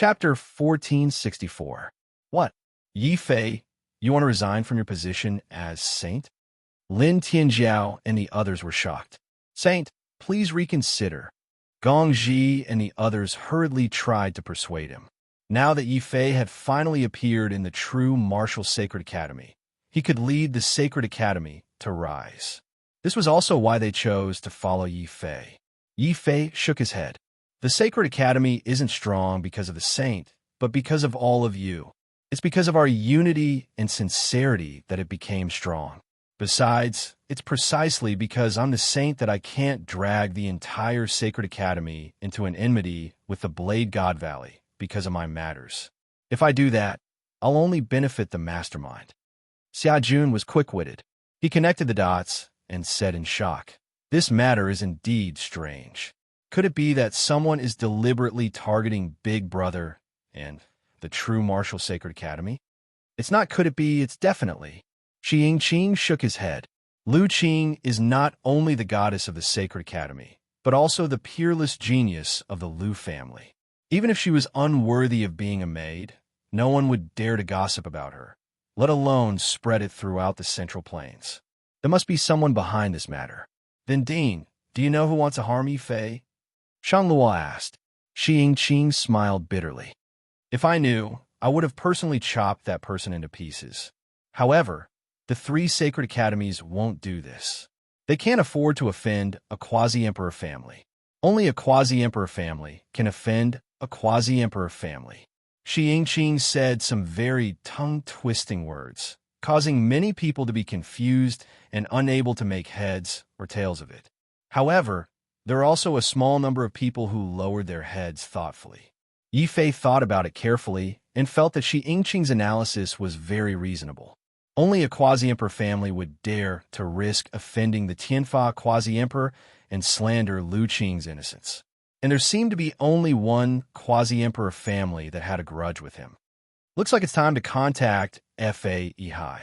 Chapter 1464. What? Yi Fei, you want to resign from your position as saint? Lin Tianjiao and the others were shocked. Saint, please reconsider. Gong Ji and the others hurriedly tried to persuade him. Now that Yi Fei had finally appeared in the true martial sacred academy, he could lead the sacred academy to rise. This was also why they chose to follow Yi Fei. Yi Fei shook his head. The sacred academy isn't strong because of the saint, but because of all of you. It's because of our unity and sincerity that it became strong. Besides, it's precisely because I'm the saint that I can't drag the entire sacred academy into an enmity with the Blade God Valley because of my matters. If I do that, I'll only benefit the mastermind. Xia Jun was quick-witted. He connected the dots and said in shock, "This matter is indeed strange. Could it be that someone is deliberately targeting Big Brother and the true martial sacred academy? It's not could it be, it's definitely." Shi Yingqing shook his head. Lu Qing is not only the goddess of the sacred academy, but also the peerless genius of the Lu family. Even if she was unworthy of being a maid, no one would dare to gossip about her, let alone spread it throughout the Central Plains. There must be someone behind this matter. Then Dean, do you know who wants to harm Yi Fei? Shang Luo asked. Shi Yingqing smiled bitterly. If I knew, I would have personally chopped that person into pieces. However, the three sacred academies won't do this. They can't afford to offend a quasi-emperor family. Only a quasi-emperor family can offend a quasi-emperor family. Shi Yingqing said some very tongue-twisting words, causing many people to be confused and unable to make heads or tails of it. However, there are also a small number of people who lowered their heads thoughtfully. Yi Fei thought about it carefully and felt that Shi Yingqing's analysis was very reasonable. Only a quasi-emperor family would dare to risk offending the Tianfa quasi-emperor and slander Lu Qing's innocence. And there seemed to be only one quasi-emperor family that had a grudge with him. Looks like it's time to contact F.A. Yihai.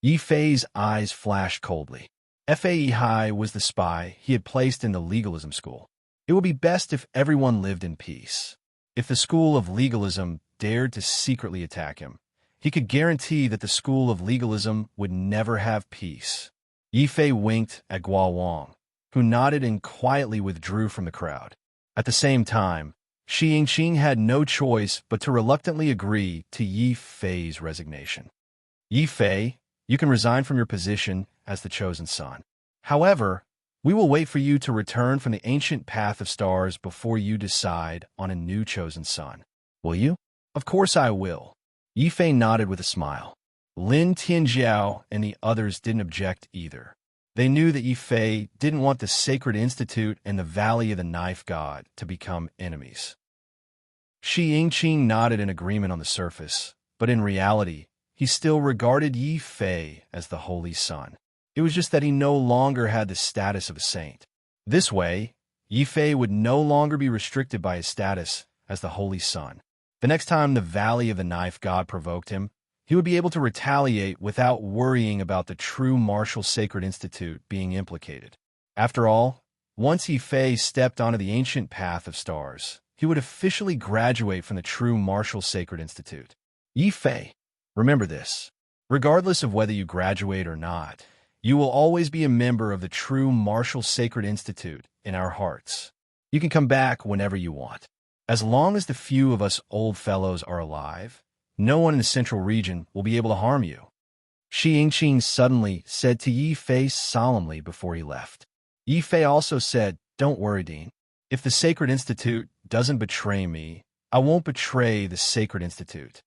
Yi Fei's eyes flashed coldly. F.A. Yihai was the spy he had placed in the legalism school. It would be best if everyone lived in peace. If the school of legalism dared to secretly attack him, he could guarantee that the school of legalism would never have peace. Yi Fei winked at Guo Wang, who nodded and quietly withdrew from the crowd. At the same time, Shi Yingqing had no choice but to reluctantly agree to Yi Fei's resignation. Yi Fei, you can resign from your position as the chosen son. However, we will wait for you to return from the ancient path of stars before you decide on a new chosen son. Will you? Of course I will. Yi Fei nodded with a smile. Lin Tianjiao and the others didn't object either. They knew that Yi Fei didn't want the Sacred Institute and the Valley of the Knife God to become enemies. Shi Yingqing nodded in agreement on the surface, but in reality, he still regarded Yi Fei as the Holy Son. It was just that he no longer had the status of a saint. This way, Yi Fei would no longer be restricted by his status as the Holy Son. The next time the Valley of the Knife God provoked him, he would be able to retaliate without worrying about the true martial sacred institute being implicated. After all, once Yi Fei stepped onto the ancient path of stars, he would officially graduate from the true martial sacred institute. Yi Fei, remember this. Regardless of whether you graduate or not, you will always be a member of the true martial sacred institute in our hearts. You can come back whenever you want. As long as the few of us old fellows are alive, no one in the central region will be able to harm you. Shi Yingqing suddenly said to Yi Fei solemnly before he left. Yi Fei also said, "Don't worry, Dean. If the Sacred Institute doesn't betray me, I won't betray the Sacred Institute."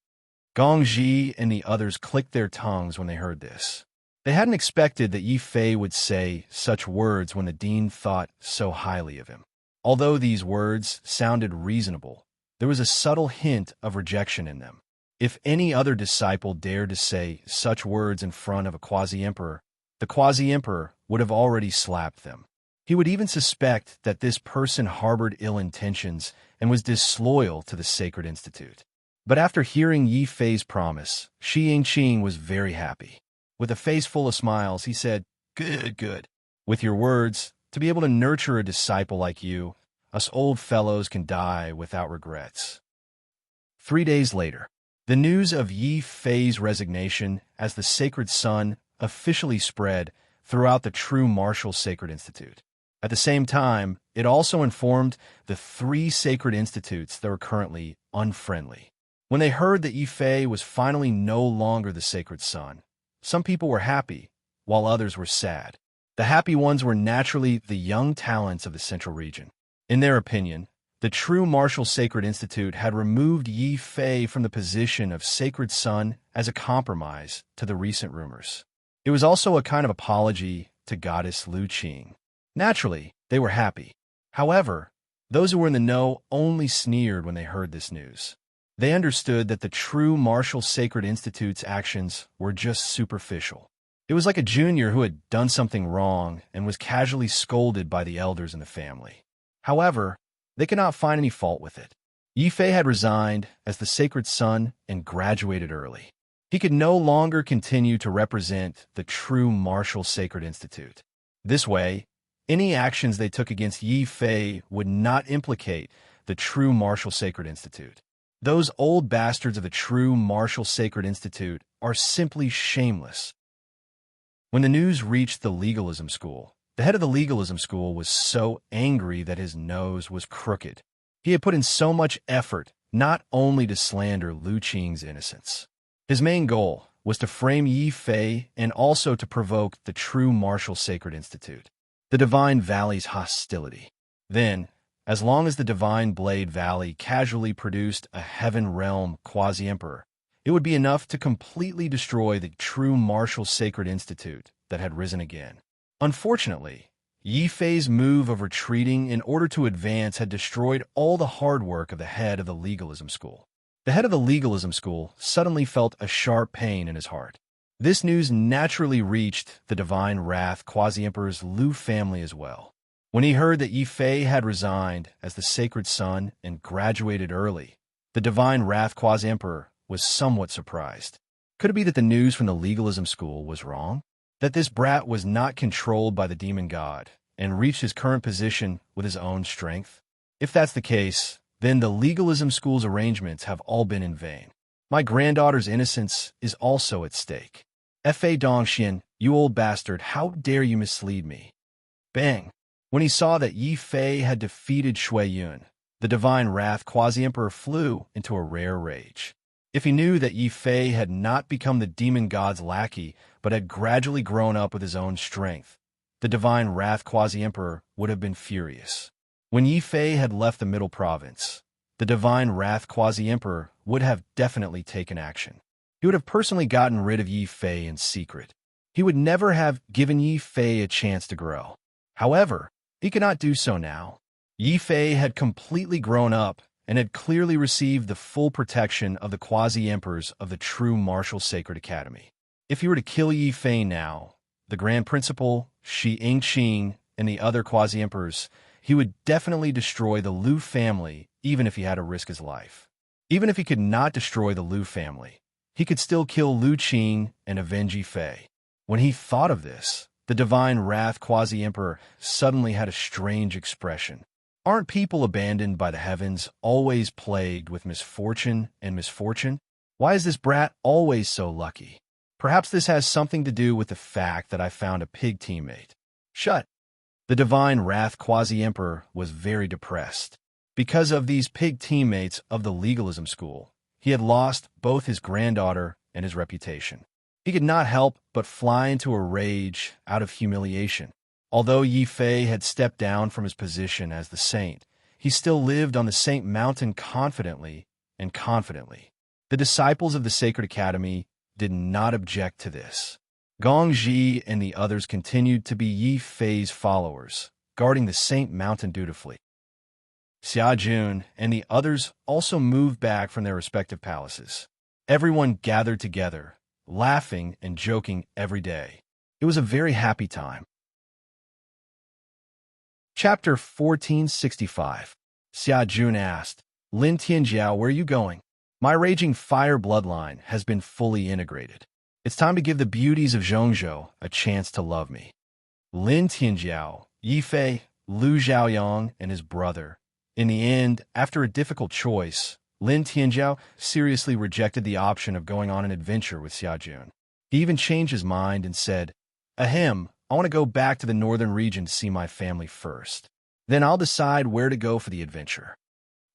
Gong Ji and the others clicked their tongues when they heard this. They hadn't expected that Yi Fei would say such words when the dean thought so highly of him. Although these words sounded reasonable, there was a subtle hint of rejection in them. If any other disciple dared to say such words in front of a quasi-emperor, the quasi-emperor would have already slapped them. He would even suspect that this person harbored ill intentions and was disloyal to the Sacred Institute. But after hearing Yi Fei's promise, Shi Yingqing was very happy. With a face full of smiles, he said, "Good, good. With your words, to be able to nurture a disciple like you, us old fellows can die without regrets." 3 days later, the news of Yi Fei's resignation as the sacred son officially spread throughout the true martial sacred institute. At the same time, it also informed the 3 sacred institutes that were currently unfriendly. When they heard that Yi Fei was finally no longer the sacred son, some people were happy, while others were sad. The happy ones were naturally the young talents of the central region. In their opinion, the true martial sacred institute had removed Yi Fei from the position of sacred son as a compromise to the recent rumors. It was also a kind of apology to goddess Lu Qing. Naturally, they were happy. However, those who were in the know only sneered when they heard this news. They understood that the true martial sacred institute's actions were just superficial. It was like a junior who had done something wrong and was casually scolded by the elders in the family. However, they could not find any fault with it. Yi Fei had resigned as the sacred son and graduated early. He could no longer continue to represent the true martial sacred institute. This way, any actions they took against Yi Fei would not implicate the true martial sacred institute. Those old bastards of the true martial sacred institute are simply shameless. When the news reached the legalism school, the head of the legalism school was so angry that his nose was crooked. He had put in so much effort not only to slander Lu Qing's innocence. His main goal was to frame Yi Fei and also to provoke the true martial sacred institute, the Divine Valley's hostility. Then, as long as the Divine Blade Valley casually produced a Heaven Realm quasi-emperor, it would be enough to completely destroy the true martial sacred institute that had risen again. Unfortunately, Yi Fei's move of retreating in order to advance had destroyed all the hard work of the head of the legalism school. The head of the legalism school suddenly felt a sharp pain in his heart. This news naturally reached the Divine Wrath Quasi-Emperor's Lu family as well. When he heard that Yi Fei had resigned as the sacred son and graduated early, the Divine Wrath Quasi-Emperor was somewhat surprised. Could it be that the news from the legalism school was wrong? That this brat was not controlled by the demon god and reached his current position with his own strength? If that's the case, then the legalism school's arrangements have all been in vain. My granddaughter's innocence is also at stake. F.A. Dongxian, you old bastard, how dare you mislead me? Bang! When he saw that Yi Fei had defeated Shui Yun, the Divine Wrath Quasi-Emperor flew into a rare rage. If he knew that Yi Fei had not become the demon god's lackey, but had gradually grown up with his own strength, the Divine Wrath Quasi-Emperor would have been furious. When Yi Fei had left the Middle Province, the Divine Wrath Quasi-Emperor would have definitely taken action. He would have personally gotten rid of Yi Fei in secret. He would never have given Yi Fei a chance to grow. However, he could not do so now. Yi Fei had completely grown up and had clearly received the full protection of the quasi-emperors of the true martial sacred academy. If he were to kill Yi Fei now, the Grand Principal, Shi Yingqing, and the other quasi-emperors, he would definitely destroy the Lu family, even if he had to risk his life. Even if he could not destroy the Lu family, he could still kill Lu Qing and avenge Yi Fei. When he thought of this, the Divine Wrath Quasi-Emperor suddenly had a strange expression. Aren't people abandoned by the heavens always plagued with misfortune and misfortune? Why is this brat always so lucky? Perhaps this has something to do with the fact that I found a pig teammate. Shut! The Divine Wrath Quasi-Emperor was very depressed. Because of these pig teammates of the legalism school, he had lost both his granddaughter and his reputation. He could not help but fly into a rage out of humiliation. Although Yi Fei had stepped down from his position as the saint, he still lived on the Saint Mountain confidently and confidently. The disciples of the Sacred Academy did not object to this. Gong Ji and the others continued to be Yi Fei's followers, guarding the Saint Mountain dutifully. Xia Jun and the others also moved back from their respective palaces. Everyone gathered together, laughing and joking every day. It was a very happy time. Chapter 1465. Xia Jun asked, Lin Tianjiao, where are you going? My raging fire bloodline has been fully integrated. It's time to give the beauties of Zhongzhou a chance to love me. Lin Tianjiao, Yi Fei, Lu Zhaoyang, and his brother. In the end, after a difficult choice, Lin Tianjiao seriously rejected the option of going on an adventure with Xiajun. He even changed his mind and said, Ahem, I want to go back to the northern region to see my family first. Then I'll decide where to go for the adventure.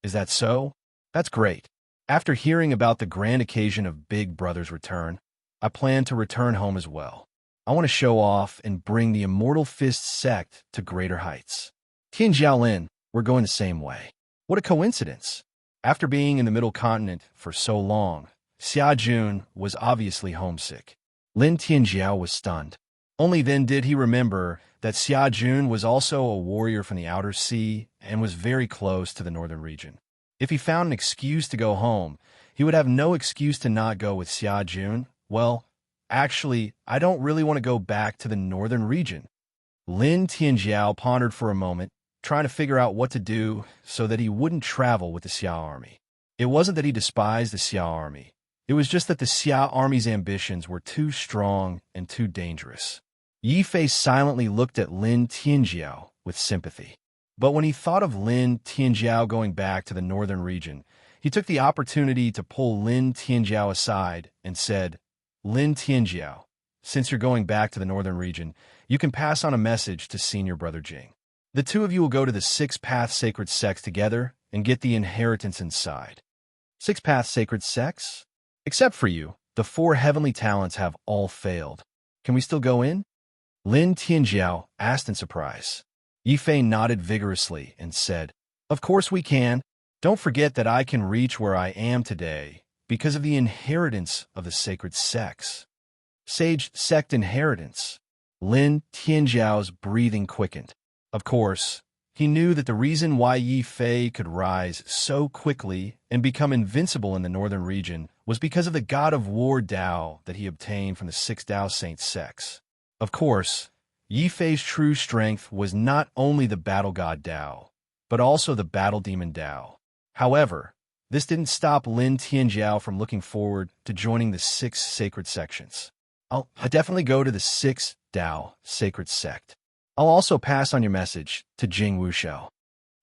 Is that so? That's great. After hearing about the grand occasion of Big Brother's return, I plan to return home as well. I want to show off and bring the Immortal Fist sect to greater heights. Tian Jiaolin, we're going the same way. What a coincidence. After being in the Middle Continent for so long, Xiajun was obviously homesick. Lin Tianjiao was stunned. Only then did he remember that Xiajun was also a warrior from the Outer Sea and was very close to the northern region. If he found an excuse to go home, he would have no excuse to not go with Xiajun. Well, actually, I don't really want to go back to the northern region. Lin Tianjiao pondered for a moment, trying to figure out what to do so that he wouldn't travel with the Xia army. It wasn't that he despised the Xia army. It was just that the Xia army's ambitions were too strong and too dangerous. Yi Fei silently looked at Lin Tianjiao with sympathy. But when he thought of Lin Tianjiao going back to the northern region, he took the opportunity to pull Lin Tianjiao aside and said, Lin Tianjiao, since you're going back to the northern region, you can pass on a message to senior brother Jing. The two of you will go to the Six Path Sacred Sects together and get the inheritance inside. Six Path Sacred Sects? Except for you, the four heavenly talents have all failed. Can we still go in? Lin Tianjiao asked in surprise. Yi Fei nodded vigorously and said, Of course we can. Don't forget that I can reach where I am today because of the inheritance of the sacred sects. Sage sect inheritance. Lin Tianjiao's breathing quickened. Of course, he knew that the reason why Yi Fei could rise so quickly and become invincible in the northern region was because of the god of war Dao that he obtained from the six Dao Saint sects. Of course, Yi Fei's true strength was not only the battle god Dao, but also the battle demon Dao. However, this didn't stop Lin Tianjiao from looking forward to joining the six sacred sections. I'll definitely go to the six Dao sacred sect. I'll also pass on your message to Jing Wushao.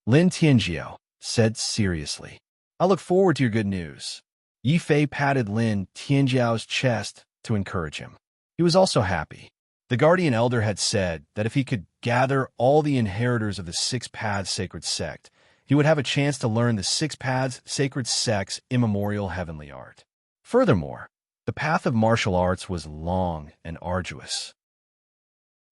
Lin Tianjiao said seriously. I look forward to your good news. Yi Fei patted Lin Tianjiao's chest to encourage him. He was also happy. The guardian elder had said that if he could gather all the inheritors of the Six Paths Sacred Sect, he would have a chance to learn the Six Paths Sacred Sect's immemorial heavenly art. Furthermore, the path of martial arts was long and arduous.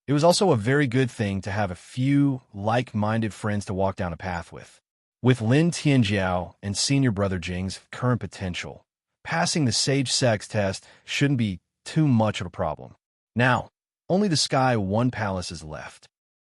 It was also a very good thing to have a few like-minded friends to walk down a path with. With Lin Tianjiao and senior brother Jing's current potential, passing the Sage Sex test shouldn't be too much of a problem. Now, only the Sky One Palace is left.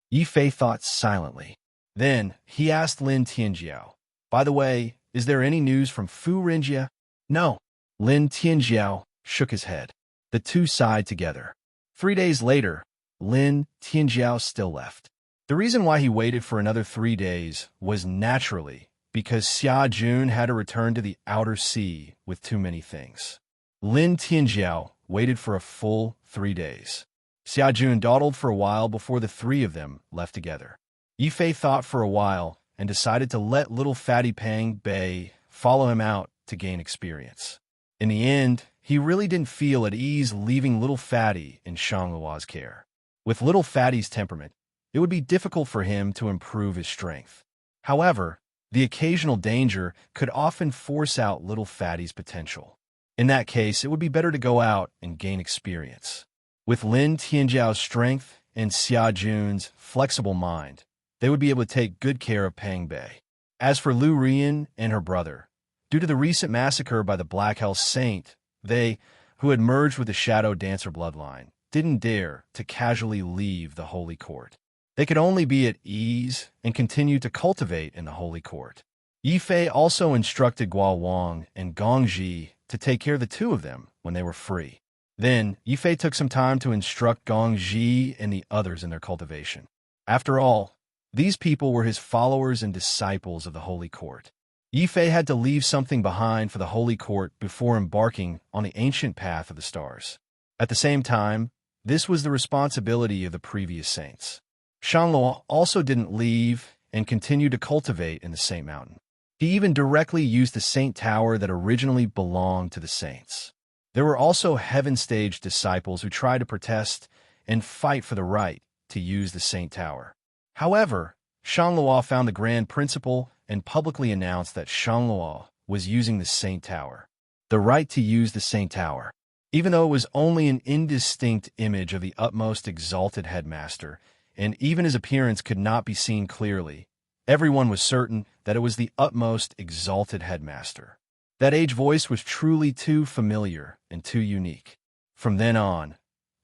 Yi Fei thought silently. Then, he asked Lin Tianjiao, By the way, is there any news from Fu Rinjia? No. Lin Tianjiao shook his head. The two sighed together. 3 days later, Lin Tianjiao still left. The reason why he waited for another 3 days was naturally because Xiajun had to return to the Outer Sea with too many things. Lin Tianjiao waited for a full 3 days. Xiajun dawdled for a while before the three of them left together. Yi Fei thought for a while and decided to let little Fatty Pang Bei follow him out to gain experience. In the end, he really didn't feel at ease leaving little Fatty in Shanglua's care. With little Fatty's temperament, it would be difficult for him to improve his strength. However, the occasional danger could often force out little Fatty's potential. In that case, it would be better to go out and gain experience. With Lin Tianjiao's strength and Xiajun's flexible mind, they would be able to take good care of Pang Bei. As for Lu Rian and her brother, due to the recent massacre by the Black Hell Saint, they, who had merged with the Shadow Dancer bloodline, didn't dare to casually leave the Holy Court. They could only be at ease and continue to cultivate in the Holy Court. Yi Fei also instructed Guo Wang and Gong Ji to take care of the two of them when they were free. Then, Yi Fei took some time to instruct Gong Ji and the others in their cultivation. After all, these people were his followers and disciples of the Holy Court. Yi Fei had to leave something behind for the Holy Court before embarking on the ancient path of the stars. At the same time, this was the responsibility of the previous saints. Shanglua also didn't leave and continued to cultivate in the Saint Mountain. He even directly used the Saint Tower that originally belonged to the saints. There were also heaven-stage disciples who tried to protest and fight for the right to use the Saint Tower. However, Shanglua found the grand principal and publicly announced that Shanglua was using the Saint Tower. The right to use the Saint Tower. Even though it was only an indistinct image of the utmost exalted headmaster, and even his appearance could not be seen clearly, everyone was certain that it was the utmost exalted headmaster. That age voice was truly too familiar and too unique. From then on,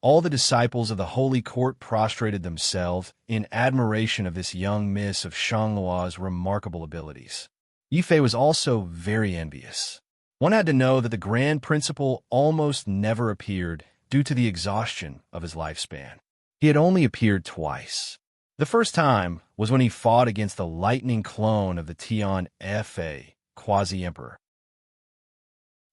all the disciples of the Holy Court prostrated themselves in admiration of this young miss of Shanglua's remarkable abilities. Yifei was also very envious. One had to know that the grand principal almost never appeared due to the exhaustion of his lifespan. He had only appeared twice. The first time was when he fought against the lightning clone of the Tian Fa, quasi-emperor.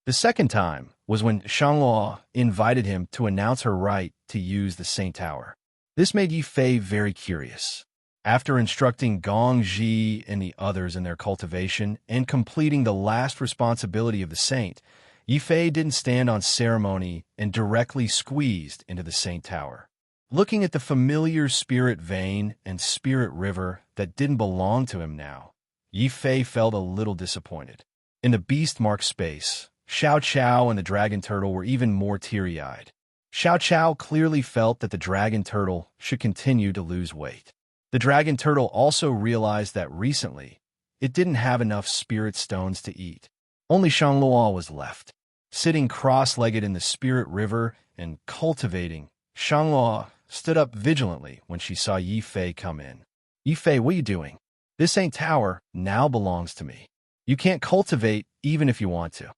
The second time was when Shanglua invited him to announce her right to use the Saint Tower. This made Yifei very curious. After instructing Gong Ji and the others in their cultivation and completing the last responsibility of the saint, Yifei didn't stand on ceremony and directly squeezed into the Saint Tower. Looking at the familiar spirit vein and spirit river that didn't belong to him now, Yifei felt a little disappointed. In the beast-marked space, Xiao Qiao and the dragon turtle were even more teary-eyed. Xiao Qiao clearly felt that the dragon turtle should continue to lose weight. The dragon turtle also realized that recently, it didn't have enough spirit stones to eat. Only Shanglua was left. Sitting cross-legged in the spirit river and cultivating, Shanglua stood up vigilantly when she saw Yifei come in. "Yifei, what are you doing? This Saint Tower now belongs to me. You can't cultivate even if you want to."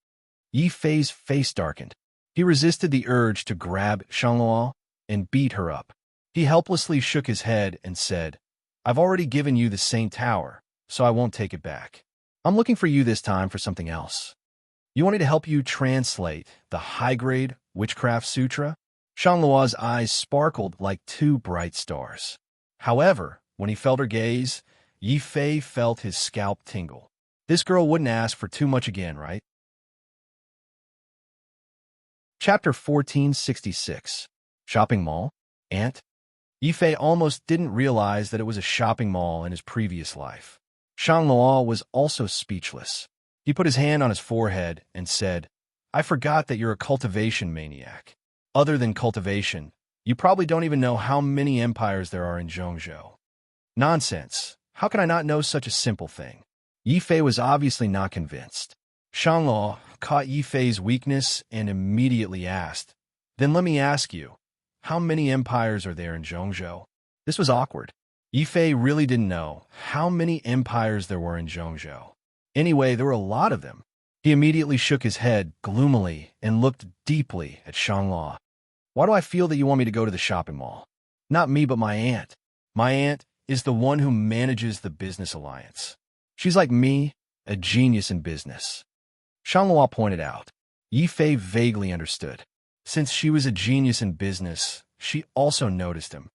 Yifei's face darkened. He resisted the urge to grab Shanglua and beat her up. He helplessly shook his head and said, "I've already given you the Saint Tower, so I won't take it back. I'm looking for you this time for something else. You want me to help you translate the high-grade Witchcraft Sutra?" Shanglua's eyes sparkled like two bright stars. However, when he felt her gaze, Yifei felt his scalp tingle. This girl wouldn't ask for too much again, right? Chapter 1466. Shopping Mall? Ant? Yifei almost didn't realize that it was a shopping mall in his previous life. Shanglua was also speechless. He put his hand on his forehead and said, "I forgot that you're a cultivation maniac. Other than cultivation, you probably don't even know how many empires there are in Zhongzhou." "Nonsense. How can I not know such a simple thing?" Yifei was obviously not convinced. Shanglua caught Yifei's weakness and immediately asked, "Then let me ask you, how many empires are there in Zhongzhou?" This was awkward. Yifei really didn't know how many empires there were in Zhongzhou. Anyway, there were a lot of them. He immediately shook his head gloomily and looked deeply at Shanglua. "Why do I feel that you want me to go to the shopping mall? Not me, but my aunt. My aunt is the one who manages the business alliance. She's like me, a genius in business." Shanglua pointed out. Yifei vaguely understood. Since she was a genius in business, she also noticed him.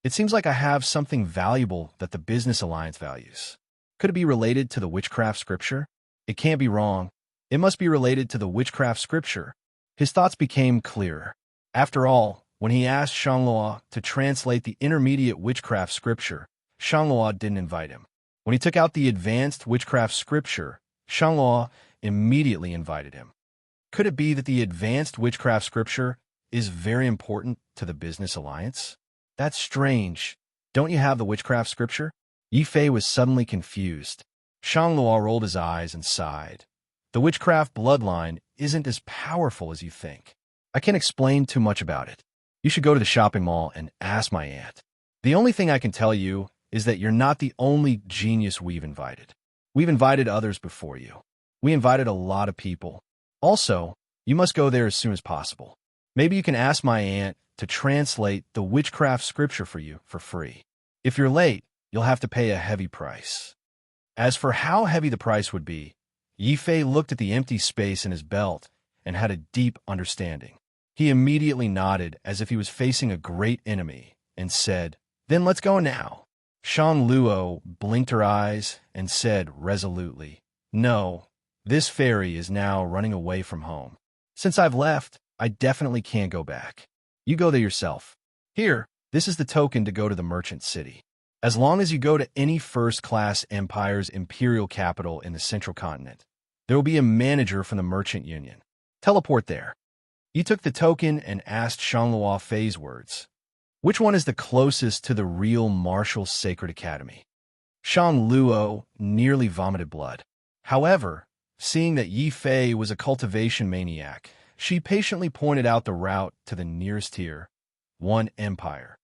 "It seems like I have something valuable that the business alliance values. Could it be related to the witchcraft scripture? It can't be wrong. It must be related to the witchcraft scripture." His thoughts became clearer. After all, when he asked Shanglua to translate the intermediate witchcraft scripture, Shanglua didn't invite him. When he took out the advanced witchcraft scripture, Shanglua immediately invited him. Could it be that the advanced witchcraft scripture is very important to the business alliance? That's strange. Don't you have the witchcraft scripture? Yifei was suddenly confused. Shanglua rolled his eyes and sighed. "The witchcraft bloodline isn't as powerful as you think. I can't explain too much about it. You should go to the shopping mall and ask my aunt. The only thing I can tell you is that you're not the only genius we've invited. We've invited others before you. We invited a lot of people. Also, you must go there as soon as possible. Maybe you can ask my aunt to translate the witchcraft scripture for you for free. If you're late, you'll have to pay a heavy price." As for how heavy the price would be, Yifei looked at the empty space in his belt and had a deep understanding. He immediately nodded as if he was facing a great enemy and said, "Then let's go now." Shang Luo blinked her eyes and said resolutely, No, this fairy is now running away from home. Since I've left, I definitely can't go back. You go there yourself. Here, this is the token to go to the merchant city. As long as you go to any first-class empire's imperial capital in the central continent, there will be a manager from the merchant union. Teleport there. He took the token and asked Shangluo Fei's words. Which one is the closest to the real martial sacred academy? Shang Luo nearly vomited blood. However, seeing that Yi Fei was a cultivation maniac, she patiently pointed out the route to the nearest tier, one empire.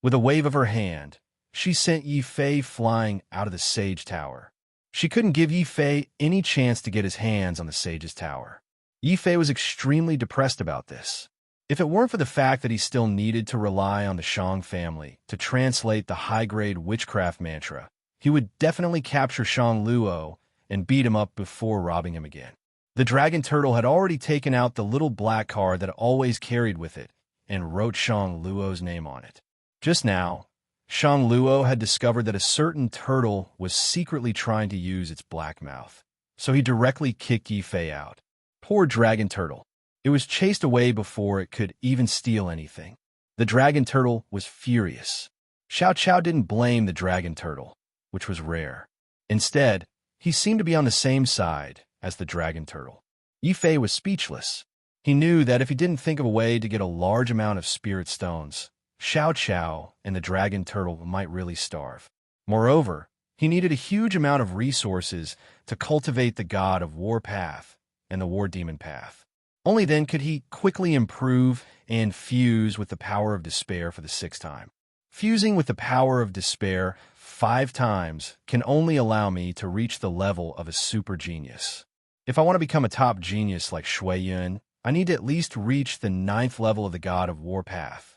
With a wave of her hand, she sent Yi Fei flying out of the sage tower. She couldn't give Yi Fei any chance to get his hands on the sage's tower. Yi Fei was extremely depressed about this. If it weren't for the fact that he still needed to rely on the Shang family to translate the high-grade witchcraft mantra, he would definitely capture Shang Luo and beat him up before robbing him again. The dragon turtle had already taken out the little black card that it always carried with it and wrote Shang Luo's name on it. Just now, Shang Luo had discovered that a certain turtle was secretly trying to use its black mouth, so he directly kicked Yi Fei out. Poor dragon turtle. It was chased away before it could even steal anything. The dragon turtle was furious. Xiao Qiao didn't blame the dragon turtle, which was rare. Instead, he seemed to be on the same side as the dragon turtle. Yi Fei was speechless. He knew that if he didn't think of a way to get a large amount of spirit stones, Xiao Qiao and the dragon turtle might really starve. Moreover, he needed a huge amount of resources to cultivate the god of war path and the war demon path. Only then could he quickly improve and fuse with the power of despair for the 6th time. Fusing with the power of despair 5 times can only allow me to reach the level of a super genius. If I want to become a top genius like Shui Yun, I need to at least reach the 9th level of the god of war path.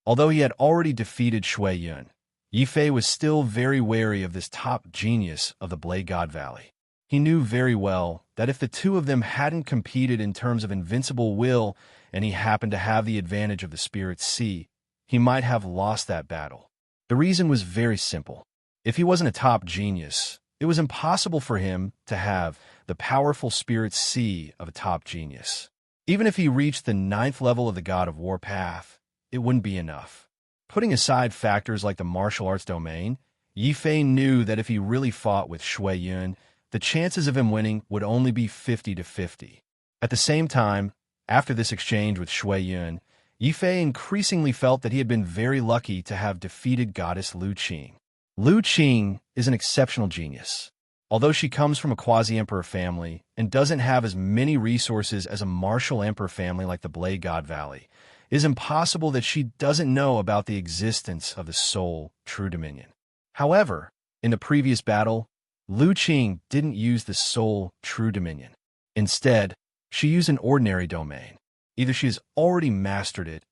Although he had already defeated Shui Yun, Yi Fei was still very wary of this top genius of the Blade God Valley. He knew very well that if the two of them hadn't competed in terms of invincible will and he happened to have the advantage of the Spirit Sea, he might have lost that battle. The reason was very simple. If he wasn't a top genius, it was impossible for him to have the powerful Spirit Sea of a top genius. Even if he reached the 9th level of the God of War path, it wouldn't be enough. Putting aside factors like the martial arts domain, Yi Fei knew that if he really fought with Shui Yun, the chances of him winning would only be 50-50. At the same time, after this exchange with Shui Yun, Yi Fei increasingly felt that he had been very lucky to have defeated goddess Lu Qing. Lu Qing is an exceptional genius. Although she comes from a quasi-emperor family and doesn't have as many resources as a martial emperor family like the Blade God Valley, it is impossible that she doesn't know about the existence of the Soul True Dominion. However, in the previous battle, Lu Qing didn't use the Soul True Dominion. Instead, she used an ordinary domain. Either she has already mastered it,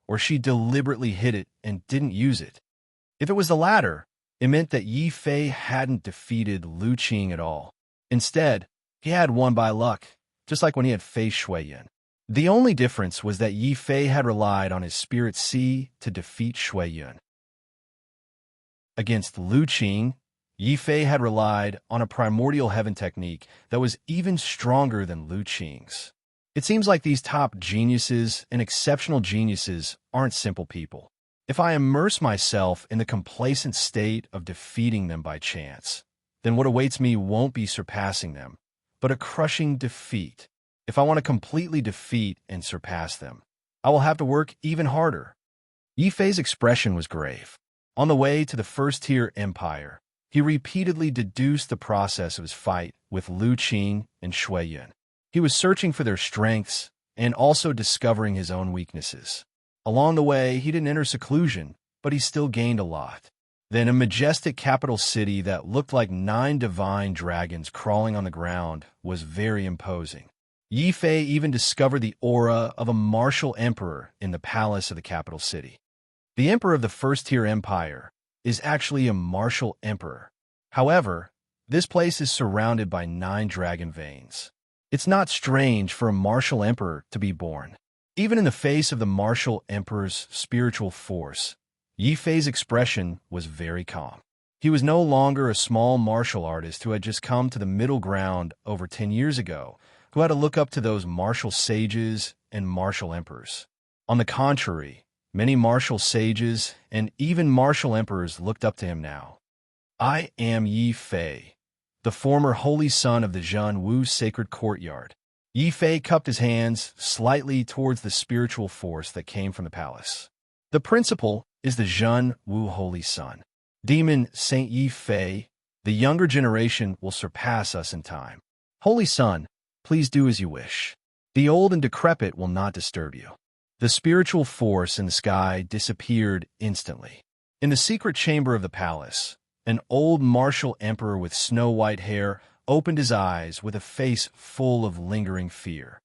or she deliberately hid it and didn't use it. If it was the latter, it meant that Yi Fei hadn't defeated Lu Qing at all. Instead, he had won by luck, just like when he had faced Shui Yun. The only difference was that Yi Fei had relied on his Spirit Sea to defeat Shui Yun. Against Lu Qing, Yi Fei had relied on a primordial heaven technique that was even stronger than Lu Qing's. It seems like these top geniuses and exceptional geniuses aren't simple people. If I immerse myself in the complacent state of defeating them by chance, then what awaits me won't be surpassing them, but a crushing defeat. If I want to completely defeat and surpass them, I will have to work even harder. Yi Fei's expression was grave. On the way to the first-tier empire, he repeatedly deduced the process of his fight with Lu Qing and Shui Yun. He was searching for their strengths and also discovering his own weaknesses. Along the way, he didn't enter seclusion, but he still gained a lot. Then a majestic capital city that looked like 9 divine dragons crawling on the ground was very imposing. Yi Fei even discovered the aura of a martial emperor in the palace of the capital city. The emperor of the first-tier empire is actually a martial emperor. However, this place is surrounded by 9 dragon veins. It's not strange for a martial emperor to be born. Even in the face of the martial emperor's spiritual force, Yi Fei's expression was very calm. He was no longer a small martial artist who had just come to the middle ground over 10 years ago, who had to look up to those martial sages and martial emperors. On the contrary, many martial sages and even martial emperors looked up to him now. I am Yi Fei, the former holy son of the Zhen Wu sacred courtyard. Yi Fei cupped his hands slightly towards the spiritual force that came from the palace. The principal is the Zhen Wu holy son. Demon Saint Yi Fei, the younger generation will surpass us in time. Holy son, please do as you wish. The old and decrepit will not disturb you. The spiritual force in the sky disappeared instantly. In the secret chamber of the palace, an old martial emperor with snow-white hair opened his eyes with a face full of lingering fear.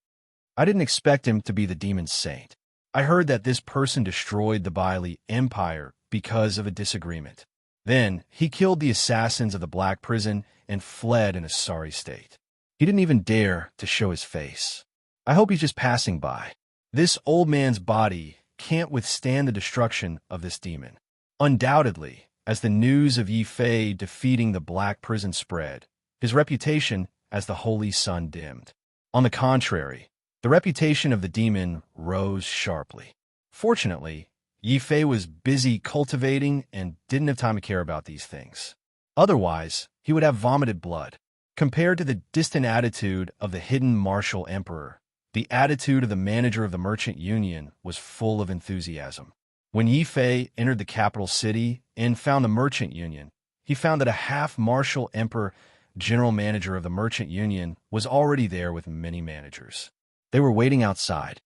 I didn't expect him to be the demon saint. I heard that this person destroyed the Bailey Empire because of a disagreement. Then, he killed the assassins of the Black Prison and fled in a sorry state. He didn't even dare to show his face. I hope he's just passing by. This old man's body can't withstand the destruction of this demon. Undoubtedly, as the news of Yi Fei defeating the Black Prison spread, his reputation as the Holy Sun dimmed. On the contrary, the reputation of the demon rose sharply. Fortunately, Yi Fei was busy cultivating and didn't have time to care about these things. Otherwise, he would have vomited blood. Compared to the distant attitude of the hidden martial emperor, the attitude of the manager of the merchant union was full of enthusiasm. When Yi Fei entered the capital city and found the merchant union, he found that a half-martial emperor, general manager of the merchant union, was already there with many managers. They were waiting outside.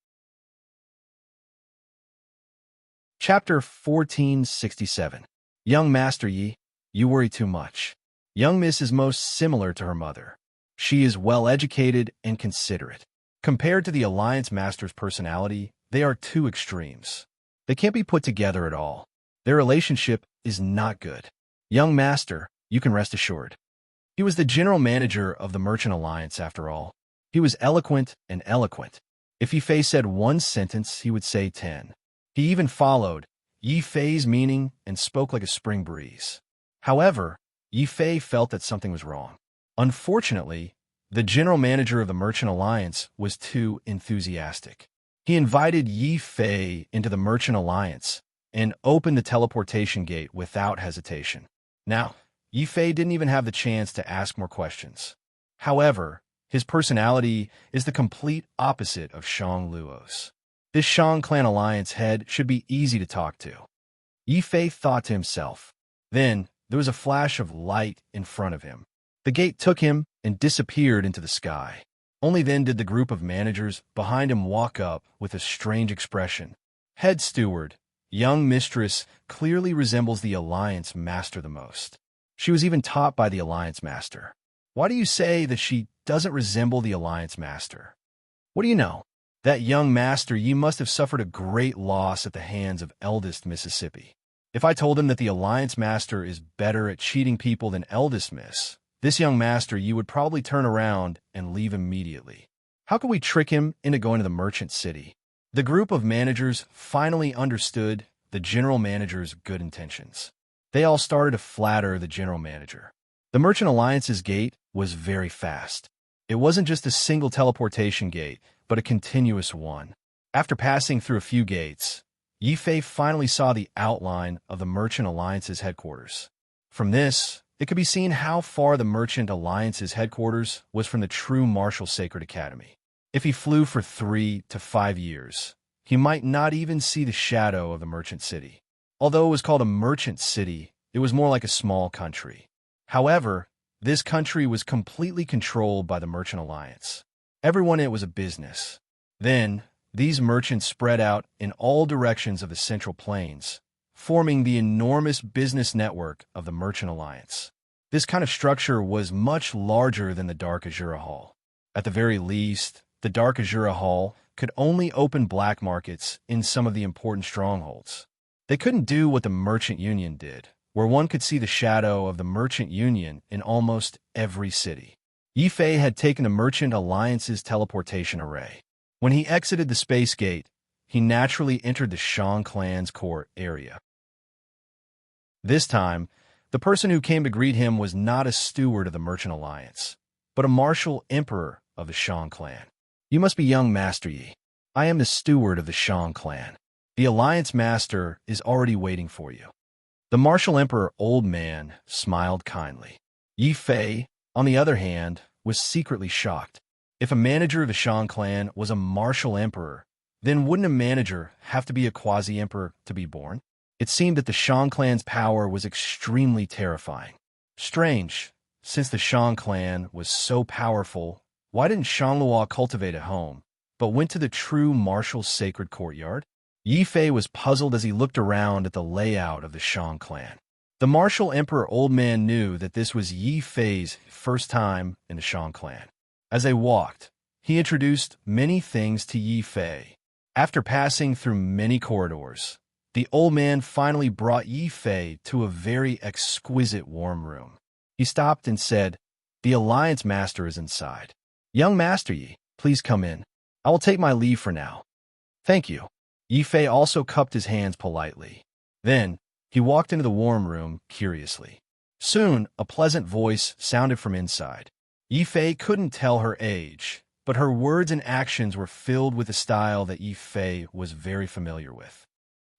Chapter 1467. Young Master Yi, you worry too much. Young Miss is most similar to her mother. She is well-educated and considerate. Compared to the Alliance Master's personality, they are two extremes. They can't be put together at all. Their relationship is not good. Young Master, you can rest assured. He was the general manager of the Merchant Alliance, after all. He was eloquent and eloquent. If Yi Fei said one sentence, he would say 10. He even followed Yi Fei's meaning and spoke like a spring breeze. However, Yi Fei felt that something was wrong. Unfortunately, the general manager of the Merchant Alliance was too enthusiastic. He invited Yi Fei into the Merchant Alliance and opened the teleportation gate without hesitation. Now, Yi Fei didn't even have the chance to ask more questions. However, his personality is the complete opposite of Shang Luo's. This Shang Clan Alliance head should be easy to talk to. Yi Fei thought to himself. Then, there was a flash of light in front of him. The gate took him and disappeared into the sky. Only then did the group of managers behind him walk up with a strange expression. Head steward, young mistress clearly resembles the Alliance Master the most. She was even taught by the Alliance Master. Why do you say that she doesn't resemble the Alliance Master? What do you know? That young master, you must have suffered a great loss at the hands of eldest Mississippi. If I told him that the Alliance Master is better at cheating people than eldest Miss, this young master, you would probably turn around and leave immediately. How could we trick him into going to the merchant city? The group of managers finally understood the general manager's good intentions. They all started to flatter the general manager. The Merchant Alliance's gate was very fast. It wasn't just a single teleportation gate, but a continuous one. After passing through a few gates, Yi Fei finally saw the outline of the Merchant Alliance's headquarters. From this, it could be seen how far the Merchant Alliance's headquarters was from the true Martial Sacred Academy. If he flew for 3 to 5 years, he might not even see the shadow of the merchant city. Although it was called a merchant city, it was more like a small country. However, this country was completely controlled by the Merchant Alliance. Everyone in it was a business. Then, these merchants spread out in all directions of the Central Plains, forming the enormous business network of the Merchant Alliance. This kind of structure was much larger than the Dark Azura Hall. At the very least, the Dark Azura Hall could only open black markets in some of the important strongholds. They couldn't do what the Merchant Union did, where one could see the shadow of the Merchant Union in almost every city. Yi Fei had taken the Merchant Alliance's teleportation array. When he exited the space gate, he naturally entered the Shang clan's core area. This time, The person who came to greet him was not a steward of the Merchant Alliance, but a martial emperor of the Shang clan. You must be young Master Yi. I am the steward of the Shang clan. The Alliance Master is already waiting for you. The martial emperor old man smiled kindly. Yi Fei, on the other hand, was secretly shocked. If a manager of the Shang clan was a martial emperor, then wouldn't a manager have to be a quasi-emperor to be born? It seemed that the Shang clan's power was extremely terrifying. Strange, since the Shang clan was so powerful, why didn't Shanglua cultivate a home, but went to the true martial sacred courtyard? Yi Fei was puzzled as he looked around at the layout of the Shang clan. The martial emperor old man knew that this was Yi Fei's first time in the Shang clan. As they walked, he introduced many things to Yi Fei. After passing through many corridors, the old man finally brought Yi Fei to a very exquisite warm room. He stopped and said, "The Alliance Master is inside. Young Master Yi, please come in. I will take my leave for now." "Thank you." Yi Fei also cupped his hands politely. Then, he walked into the warm room curiously. Soon, a pleasant voice sounded from inside. Yi Fei couldn't tell her age, but her words and actions were filled with a style that Yi Fei was very familiar with.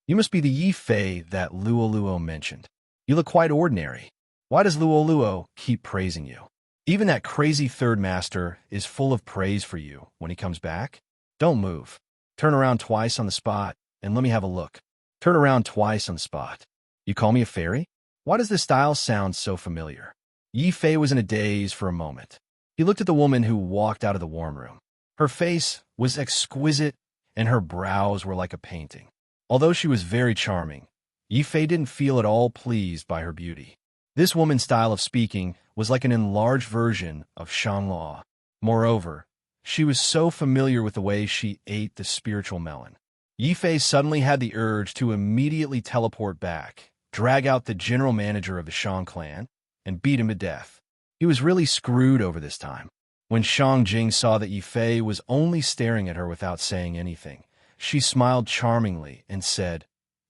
"You must be the Yi Fei that Luo mentioned. You look quite ordinary. Why does Luo keep praising you? Even that crazy third master is full of praise for you when he comes back. Don't move. Turn around twice on the spot, and let me have a look." Turn around twice on the spot. You call me a fairy? Why does this style sound so familiar? Yi Fei was in a daze for a moment. He looked at the woman who walked out of the warm room. Her face was exquisite, and her brows were like a painting. Although she was very charming, Yi Fei didn't feel at all pleased by her beauty. This woman's style of speaking was like an enlarged version of Shanglua. Moreover, she was so familiar with the way she ate the spiritual melon. Yi Fei suddenly had the urge to immediately teleport back, drag out the general manager of the Shang clan, and beat him to death. He was really screwed over this time. When Shang Jing saw that Yi Fei was only staring at her without saying anything, she smiled charmingly and said,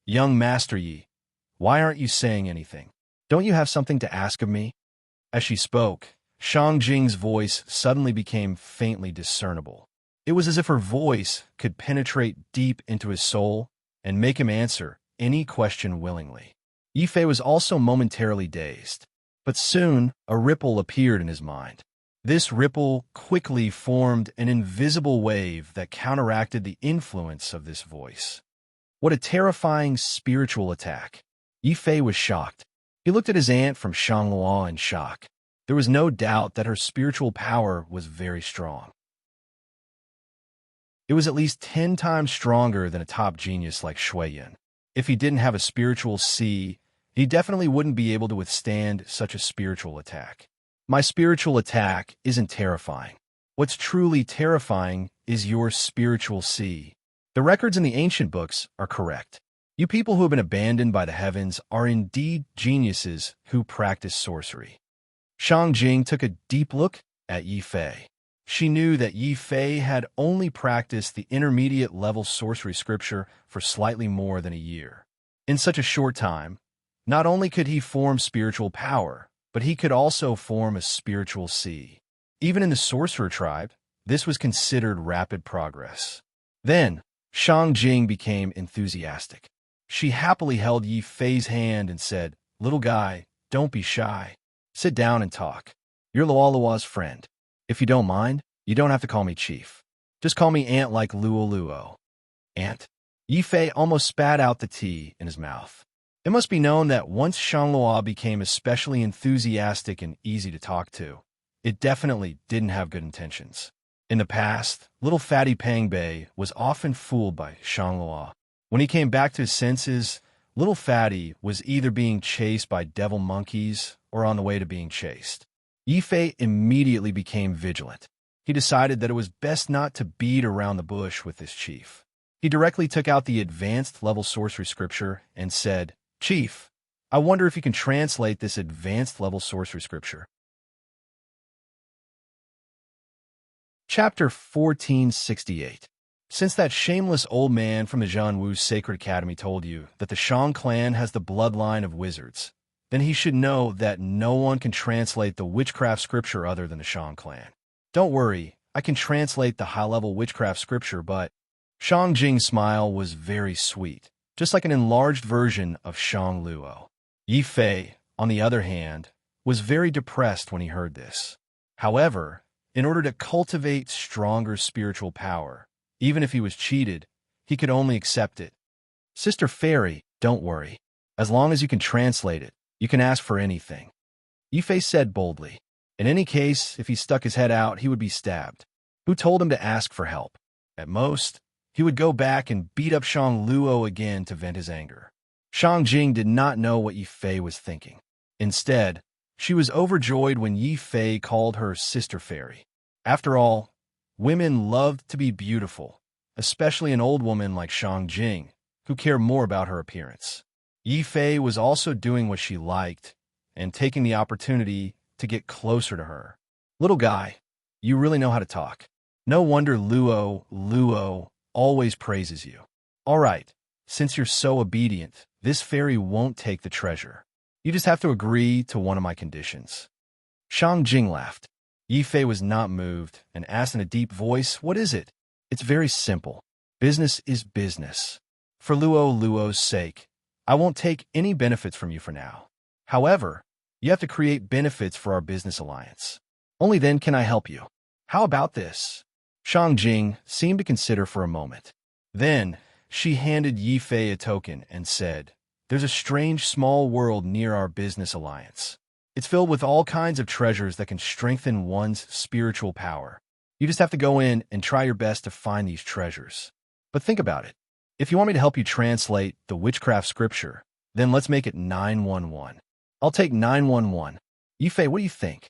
"Young Master Yi, why aren't you saying anything? Don't you have something to ask of me?" As she spoke, Shang Jing's voice suddenly became faintly discernible. It was as if her voice could penetrate deep into his soul and make him answer any question willingly. Yi Fei was also momentarily dazed, but soon a ripple appeared in his mind. This ripple quickly formed an invisible wave that counteracted the influence of this voice. What a terrifying spiritual attack! Yi Fei was shocked. He looked at his aunt from Shanglua in shock. There was no doubt that her spiritual power was very strong. It was at least 10 times stronger than a top genius like Shuiyan. If he didn't have a spiritual C, he definitely wouldn't be able to withstand such a spiritual attack. My spiritual attack isn't terrifying. What's truly terrifying is your spiritual C. The records in the ancient books are correct. You people who have been abandoned by the heavens are indeed geniuses who practice sorcery. Shang Jing took a deep look at Yi Fei. She knew that Yi Fei had only practiced the intermediate level sorcery scripture for slightly more than a year. In such a short time, not only could he form spiritual power, but he could also form a spiritual C. Even in the sorcerer tribe, this was considered rapid progress. Then, Shang Jing became enthusiastic. She happily held Yi Fei's hand and said, "Little guy, don't be shy. Sit down and talk. You're Luolua's friend. If you don't mind, you don't have to call me Chief. Just call me Aunt like Luo. Aunt?" Yi Fei almost spat out the tea in his mouth. It must be known that once Shanglua became especially enthusiastic and easy to talk to, it definitely didn't have good intentions. In the past, little fatty Pangbei was often fooled by Shanglua. When he came back to his senses, little fatty was either being chased by devil monkeys or on the way to being chased. Yi Fei immediately became vigilant. He decided that it was best not to beat around the bush with this chief. He directly took out the advanced level sorcery scripture and said, "Chief, I wonder if you can translate this advanced level sorcery scripture." Chapter 1468. Since that shameless old man from the Zhanwu Sacred Academy told you that the Shang clan has the bloodline of wizards, then he should know that no one can translate the witchcraft scripture other than the Shang clan. Don't worry, I can translate the high-level witchcraft scripture, but Shang Jing's smile was very sweet, just like an enlarged version of Shang Luo. Yi Fei, on the other hand, was very depressed when he heard this. However, in order to cultivate stronger spiritual power, even if he was cheated, he could only accept it. Sister Fairy, don't worry. As long as you can translate it, you can ask for anything. Yi Fei said boldly. In any case, if he stuck his head out, he would be stabbed. Who told him to ask for help? At most, he would go back and beat up Shang Luo again to vent his anger. Shang Jing did not know what Yi Fei was thinking. Instead, she was overjoyed when Yi Fei called her Sister Fairy. After all, women loved to be beautiful, especially an old woman like Shang Jing, who cared more about her appearance. Yi Fei was also doing what she liked and taking the opportunity to get closer to her. Little guy, you really know how to talk. No wonder Luo always praises you. All right, since you're so obedient, this fairy won't take the treasure. You just have to agree to one of my conditions. Shang Jing laughed. Yi Fei was not moved and asked in a deep voice, what is it? It's very simple. Business is business. For Luo's sake, I won't take any benefits from you for now. However, you have to create benefits for our business alliance. Only then can I help you. How about this? Shang Jing seemed to consider for a moment. Then, she handed Yi Fei a token and said, there's a strange small world near our business alliance. It's filled with all kinds of treasures that can strengthen one's spiritual power. You just have to go in and try your best to find these treasures. But think about it. If you want me to help you translate the witchcraft scripture, then let's make it 911. I'll take 911. Yi Fei, what do you think?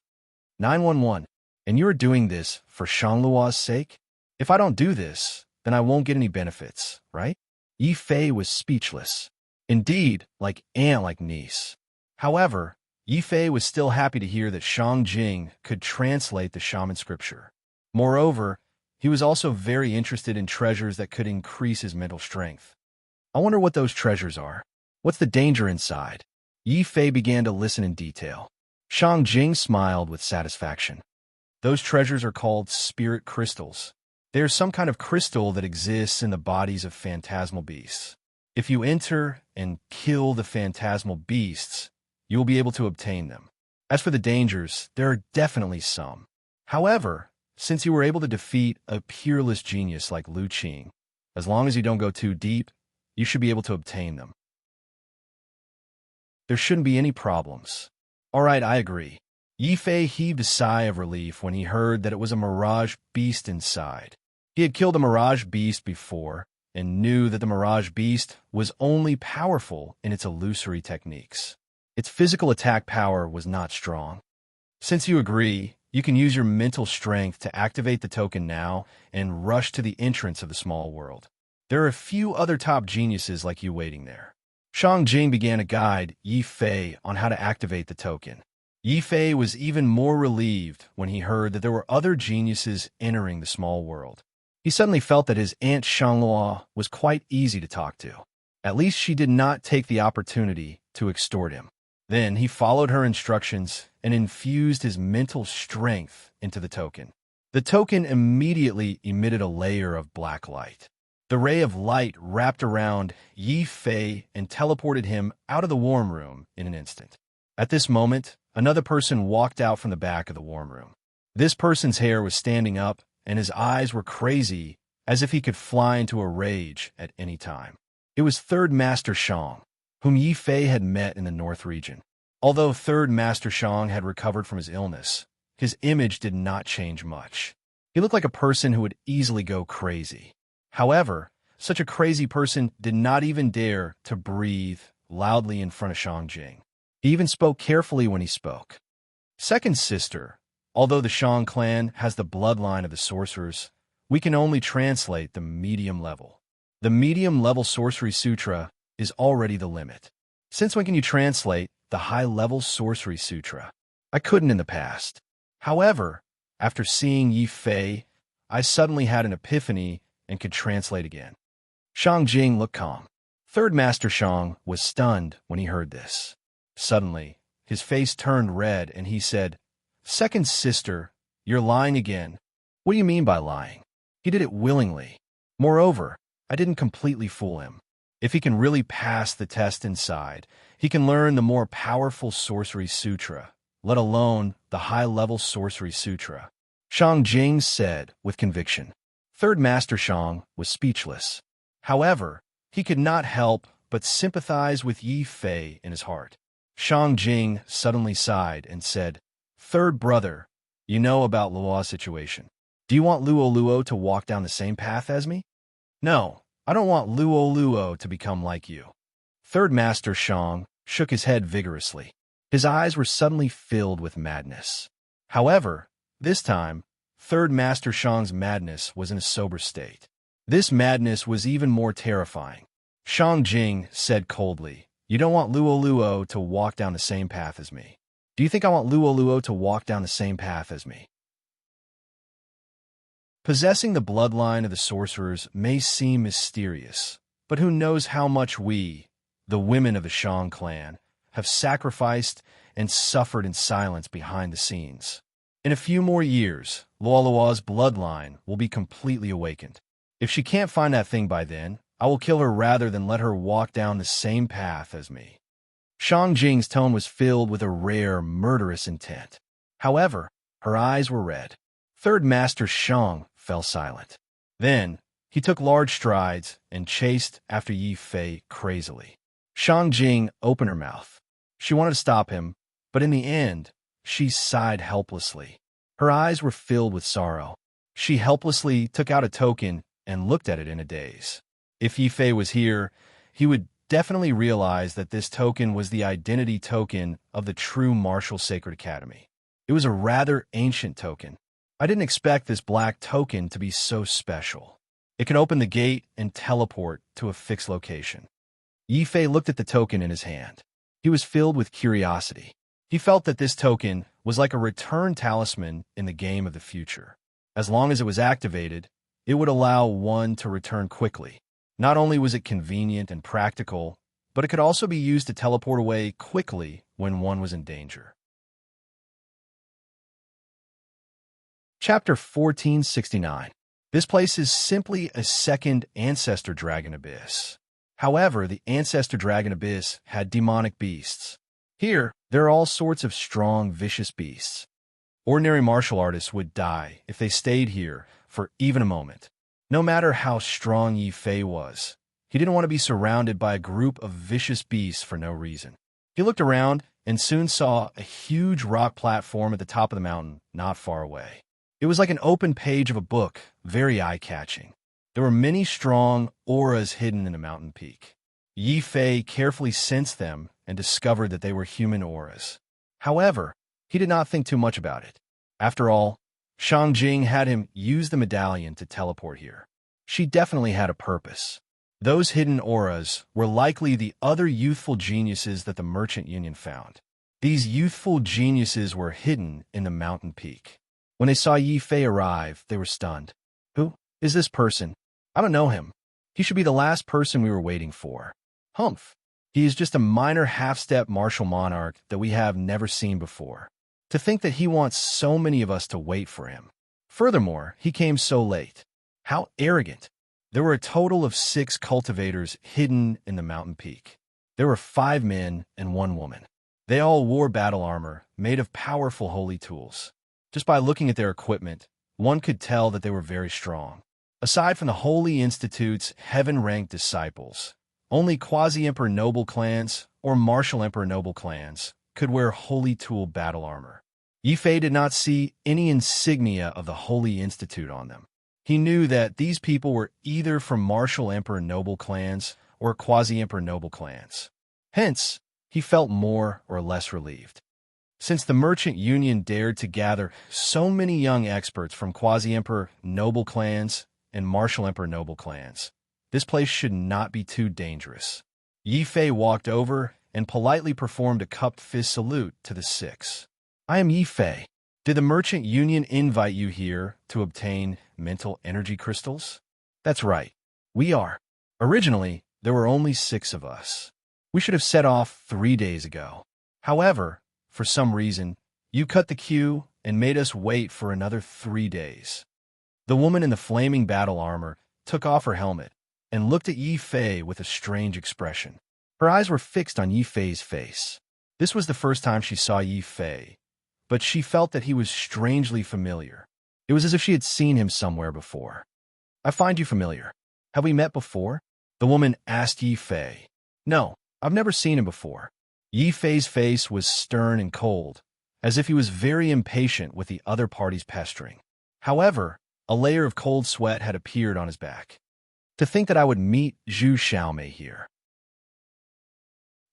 911. And you're doing this for Shangluo's sake? If I don't do this, then I won't get any benefits, right? Yi Fei was speechless. Indeed, like aunt like niece. However, Yi Fei was still happy to hear that Shang Jing could translate the shaman scripture. Moreover, he was also very interested in treasures that could increase his mental strength. I wonder what those treasures are. What's the danger inside? Yi Fei began to listen in detail. Shang Jing smiled with satisfaction. Those treasures are called spirit crystals. They are some kind of crystal that exists in the bodies of phantasmal beasts. If you enter and kill the phantasmal beasts, you will be able to obtain them. As for the dangers, there are definitely some. However, since you were able to defeat a peerless genius like Lu Qing, as long as you don't go too deep, you should be able to obtain them. There shouldn't be any problems. All right, I agree. Yi Fei heaved a sigh of relief when he heard that it was a mirage beast inside. He had killed a mirage beast before and knew that the mirage beast was only powerful in its illusory techniques. Its physical attack power was not strong. Since you agree, you can use your mental strength to activate the token now and rush to the entrance of the small world. There are a few other top geniuses like you waiting there. Shang Jing began to guide Yi Fei on how to activate the token. Yi Fei was even more relieved when he heard that there were other geniuses entering the small world. He suddenly felt that his Aunt Shangluo was quite easy to talk to. At least she did not take the opportunity to extort him. Then he followed her instructions and infused his mental strength into the token. The token immediately emitted a layer of black light. The ray of light wrapped around Yi Fei and teleported him out of the warm room in an instant. At this moment, another person walked out from the back of the warm room. This person's hair was standing up, and his eyes were crazy, as if he could fly into a rage at any time. It was Third Master Shang, whom Yi Fei had met in the North region. Although Third Master Shang had recovered from his illness, his image did not change much. He looked like a person who would easily go crazy. However, such a crazy person did not even dare to breathe loudly in front of Shang Jing. He even spoke carefully when he spoke. Second sister, although the Shang clan has the bloodline of the sorcerers, we can only translate the medium level. The medium level sorcery sutra is already the limit. Since when can you translate the high-level sorcery sutra? I couldn't in the past. However, after seeing Yi Fei, I suddenly had an epiphany and could translate again. Shang Jing looked calm. Third Master Shang was stunned when he heard this. Suddenly, his face turned red and he said, "Second sister, you're lying again." "What do you mean by lying? He did it willingly. Moreover, I didn't completely fool him. If he can really pass the test inside, he can learn the more powerful Sorcery Sutra, let alone the high-level Sorcery Sutra," Shang Jing said with conviction. Third Master Shang was speechless. However, he could not help but sympathize with Yi Fei in his heart. Shang Jing suddenly sighed and said, "Third brother, you know about Luo's situation. Do you want Luo to walk down the same path as me?" "No, I don't want Luo to become like you." Third Master Shang shook his head vigorously. His eyes were suddenly filled with madness. However, this time, Third Master Shang's madness was in a sober state. This madness was even more terrifying. Shang Jing said coldly, "You don't want Luo to walk down the same path as me. Do you think I want Luo to walk down the same path as me?" Possessing the bloodline of the sorcerers may seem mysterious, but who knows how much we, the women of the Shang clan, have sacrificed and suffered in silence behind the scenes. In a few more years, Luo's bloodline will be completely awakened. If she can't find that thing by then, I will kill her rather than let her walk down the same path as me. Shang Jing's tone was filled with a rare, murderous intent. However, her eyes were red. Third Master Shang fell silent. Then, he took large strides and chased after Yi Fei crazily. Shang Jing opened her mouth. She wanted to stop him, but in the end, she sighed helplessly. Her eyes were filled with sorrow. She helplessly took out a token and looked at it in a daze. If Yi Fei was here, he would definitely realize that this token was the identity token of the true Martial Sacred Academy. It was a rather ancient token. I didn't expect this black token to be so special. It can open the gate and teleport to a fixed location. Yi Fei looked at the token in his hand. He was filled with curiosity. He felt that this token was like a return talisman in the game of the future. As long as it was activated, it would allow one to return quickly. Not only was it convenient and practical, but it could also be used to teleport away quickly when one was in danger. Chapter 1469. This place is simply a second Ancestor Dragon Abyss. However, the Ancestor Dragon Abyss had demonic beasts. Here, there are all sorts of strong, vicious beasts. Ordinary martial artists would die if they stayed here for even a moment. No matter how strong Yi Fei was, he didn't want to be surrounded by a group of vicious beasts for no reason. He looked around and soon saw a huge rock platform at the top of the mountain, not far away. It was like an open page of a book, very eye-catching. There were many strong auras hidden in the mountain peak. Yi Fei carefully sensed them and discovered that they were human auras. However, he did not think too much about it. After all, Shang Jing had him use the medallion to teleport here. She definitely had a purpose. Those hidden auras were likely the other youthful geniuses that the Merchant Union found. These youthful geniuses were hidden in the mountain peak. When they saw Yi Fei arrive, they were stunned. "Who is this person? I don't know him. He should be the last person we were waiting for. Humph. He is just a minor half-step martial monarch that we have never seen before. To think that he wants so many of us to wait for him. Furthermore, he came so late. How arrogant." There were a total of 6 cultivators hidden in the mountain peak. There were 5 men and 1 woman. They all wore battle armor made of powerful holy tools. Just by looking at their equipment, one could tell that they were very strong. Aside from the Holy Institute's heaven-ranked disciples, only Quasi-Emperor noble clans or Martial Emperor noble clans could wear holy tool battle armor. Yi Fei did not see any insignia of the Holy Institute on them. He knew that these people were either from Martial Emperor noble clans or Quasi-Emperor noble clans. Hence, he felt more or less relieved. Since the Merchant Union dared to gather so many young experts from Quasi-Emperor noble clans and Martial Emperor noble clans, this place should not be too dangerous. Yi Fei walked over and politely performed a cupped fist salute to the 6. "I am Yi Fei. Did the Merchant Union invite you here to obtain mental energy crystals?" "That's right. We are. Originally, there were only 6 of us. We should have set off 3 days ago. However, for some reason, you cut the queue and made us wait for another 3 days. The woman in the flaming battle armor took off her helmet and looked at Yi Fei with a strange expression. Her eyes were fixed on Yi Fei's face. This was the first time she saw Yi Fei, but she felt that he was strangely familiar. It was as if she had seen him somewhere before. I find you familiar. Have we met before? The woman asked Yi Fei. No, I've never seen him before. Yi Fei's face was stern and cold, as if he was very impatient with the other party's pestering. However, a layer of cold sweat had appeared on his back. To think that I would meet Zhu Xiaomei here.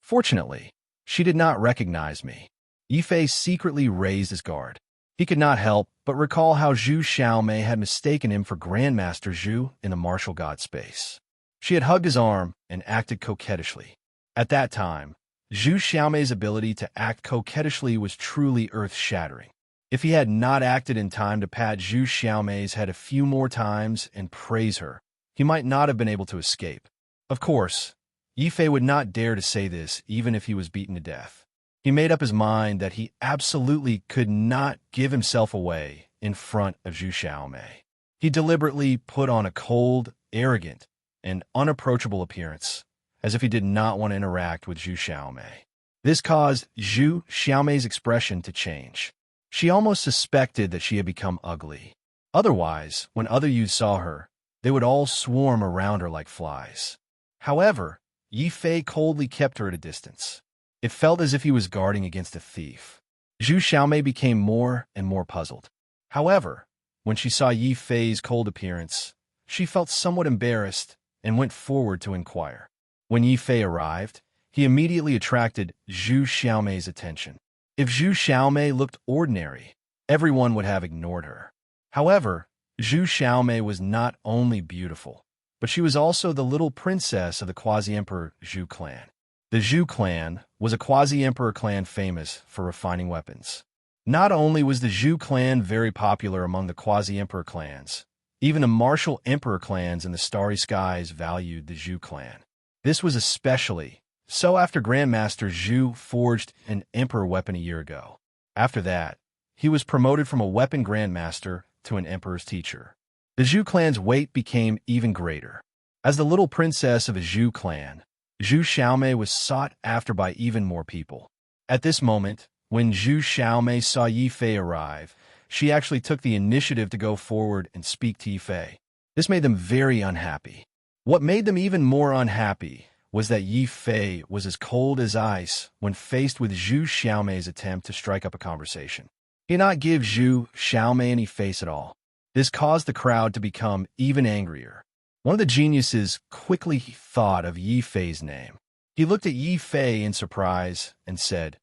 Fortunately, she did not recognize me. Yi Fei secretly raised his guard. He could not help but recall how Zhu Xiaomei had mistaken him for Grandmaster Zhu in the martial god space. She had hugged his arm and acted coquettishly. At that time, Zhu Xiaomei's ability to act coquettishly was truly earth-shattering. If he had not acted in time to pat Zhu Xiaomei's head a few more times and praise her, he might not have been able to escape. Of course, Yi Fei would not dare to say this even if he was beaten to death. He made up his mind that he absolutely could not give himself away in front of Zhu Xiaomei. He deliberately put on a cold, arrogant, and unapproachable appearance, as if he did not want to interact with Zhu Xiaomei. This caused Zhu Xiaomei's expression to change. She almost suspected that she had become ugly. Otherwise, when other youths saw her, they would all swarm around her like flies. However, Yi Fei coldly kept her at a distance. It felt as if he was guarding against a thief. Zhu Xiaomei became more and more puzzled. However, when she saw Yi Fei's cold appearance, she felt somewhat embarrassed and went forward to inquire. When Yi Fei arrived, he immediately attracted Zhu Xiaomei's attention. If Zhu Xiaomei looked ordinary, everyone would have ignored her. However, Zhu Xiaomei was not only beautiful, but she was also the little princess of the Quasi-Emperor Zhu clan. The Zhu clan was a Quasi-Emperor clan famous for refining weapons. Not only was the Zhu clan very popular among the Quasi-Emperor clans, even the martial emperor clans in the starry skies valued the Zhu clan. This was especially so after Grandmaster Zhu forged an emperor weapon a year ago. After that, he was promoted from a weapon grandmaster to an emperor's teacher. The Zhu clan's weight became even greater. As the little princess of the Zhu clan, Zhu Xiaomei was sought after by even more people. At this moment, when Zhu Xiaomei saw Yi Fei arrive, she actually took the initiative to go forward and speak to Yi Fei. This made them very unhappy. What made them even more unhappy was that Yi Fei was as cold as ice when faced with Zhu Xiaomei's attempt to strike up a conversation. He did not give Zhu Xiaomei any face at all. This caused the crowd to become even angrier. One of the geniuses quickly thought of Yi Fei's name. He looked at Yi Fei in surprise and said,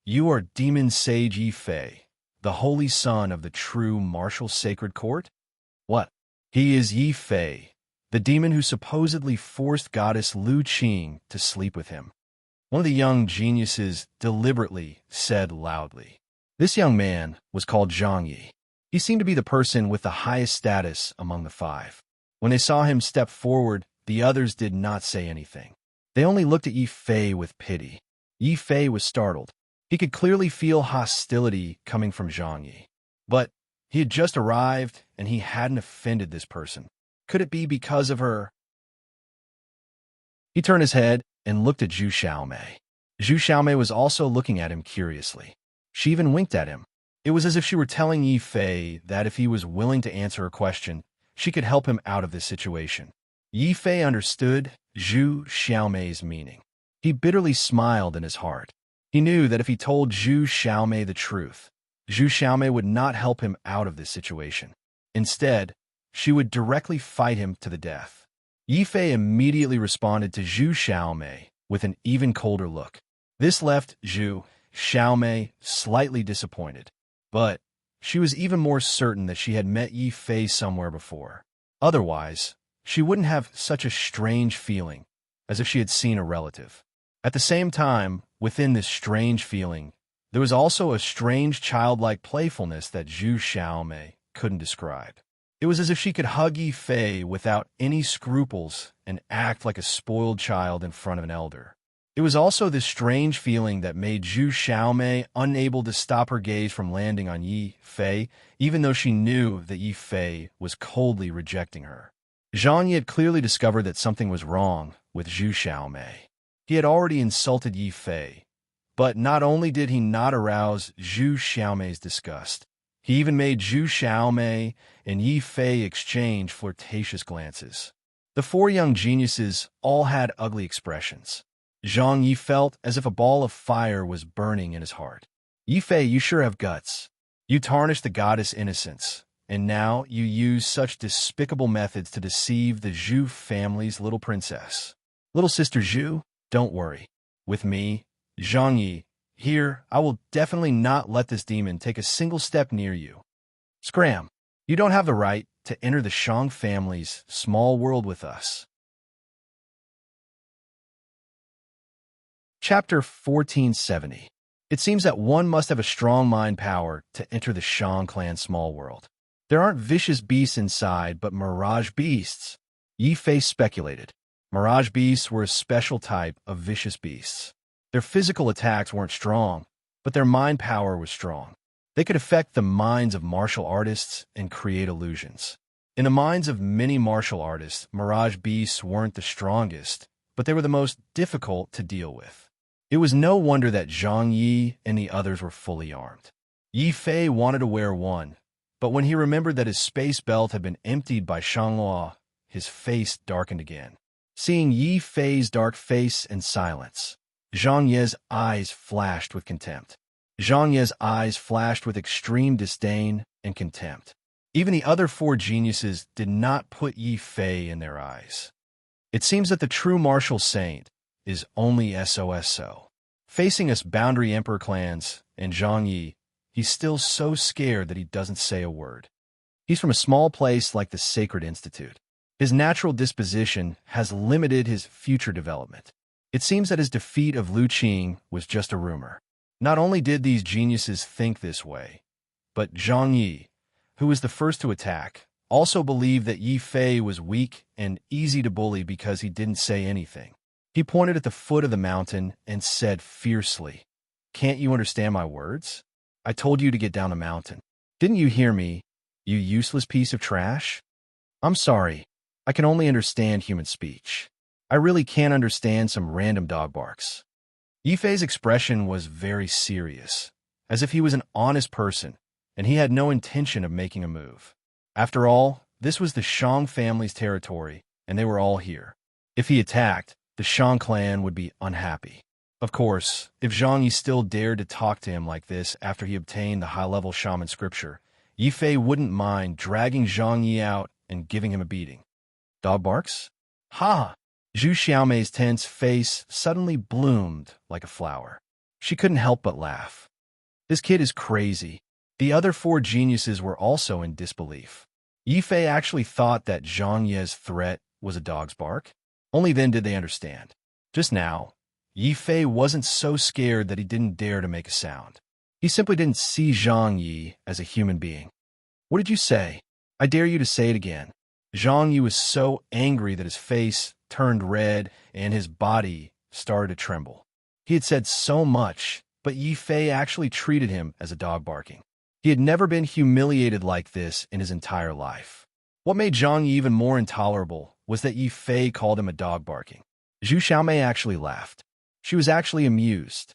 "You are Demon Sage Yi Fei, the holy son of the true martial sacred court?" "What? He is Yi Fei, the demon who supposedly forced goddess Lu Qing to sleep with him," one of the young geniuses deliberately said loudly. This young man was called Zhang Yi. He seemed to be the person with the highest status among the five. When they saw him step forward, the others did not say anything. They only looked at Yi Fei with pity. Yi Fei was startled. He could clearly feel hostility coming from Zhang Yi. But he had just arrived, and he hadn't offended this person. Could it be because of her? He turned his head and looked at Zhu Xiaomei. Zhu Xiaomei was also looking at him curiously. She even winked at him. It was as if she were telling Yi Fei that if he was willing to answer her question, she could help him out of this situation. Yi Fei understood Zhu Xiaomei's meaning. He bitterly smiled in his heart. He knew that if he told Zhu Xiaomei the truth, Zhu Xiaomei would not help him out of this situation. Instead, she would directly fight him to the death. Yi Fei immediately responded to Zhu Xiaomei with an even colder look. This left Zhu Xiaomei slightly disappointed, but she was even more certain that she had met Yi Fei somewhere before. Otherwise, she wouldn't have such a strange feeling, as if she had seen a relative. At the same time, within this strange feeling, there was also a strange childlike playfulness that Zhu Xiaomei couldn't describe. It was as if she could hug Yi Fei without any scruples and act like a spoiled child in front of an elder. It was also this strange feeling that made Zhu Xiaomei unable to stop her gaze from landing on Yi Fei, even though she knew that Yi Fei was coldly rejecting her. Zhang Yi had clearly discovered that something was wrong with Zhu Xiaomei. He had already insulted Yi Fei, but not only did he not arouse Zhu Xiaomei's disgust, he even made Zhu Xiaomei and Yi Fei exchange flirtatious glances. The four young geniuses all had ugly expressions. Zhang Yi felt as if a ball of fire was burning in his heart. Yi Fei, you sure have guts. You tarnished the goddess innocence, and now you use such despicable methods to deceive the Zhu family's little princess. Little sister Zhu, don't worry. With me, Zhang Yi, here, I will definitely not let this demon take a single step near you. Scram, you don't have the right to enter the Shang family's small world with us. Chapter 1470. It seems that one must have a strong mind power to enter the Shang clan's small world. There aren't vicious beasts inside, but mirage beasts. Yi Fei speculated. Mirage beasts were a special type of vicious beasts. Their physical attacks weren't strong, but their mind power was strong. They could affect the minds of martial artists and create illusions. In the minds of many martial artists, mirage beasts weren't the strongest, but they were the most difficult to deal with. It was no wonder that Zhang Yi and the others were fully armed. Yi Fei wanted to wear one, but when he remembered that his space belt had been emptied by Shanghua, his face darkened again. Seeing Yi Fei's dark face and silence, Zhang Ye's eyes flashed with contempt. Zhang Ye's eyes flashed with extreme disdain and contempt. Even the other four geniuses did not put Yi Fei in their eyes. It seems that the true martial saint is only SOSO. Facing us Boundary Emperor clans and Zhang Yi, he's still so scared that he doesn't say a word. He's from a small place like the Sacred Institute. His natural disposition has limited his future development. It seems that his defeat of Lu Qing was just a rumor. Not only did these geniuses think this way, but Zhang Yi, who was the first to attack, also believed that Yi Fei was weak and easy to bully because he didn't say anything. He pointed at the foot of the mountain and said fiercely, "Can't you understand my words? I told you to get down the mountain. Didn't you hear me, you useless piece of trash? I'm sorry, I can only understand human speech. I really can't understand some random dog barks." Yi Fei's expression was very serious, as if he was an honest person, and he had no intention of making a move. After all, this was the Shang family's territory, and they were all here. If he attacked, the Shang clan would be unhappy. Of course, if Zhang Yi still dared to talk to him like this after he obtained the high-level shaman scripture, Yi Fei wouldn't mind dragging Zhang Yi out and giving him a beating. Dog barks? Ha! Zhu Xiaomei's tense face suddenly bloomed like a flower. She couldn't help but laugh. This kid is crazy. The other four geniuses were also in disbelief. Yi Fei actually thought that Zhang Ye's threat was a dog's bark. Only then did they understand. Just now, Yi Fei wasn't so scared that he didn't dare to make a sound. He simply didn't see Zhang Yi as a human being. What did you say? I dare you to say it again. Zhang Yi was so angry that his face turned red and his body started to tremble. He had said so much, but Yi Fei actually treated him as a dog barking. He had never been humiliated like this in his entire life. What made Zhang Yi even more intolerable was that Yi Fei called him a dog barking. Zhu Xiaomei actually laughed. She was actually amused.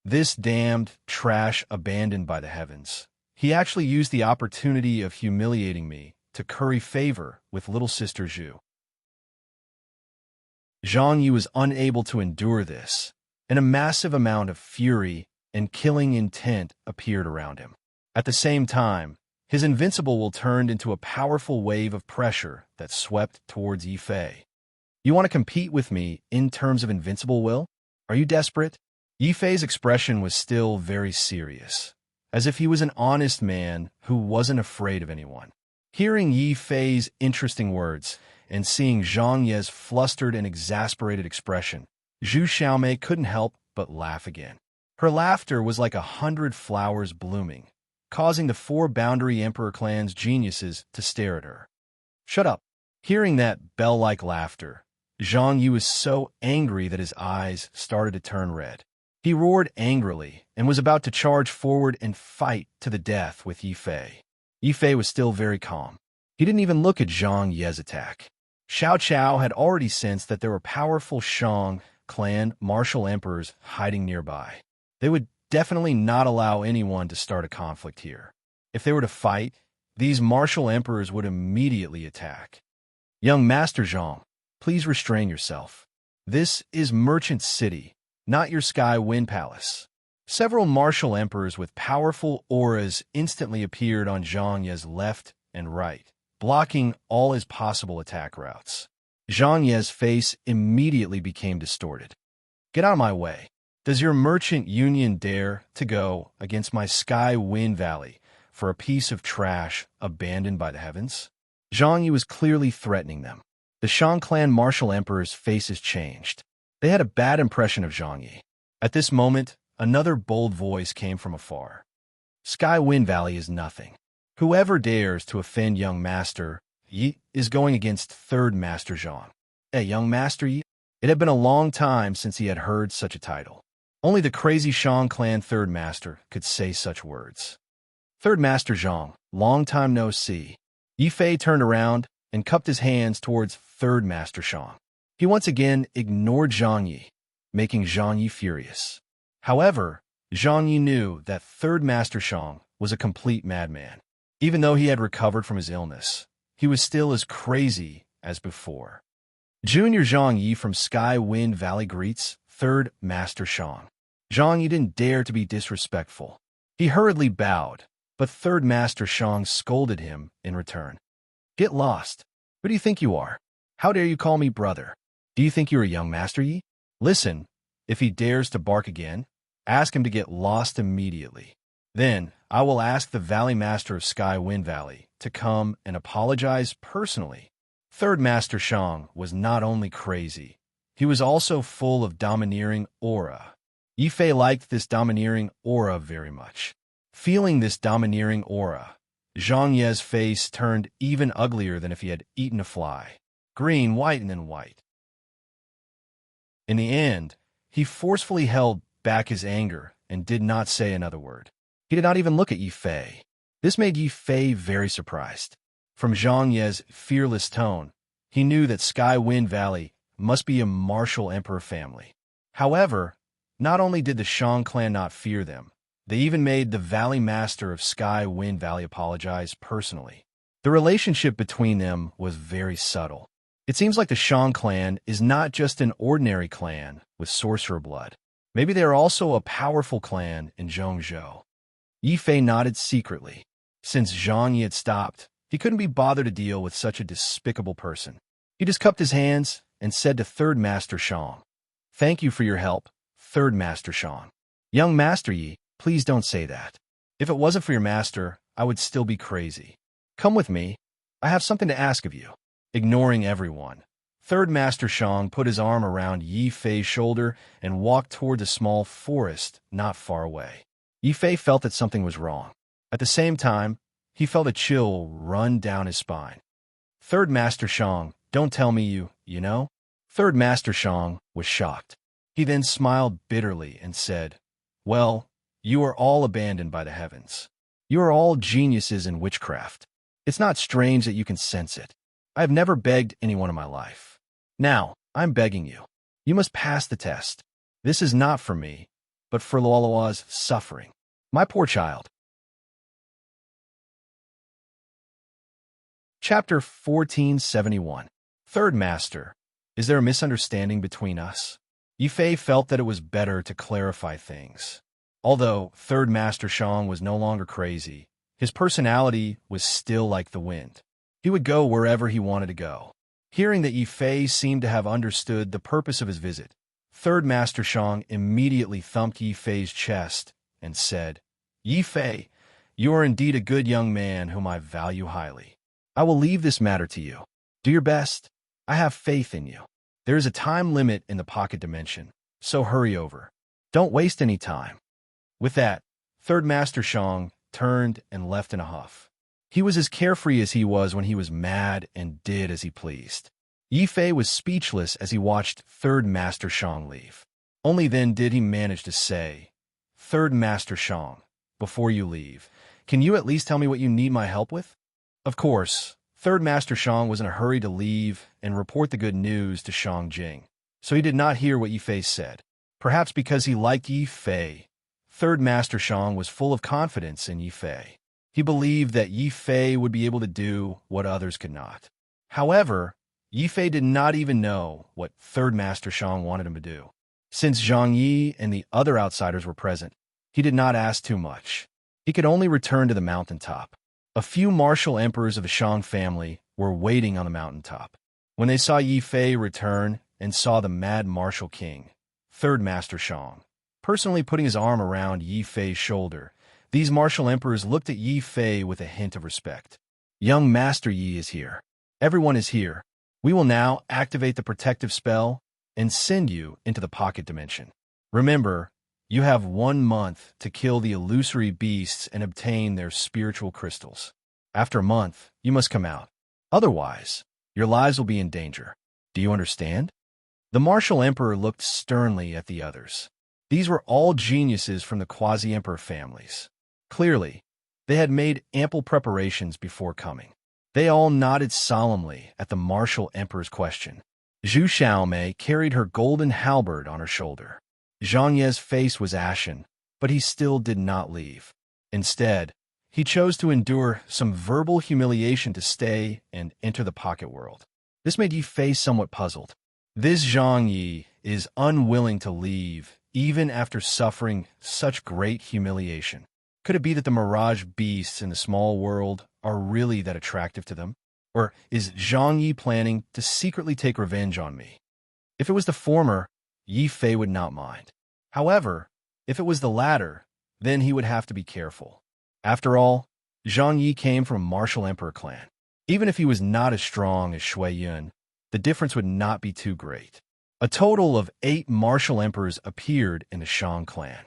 This damned trash abandoned by the heavens. He actually used the opportunity of humiliating me to curry favor with little sister Zhu. Zhang Yi was unable to endure this, and a massive amount of fury and killing intent appeared around him. At the same time, his invincible will turned into a powerful wave of pressure that swept towards Yi Fei. You want to compete with me in terms of invincible will? Are you desperate? Yi Fei's expression was still very serious, as if he was an honest man who wasn't afraid of anyone. Hearing Yi Fei's interesting words and seeing Zhang Ye's flustered and exasperated expression, Zhu Xiaomei couldn't help but laugh again. Her laughter was like 100 flowers blooming, causing the four Boundary Emperor clan's geniuses to stare at her. Shut up. Hearing that bell-like laughter, Zhang Yu was so angry that his eyes started to turn red. He roared angrily and was about to charge forward and fight to the death with Yi Fei. Yi Fei was still very calm. He didn't even look at Zhang Ye's attack. Xiao Chao had already sensed that there were powerful Shang clan martial emperors hiding nearby. They would definitely not allow anyone to start a conflict here. If they were to fight, these martial emperors would immediately attack. Young Master Zhang, please restrain yourself. This is Merchant City, not your Sky Wind Palace. Several martial emperors with powerful auras instantly appeared on Zhang Ye's left and right, blocking all his possible attack routes. Zhang Ye's face immediately became distorted. Get out of my way. Does your merchant union dare to go against my Sky Wind Valley for a piece of trash abandoned by the heavens? Zhang Yi was clearly threatening them. The Shang clan martial emperors' faces changed. They had a bad impression of Zhang Yi. At this moment, another bold voice came from afar. Sky Wind Valley is nothing. Whoever dares to offend young Master Yi is going against Third Master Zhang. Hey, young Master Yi? It had been a long time since he had heard such a title. Only the crazy Shang clan Third Master could say such words. Third Master Zhang, long time no see. Yi Fei turned around and cupped his hands towards Third Master Shang. He once again ignored Zhang Yi, making Zhang Yi furious. However, Zhang Yi knew that Third Master Shang was a complete madman. Even though he had recovered from his illness, he was still as crazy as before. Junior Zhang Yi from Sky Wind Valley greets Third Master Shang. Zhang Yi didn't dare to be disrespectful. He hurriedly bowed, but Third Master Shang scolded him in return. Get lost. Who do you think you are? How dare you call me brother? Do you think you're a young Master Yi? Listen, if he dares to bark again, ask him to get lost immediately. Then I will ask the Valley Master of Sky Wind Valley to come and apologize personally. Third Master Shang was not only crazy, he was also full of domineering aura. Yi Fei liked this domineering aura very much. Feeling this domineering aura, Zhang Ye's face turned even uglier than if he had eaten a fly. Green, white, and then white. In the end, he forcefully held back his anger and did not say another word. He did not even look at Yi Fei. This made Yi Fei very surprised. From Zhang Ye's fearless tone, he knew that Sky Wind Valley must be a martial emperor family. However, not only did the Shang clan not fear them, they even made the Valley Master of Sky Wind Valley apologize personally. The relationship between them was very subtle. It seems like the Shang clan is not just an ordinary clan with sorcerer blood. Maybe they are also a powerful clan in Zhongzhou. Yi Fei nodded secretly. Since Zhang Yi had stopped, he couldn't be bothered to deal with such a despicable person. He just cupped his hands and said to Third Master Shang, "Thank you for your help, Third Master Shang. Young Master Yi, please don't say that. If it wasn't for your master, I would still be crazy. Come with me. I have something to ask of you." Ignoring everyone, Third Master Shang put his arm around Yi Fei's shoulder and walked toward the small forest not far away. Yi Fei felt that something was wrong. At the same time, he felt a chill run down his spine. Third Master Shang, don't tell me you know? Third Master Shang was shocked. He then smiled bitterly and said, "Well, you are all abandoned by the heavens. You are all geniuses in witchcraft. It's not strange that you can sense it. I have never begged anyone in my life. Now, I'm begging you. You must pass the test. This is not for me, but for Luolua's suffering. My poor child." Chapter 1471. Third Master, is there a misunderstanding between us? Yi Fei felt that it was better to clarify things. Although Third Master Shang was no longer crazy, his personality was still like the wind. He would go wherever he wanted to go. Hearing that Yi Fei seemed to have understood the purpose of his visit, Third Master Shang immediately thumped Yi Fei's chest and said, "Yi Fei, you are indeed a good young man whom I value highly. I will leave this matter to you. Do your best. I have faith in you. There is a time limit in the pocket dimension, so hurry over. Don't waste any time." With that, Third Master Shang turned and left in a huff. He was as carefree as he was when he was mad and did as he pleased. Yi Fei was speechless as he watched Third Master Shang leave. Only then did he manage to say, "Third Master Shang, before you leave, can you at least tell me what you need my help with?" Of course, Third Master Shang was in a hurry to leave and report the good news to Shang Jing, so he did not hear what Yi Fei said. Perhaps because he liked Yi Fei, Third Master Shang was full of confidence in Yi Fei. He believed that Yi Fei would be able to do what others could not. However, Yi Fei did not even know what Third Master Shang wanted him to do. Since Zhang Yi and the other outsiders were present, he did not ask too much. He could only return to the mountaintop. A few martial emperors of the Shang family were waiting on the mountaintop. When they saw Yi Fei return and saw the mad martial king, Third Master Shang, personally putting his arm around Yi Fei's shoulder, these martial emperors looked at Yi Fei with a hint of respect. "Young Master Yi is here. Everyone is here. We will now activate the protective spell and send you into the pocket dimension. Remember, you have 1 month to kill the illusory beasts and obtain their spiritual crystals. After a month, you must come out. Otherwise, your lives will be in danger. Do you understand?" The martial emperor looked sternly at the others. These were all geniuses from the quasi-emperor families. Clearly, they had made ample preparations before coming. They all nodded solemnly at the martial emperor's question. Zhu Xiaomei carried her golden halberd on her shoulder. Zhang Ye's face was ashen, but he still did not leave. Instead, he chose to endure some verbal humiliation to stay and enter the pocket world. This made Yi Fei somewhat puzzled. This Zhang Yi is unwilling to leave, even after suffering such great humiliation. Could it be that the mirage beasts in the small world are really that attractive to them? Or is Zhang Yi planning to secretly take revenge on me? If it was the former, Yi Fei would not mind. However, if it was the latter, then he would have to be careful. After all, Zhang Yi came from a martial emperor clan. Even if he was not as strong as Shui Yun, the difference would not be too great. A total of 8 martial emperors appeared in the Shang clan.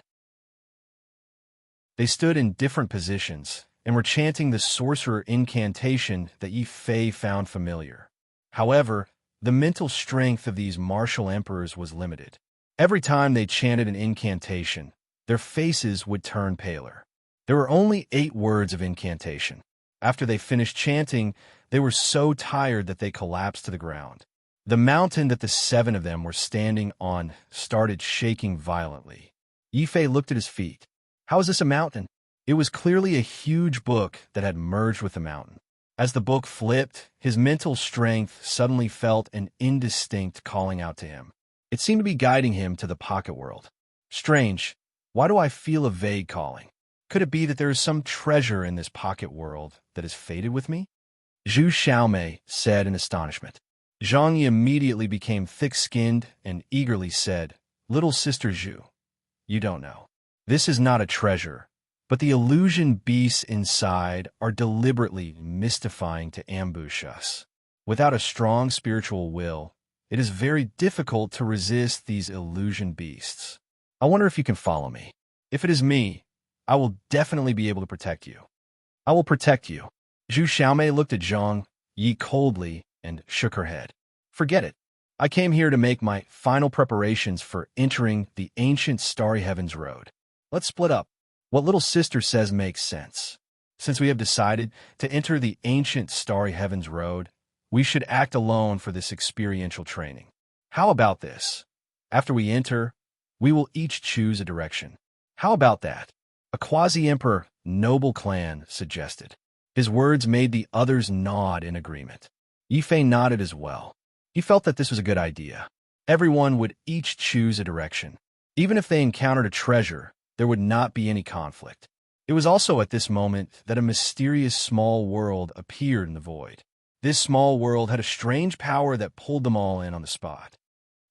They stood in different positions and were chanting the sorcerer incantation that Yi Fei found familiar. However, the mental strength of these martial emperors was limited. Every time they chanted an incantation, their faces would turn paler. There were only 8 words of incantation. After they finished chanting, they were so tired that they collapsed to the ground. The mountain that the 7 of them were standing on started shaking violently. Yi Fei looked at his feet. How is this a mountain? It was clearly a huge book that had merged with the mountain. As the book flipped, his mental strength suddenly felt an indistinct calling out to him. It seemed to be guiding him to the pocket world. Strange. Why do I feel a vague calling? Could it be that there is some treasure in this pocket world that has faded with me? Zhu Xiaomei said in astonishment. Zhang Yi immediately became thick-skinned and eagerly said, "Little sister Zhu, you don't know. This is not a treasure, but the illusion beasts inside are deliberately mystifying to ambush us. Without a strong spiritual will, it is very difficult to resist these illusion beasts. I wonder if you can follow me. If it is me, I will definitely be able to protect you." "I will protect you." Zhu Xiaomei looked at Zhang Yi coldly and shook her head. "Forget it. I came here to make my final preparations for entering the ancient Starry Heavens Road. Let's split up. What little sister says makes sense. Since we have decided to enter the ancient Starry Heavens Road, we should act alone for this experiential training. How about this? After we enter, we will each choose a direction. How about that?" A quasi-emperor noble clan suggested. His words made the others nod in agreement. Yi Fei nodded as well. He felt that this was a good idea. Everyone would each choose a direction. Even if they encountered a treasure, there would not be any conflict. It was also at this moment that a mysterious small world appeared in the void. This small world had a strange power that pulled them all in on the spot.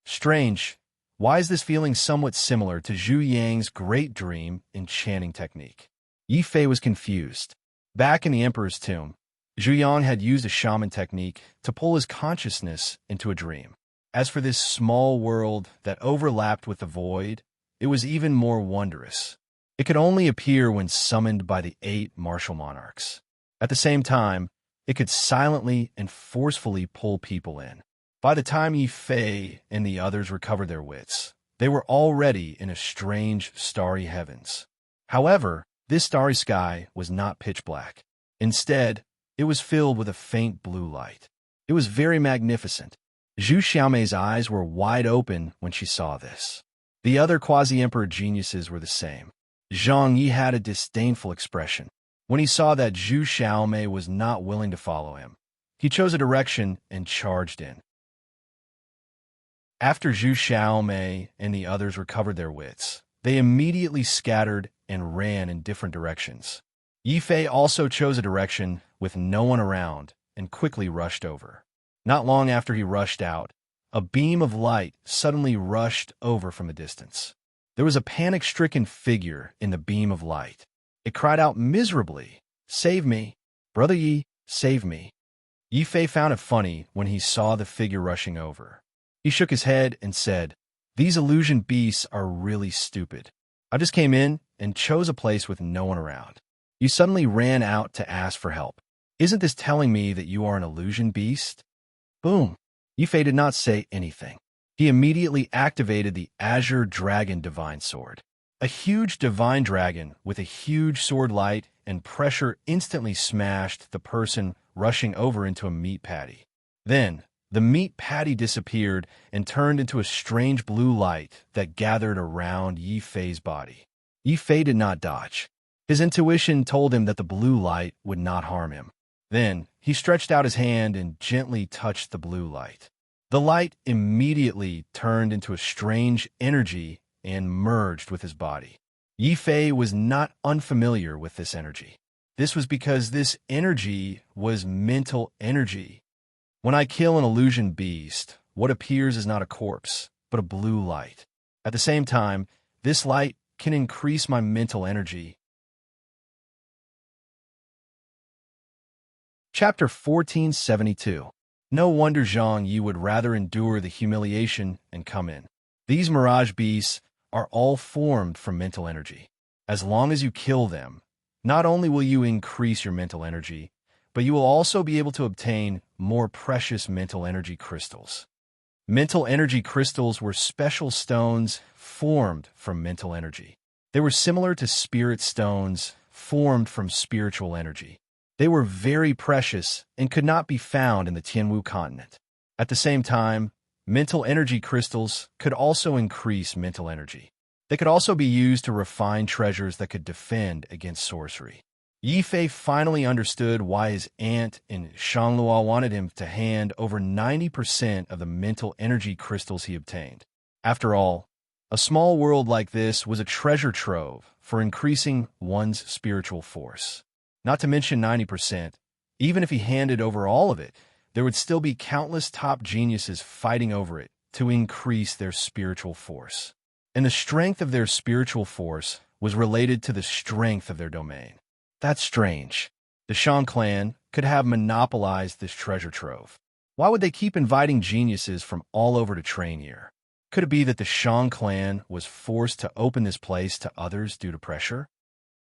Strange. Why is this feeling somewhat similar to Zhu Yang's great dream enchanting technique? Yi Fei was confused. Back in the Emperor's tomb, Zhu Yang had used a shaman technique to pull his consciousness into a dream. As for this small world that overlapped with the void, it was even more wondrous. It could only appear when summoned by the 8 martial monarchs. At the same time, it could silently and forcefully pull people in. By the time Yi Fei and the others recovered their wits, they were already in a strange, starry heavens. However, this starry sky was not pitch black. Instead, it was filled with a faint blue light. It was very magnificent. Zhu Xiaomei's eyes were wide open when she saw this. The other quasi-emperor geniuses were the same. Zhang Yi had a disdainful expression. When he saw that Zhu Xiaomei was not willing to follow him, he chose a direction and charged in. After Zhu Xiaomei and the others recovered their wits, they immediately scattered and ran in different directions. Yi Fei also chose a direction with no one around and quickly rushed over. Not long after he rushed out, a beam of light suddenly rushed over from a distance. There was a panic-stricken figure in the beam of light. It cried out miserably, "Save me! Brother Yi, save me!" Yi Fei found it funny when he saw the figure rushing over. He shook his head and said, "These illusion beasts are really stupid. I just came in and chose a place with no one around. You suddenly ran out to ask for help. Isn't this telling me that you are an illusion beast?" Boom! Yi Fei did not say anything. He immediately activated the Azure Dragon Divine Sword. A huge divine dragon with a huge sword light and pressure instantly smashed the person rushing over into a meat patty. Then, the meat patty disappeared and turned into a strange blue light that gathered around Yi Fei's body. Yi Fei did not dodge. His intuition told him that the blue light would not harm him. Then, he stretched out his hand and gently touched the blue light. The light immediately turned into a strange energy and merged with his body. Yi Fei was not unfamiliar with this energy. This was because this energy was mental energy. When I kill an illusion beast, what appears is not a corpse, but a blue light. At the same time, this light can increase my mental energy. Chapter 1472. No wonder Zhang Yi would rather endure the humiliation and come in. These mirage beasts are all formed from mental energy. As long as you kill them, not only will you increase your mental energy, but you will also be able to obtain more precious mental energy crystals. Mental energy crystals were special stones formed from mental energy. They were similar to spirit stones formed from spiritual energy. They were very precious and could not be found in the Tianwu continent. At the same time, mental energy crystals could also increase mental energy. They could also be used to refine treasures that could defend against sorcery. Yi Fei finally understood why his aunt in Shanglua wanted him to hand over 90% of the mental energy crystals he obtained. After all, a small world like this was a treasure trove for increasing one's spiritual force. Not to mention 90%, even if he handed over all of it, there would still be countless top geniuses fighting over it to increase their spiritual force. And the strength of their spiritual force was related to the strength of their domain. That's strange. The Shan clan could have monopolized this treasure trove. Why would they keep inviting geniuses from all over to train here? Could it be that the Shan clan was forced to open this place to others due to pressure?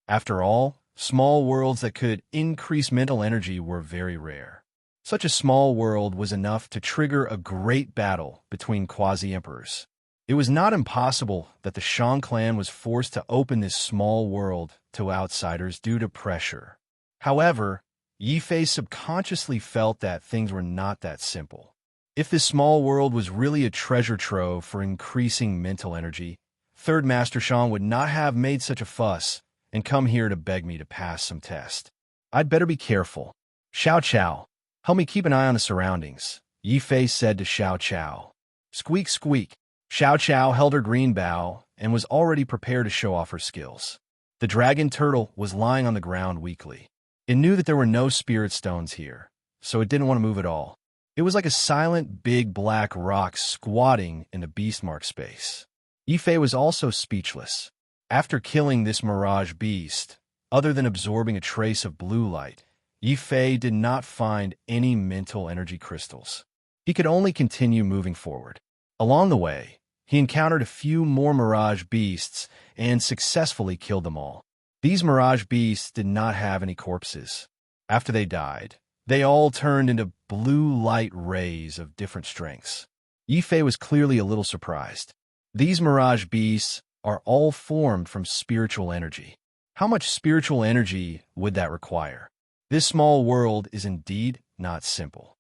After all, small worlds that could increase mental energy were very rare. Such a small world was enough to trigger a great battle between quasi-emperors. It was not impossible that the Shan clan was forced to open this small world to outsiders due to pressure. However, Yi Fei subconsciously felt that things were not that simple. If this small world was really a treasure trove for increasing mental energy, Third Master Shan would not have made such a fuss and come here to beg me to pass some test. I'd better be careful. Xiao Chao, help me keep an eye on the surroundings, Yi Fei said to Xiao Chao. Squeak, squeak. Xiao Chao held her green bow and was already prepared to show off her skills. The dragon turtle was lying on the ground weakly. It knew that there were no spirit stones here, so it didn't want to move at all. It was like a silent, big black rock squatting in the beastmark space. Yi Fei was also speechless. After killing this mirage beast, other than absorbing a trace of blue light, Yi Fei did not find any mental energy crystals. He could only continue moving forward. Along the way, he encountered a few more mirage beasts and successfully killed them all. These mirage beasts did not have any corpses. After they died, They all turned into blue light rays of different strengths. Yifei was clearly a little surprised. These mirage beasts are all formed from spiritual energy. How much spiritual energy would that require? This small world is indeed not simple.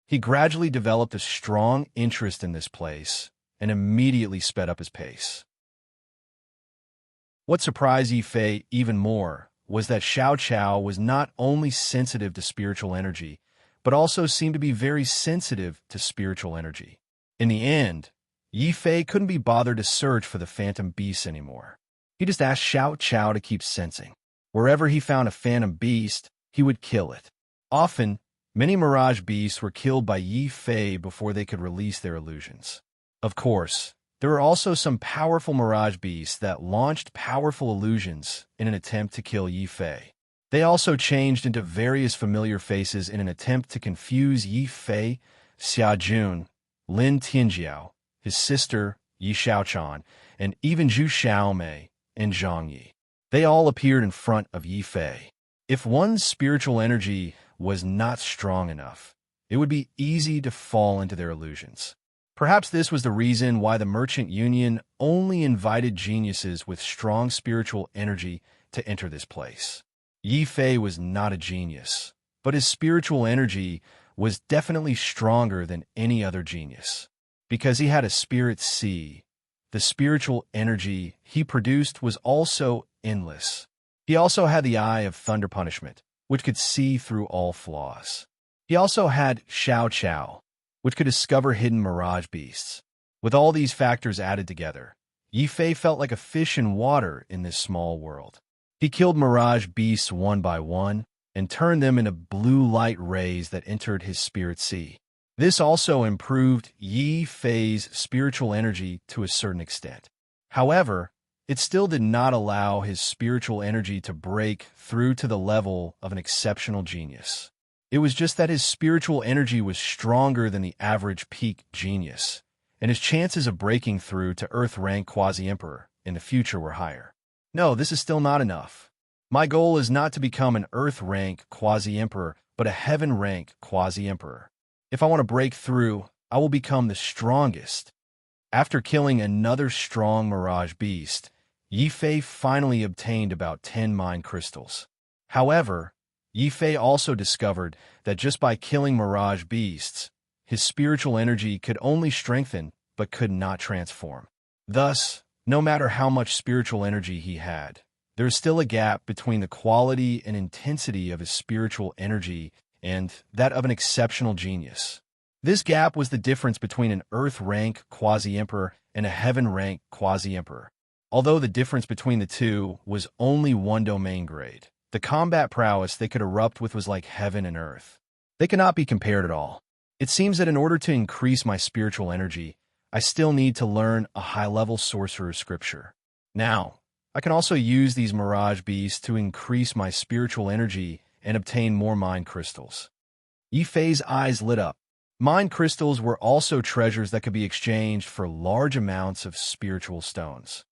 He gradually developed a strong interest in this place and immediately sped up his pace. What surprised Yifei even more was that Xiao Chao was not only sensitive to spiritual energy, but also seemed to be very sensitive to spiritual energy. In the end, Yifei couldn't be bothered to search for the phantom beasts anymore. He just asked Xiao Chao to keep sensing. Wherever he found a phantom beast, he would kill it. Often, many mirage beasts were killed by Yifei before they could release their illusions. Of course, there were also some powerful mirage beasts that launched powerful illusions in an attempt to kill Yifei. They also changed into various familiar faces in an attempt to confuse Yifei, Xiaojun, Lin Tianjiao, his sister Yi Xiaochan, and even Zhu Xiaomei and Zhang Yi. They all appeared in front of Yifei. If one's spiritual energy was not strong enough, it would be easy to fall into their illusions. Perhaps this was the reason why the Merchant Union only invited geniuses with strong spiritual energy to enter this place. Yifei was not a genius, but his spiritual energy was definitely stronger than any other genius. Because he had a spirit sea, the spiritual energy he produced was also endless. He also had the eye of thunder punishment, which could see through all flaws. He also had Xiao Chao, which could discover hidden mirage beasts. With all these factors added together, Yifei felt like a fish in water in this small world. He killed mirage beasts one by one and turned them into blue light rays that entered his spirit sea. This also improved Yifei's spiritual energy to a certain extent. However, it still did not allow his spiritual energy to break through to the level of an exceptional genius. It was just that his spiritual energy was stronger than the average peak genius, and his chances of breaking through to Earth-rank Quasi-Emperor in the future were higher. No, this is still not enough. My goal is not to become an Earth-rank Quasi-Emperor, but a Heaven-rank Quasi-Emperor. If I want to break through, I will become the strongest. After killing another strong mirage beast, Yifei finally obtained about 10 mind crystals. However, Yifei also discovered that just by killing mirage beasts, his spiritual energy could only strengthen but could not transform. Thus, no matter how much spiritual energy he had, there is still a gap between the quality and intensity of his spiritual energy and that of an exceptional genius. This gap was the difference between an Earth-rank Quasi-Emperor and a Heaven-rank Quasi-Emperor. Although the difference between the two was only one domain grade, the combat prowess they could erupt with was like heaven and earth. They cannot be compared at all. It seems that in order to increase my spiritual energy, I still need to learn a high-level sorcerer's scripture. Now, I can also use these mirage beasts to increase my spiritual energy and obtain more mind crystals. Yifei's eyes lit up. Mind crystals were also treasures that could be exchanged for large amounts of spiritual stones.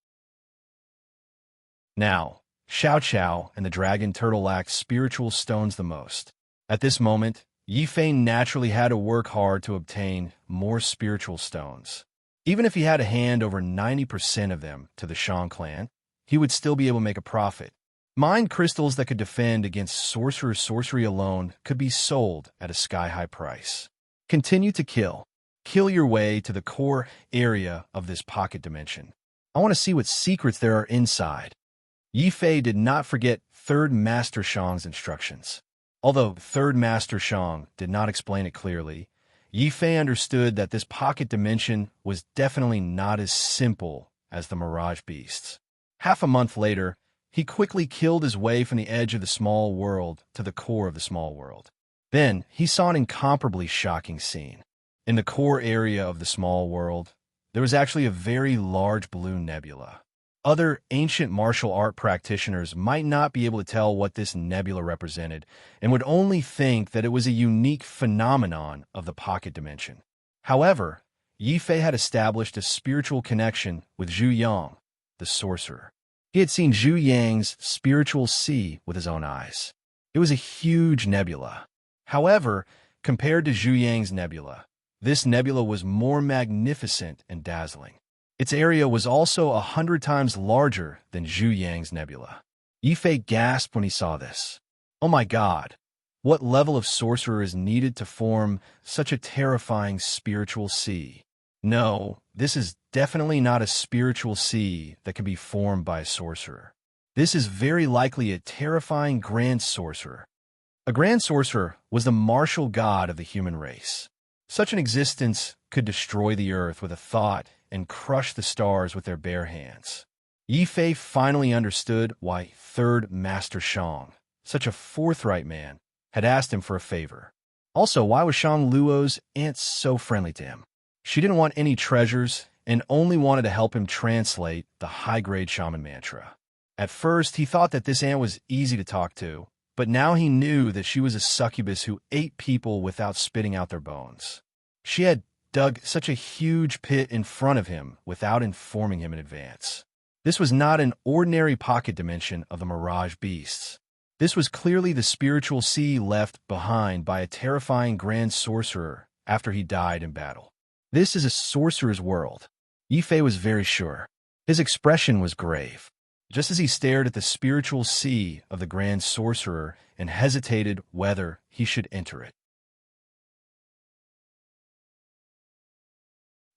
Now, Xiao Chao and the dragon turtle lacked spiritual stones the most. At this moment, Yifei naturally had to work hard to obtain more spiritual stones. Even if he had to hand over 90% of them to the Shang clan, he would still be able to make a profit. Mind crystals that could defend against sorcerer's sorcery alone could be sold at a sky-high price. Continue to kill. Kill your way to the core area of this pocket dimension. I want to see what secrets there are inside. Yifei did not forget Third Master Shang's instructions. Although Third Master Shang did not explain it clearly, Yifei understood that this pocket dimension was definitely not as simple as the mirage beasts. Half a month later, he quickly killed his way from the edge of the small world to the core of the small world. Then, he saw an incomparably shocking scene. In the core area of the small world, there was actually a very large blue nebula. Other ancient martial art practitioners might not be able to tell what this nebula represented and would only think that it was a unique phenomenon of the pocket dimension. However, Yifei had established a spiritual connection with Zhu Yang, the sorcerer. He had seen Zhu Yang's spiritual sea with his own eyes. It was a huge nebula. However, compared to Zhu Yang's nebula, this nebula was more magnificent and dazzling. Its area was also 100 times larger than Zhu Yang's nebula. Yi Fei gasped when he saw this. Oh my God! What level of sorcerer is needed to form such a terrifying spiritual sea? No, this is definitely not a spiritual sea that can be formed by a sorcerer. This is very likely a terrifying grand sorcerer. A grand sorcerer was the martial god of the human race. Such an existence could destroy the earth with a thought and crush the stars with their bare hands. Yi Fei finally understood why Third Master Shang, such a forthright man, had asked him for a favor. Also, why was Shang Luo's aunt so friendly to him? She didn't want any treasures and only wanted to help him translate the high-grade shaman mantra. At first, he thought that this aunt was easy to talk to, but now he knew that she was a succubus who ate people without spitting out their bones. She had dug such a huge pit in front of him without informing him in advance. This was not an ordinary pocket dimension of the mirage beasts. This was clearly the spiritual sea left behind by a terrifying grand sorcerer after he died in battle. This is a sorcerer's world. Yi Fei was very sure. His expression was grave, just as he stared at the spiritual sea of the grand sorcerer and hesitated whether he should enter it.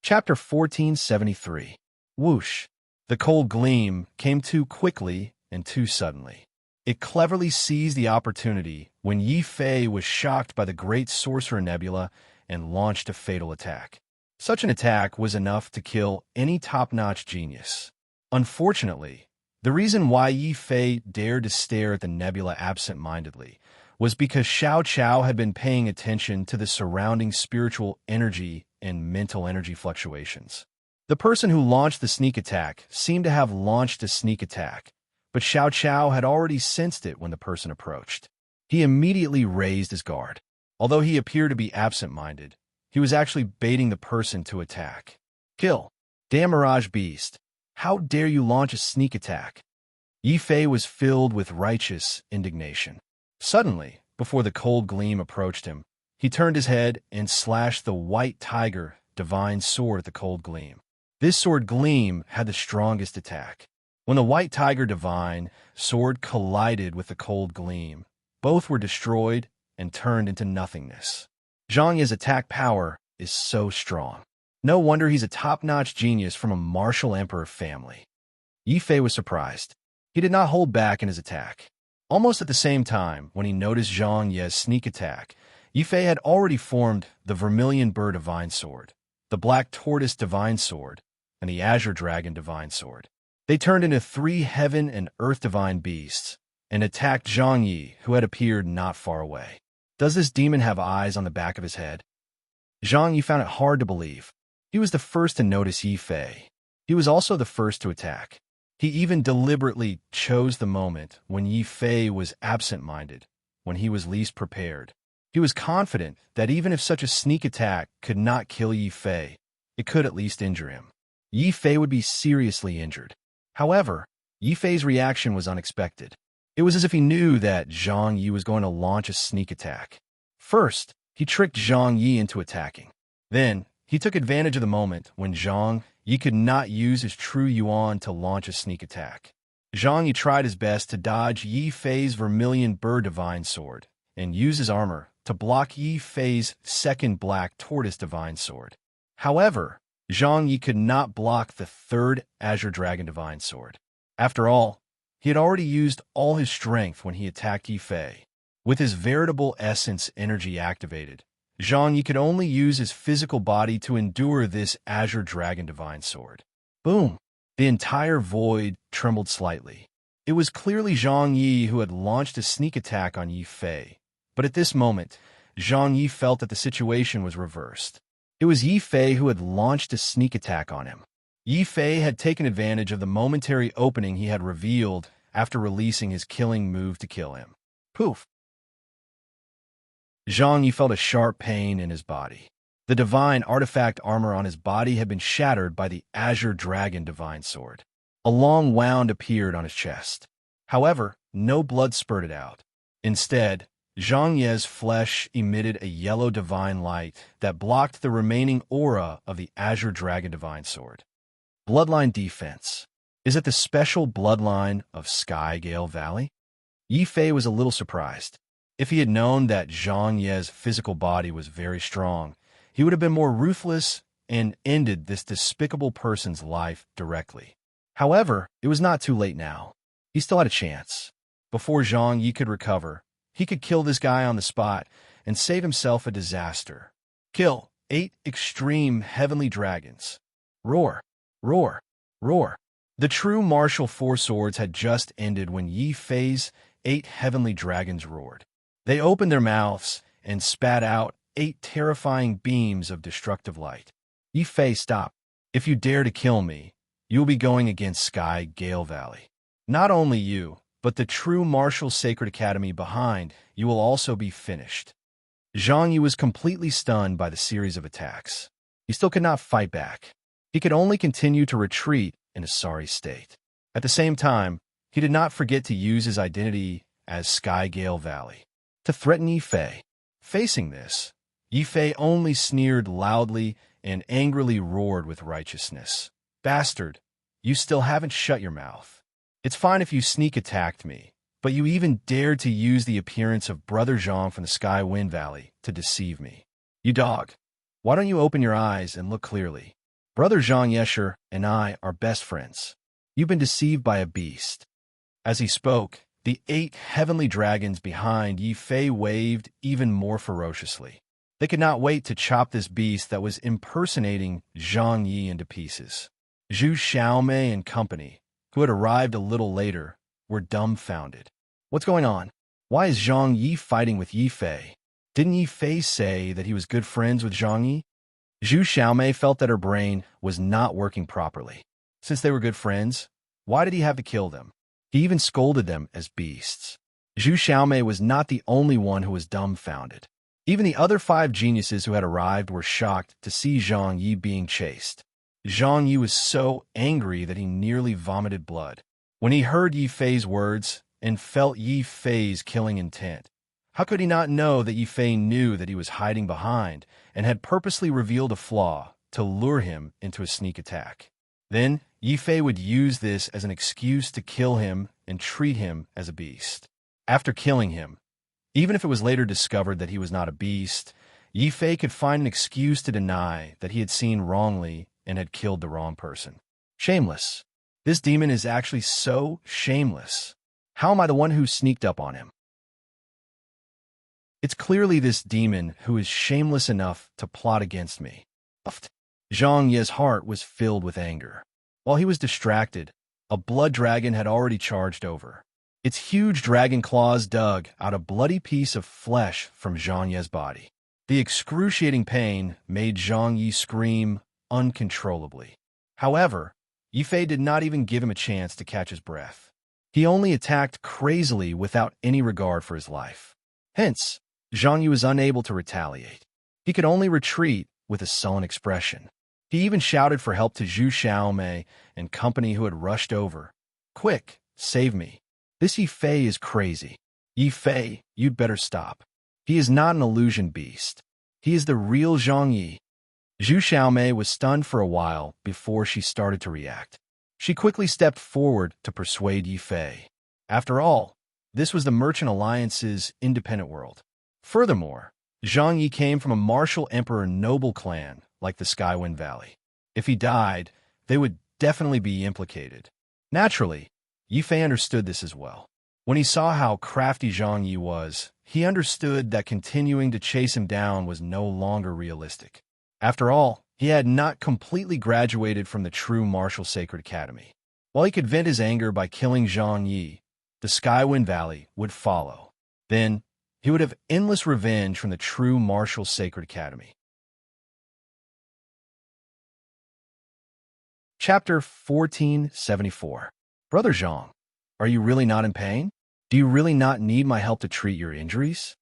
Chapter 1473. Whoosh! The cold gleam came too quickly and too suddenly. It cleverly seized the opportunity when Yi Fei was shocked by the great sorcerer nebula and launched a fatal attack. Such an attack was enough to kill any top-notch genius. Unfortunately, the reason why Yi Fei dared to stare at the nebula absent-mindedly was because Xiao Chao had been paying attention to the surrounding spiritual energy and mental energy fluctuations. The person who launched the sneak attack seemed to have launched a sneak attack, but Xiao Chao had already sensed it when the person approached. He immediately raised his guard. Although he appeared to be absent-minded, he was actually baiting the person to attack. Kill! Damn Mirage Beast! How dare you launch a sneak attack? Yi Fei was filled with righteous indignation. Suddenly, before the cold gleam approached him, he turned his head and slashed the white tiger divine sword at the cold gleam. This sword gleam had the strongest attack. When the white tiger divine sword collided with the cold gleam, both were destroyed and turned into nothingness. Zhang Yi's attack power is so strong. No wonder he's a top-notch genius from a martial emperor family. Yi Fei was surprised. He did not hold back in his attack. Almost at the same time, when he noticed Zhang Yi's sneak attack, Yi Fei had already formed the Vermilion Bird Divine Sword, the Black Tortoise Divine Sword, and the Azure Dragon Divine Sword. They turned into 3 heaven and earth divine beasts and attacked Zhang Yi, who had appeared not far away. Does this demon have eyes on the back of his head? Zhang Yi found it hard to believe. He was the first to notice Yi Fei. He was also the first to attack. He even deliberately chose the moment when Yi Fei was absent-minded, when he was least prepared. He was confident that even if such a sneak attack could not kill Yi Fei, it could at least injure him. Yi Fei would be seriously injured. However, Yi Fei's reaction was unexpected. It was as if he knew that Zhang Yi was going to launch a sneak attack. First, he tricked Zhang Yi into attacking. Then, he took advantage of the moment when Zhang Yi could not use his true yuan to launch a sneak attack. Zhang Yi tried his best to dodge Yi Fei's Vermilion Bird Divine Sword and use his armor to block Yi Fei's second Black Tortoise Divine Sword. However, Zhang Yi could not block the third Azure Dragon Divine Sword. After all, he had already used all his strength when he attacked Yi Fei. With his veritable essence energy activated, Zhang Yi could only use his physical body to endure this Azure Dragon Divine Sword. Boom! The entire void trembled slightly. It was clearly Zhang Yi who had launched a sneak attack on Yi Fei, but at this moment, Zhang Yi felt that the situation was reversed. It was Yi Fei who had launched a sneak attack on him. Yi Fei had taken advantage of the momentary opening he had revealed after releasing his killing move to kill him. Poof! Zhang Yi felt a sharp pain in his body. The divine artifact armor on his body had been shattered by the Azure Dragon Divine Sword. A long wound appeared on his chest. However, no blood spurted out. Instead, Zhang Ye's flesh emitted a yellow divine light that blocked the remaining aura of the Azure Dragon Divine Sword. Bloodline defense. Is it the special bloodline of Sky Gale Valley? Yi Fei was a little surprised. If he had known that Zhang Ye's physical body was very strong, he would have been more ruthless and ended this despicable person's life directly. However, it was not too late now. He still had a chance. Before Zhang Yi could recover, he could kill this guy on the spot and save himself a disaster. Kill 8 extreme heavenly dragons. Roar, roar, roar. The true martial four swords had just ended when Yi Fei's 8 heavenly dragons roared. They opened their mouths and spat out 8 terrifying beams of destructive light. Yi Fei, stop. If you dare to kill me, you will be going against Sky Gale Valley. Not only you, but the true martial sacred academy behind you will also be finished. Zhang Yi was completely stunned by the series of attacks. He still could not fight back. He could only continue to retreat in a sorry state. At the same time, he did not forget to use his identity as Sky Gale Valley to threaten Yi Fei. Facing this, Yi Fei only sneered loudly and angrily roared with righteousness. Bastard, you still haven't shut your mouth. It's fine if you sneak attacked me, but you even dared to use the appearance of Brother Zhang from the Sky Wind Valley to deceive me. You dog, why don't you open your eyes and look clearly? Brother Zhang Yesher and I are best friends. You've been deceived by a beast. As he spoke, the 8 heavenly dragons behind Yi Fei waved even more ferociously. They could not wait to chop this beast that was impersonating Zhang Yi into pieces. Zhu Xiaomei and company, who had arrived a little later, were dumbfounded. What's going on? Why is Zhang Yi fighting with Yi Fei? Didn't Yi Fei say that he was good friends with Zhang Yi? Zhu Xiaomei felt that her brain was not working properly. Since they were good friends, why did he have to kill them? He even scolded them as beasts. Zhu Xiaomei was not the only one who was dumbfounded. Even the other 5 geniuses who had arrived were shocked to see Zhang Yi being chased. Zhang Yi was so angry that he nearly vomited blood. When he heard Yi Fei's words and felt Yi Fei's killing intent, how could he not know that Yi Fei knew that he was hiding behind and had purposely revealed a flaw to lure him into a sneak attack? Then, Yi Fei would use this as an excuse to kill him and treat him as a beast. After killing him, even if it was later discovered that he was not a beast, Yi Fei could find an excuse to deny that he had seen wrongly and had killed the wrong person. Shameless. This demon is actually so shameless. How am I the one who sneaked up on him? It's clearly this demon who is shameless enough to plot against me. Zhang Ye's heart was filled with anger. While he was distracted, a blood dragon had already charged over. Its huge dragon claws dug out a bloody piece of flesh from Zhang Ye's body. The excruciating pain made Zhang Yi scream uncontrollably. However, Yi Fei did not even give him a chance to catch his breath. He only attacked crazily without any regard for his life. Hence, Zhang Yi was unable to retaliate. He could only retreat with a sullen expression. He even shouted for help to Zhu Xiaomei and company who had rushed over. Quick, save me. This Yi Fei is crazy. Yi Fei, you'd better stop. He is not an illusion beast. He is the real Zhang Yi. Zhu Xiaomei was stunned for a while before she started to react. She quickly stepped forward to persuade Yi Fei. After all, this was the Merchant Alliance's independent world. Furthermore, Zhang Yi came from a martial emperor noble clan like the Skywind Valley. If he died, they would definitely be implicated. Naturally, Yi Fei understood this as well. When he saw how crafty Zhang Yi was, he understood that continuing to chase him down was no longer realistic. After all, he had not completely graduated from the true martial sacred academy. While he could vent his anger by killing Zhang Yi, the Skywind Valley would follow. Then, he would have endless revenge from the true martial sacred academy. Chapter 1474. Brother Zhang, are you really not in pain? Do you really not need my help to treat your injuries?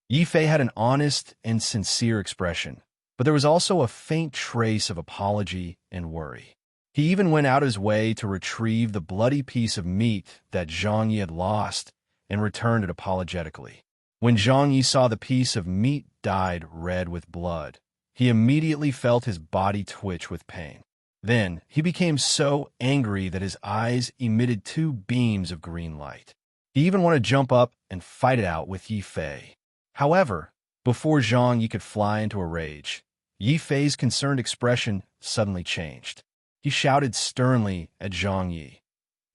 Yi Fei had an honest and sincere expression, but there was also a faint trace of apology and worry. He even went out his way to retrieve the bloody piece of meat that Zhang Yi had lost and returned it apologetically. When Zhang Yi saw the piece of meat dyed red with blood, he immediately felt his body twitch with pain. Then, he became so angry that his eyes emitted two beams of green light. He even wanted to jump up and fight it out with Yi Fei. However, before Zhang Yi could fly into a rage, Yi Fei's concerned expression suddenly changed. He shouted sternly at Zhang Yi,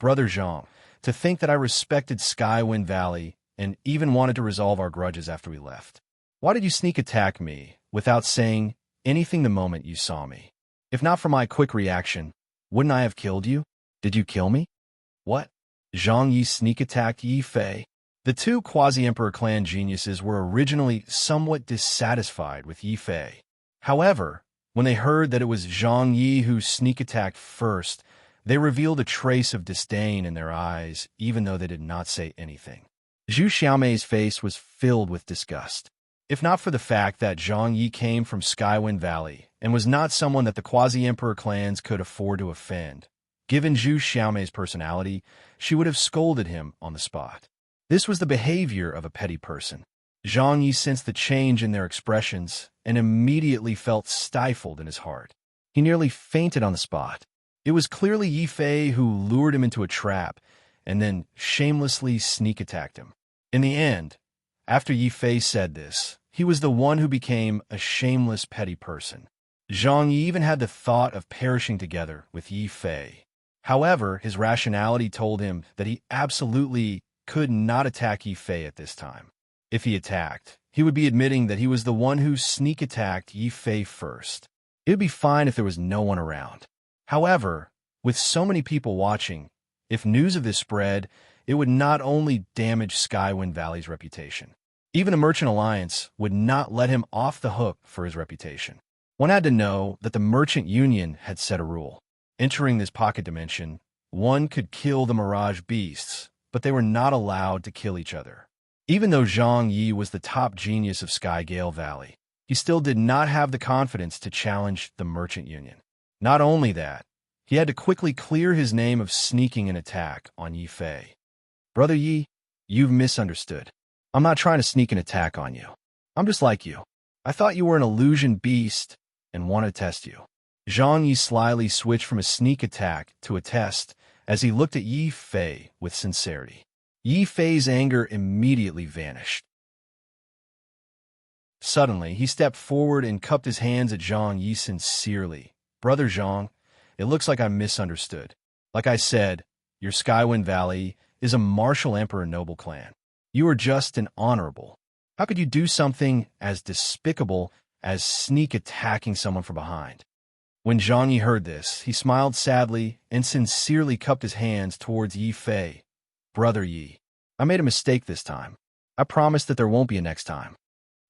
"Brother Zhang, to think that I respected Skywind Valley and even wanted to resolve our grudges after we left. Why did you sneak attack me without saying anything the moment you saw me? If not for my quick reaction, wouldn't I have killed you? Did you kill me?" What? Zhang Yi sneak attacked Yi Fei? The two quasi-emperor clan geniuses were originally somewhat dissatisfied with Yi Fei. However, when they heard that it was Zhang Yi who sneak attacked first, they revealed a trace of disdain in their eyes, even though they did not say anything. Zhu Xiaomei's face was filled with disgust. If not for the fact that Zhang Yi came from Skywind Valley and was not someone that the quasi-emperor clans could afford to offend, given Zhu Xiaomei's personality, she would have scolded him on the spot. This was the behavior of a petty person. Zhang Yi sensed the change in their expressions and immediately felt stifled in his heart. He nearly fainted on the spot. It was clearly Yi Fei who lured him into a trap and then shamelessly sneak attacked him. In the end, after Yi Fei said this, he was the one who became a shameless petty person. Zhang Yi even had the thought of perishing together with Yi Fei. However, his rationality told him that he absolutely could not attack Yi Fei at this time. If he attacked, he would be admitting that he was the one who sneak attacked Yi Fei first. It would be fine if there was no one around. However, with so many people watching, if news of this spread, it would not only damage Skywind Valley's reputation. Even the Merchant Alliance would not let him off the hook for his reputation. One had to know that the Merchant Union had set a rule. Entering this pocket dimension, one could kill the Mirage Beasts, but they were not allowed to kill each other. Even though Zhang Yi was the top genius of Skygale Valley, he still did not have the confidence to challenge the Merchant Union. Not only that, he had to quickly clear his name of sneaking an attack on Yi Fei. "Brother Yi, you've misunderstood. I'm not trying to sneak an attack on you. I'm just like you. I thought you were an illusion beast and wanted to test you." Zhang Yi slyly switched from a sneak attack to a test as he looked at Yi Fei with sincerity. Yi Fei's anger immediately vanished. Suddenly, he stepped forward and cupped his hands at Zhang Yi sincerely. "Brother Zhang, it looks like I misunderstood. Like I said, your Skywind Valley is a martial emperor noble clan. You are just and honorable. How could you do something as despicable as sneak attacking someone from behind?" When Zhang Yi heard this, he smiled sadly and sincerely cupped his hands towards Yi Fei. "Brother Yi, I made a mistake this time. I promise that there won't be a next time."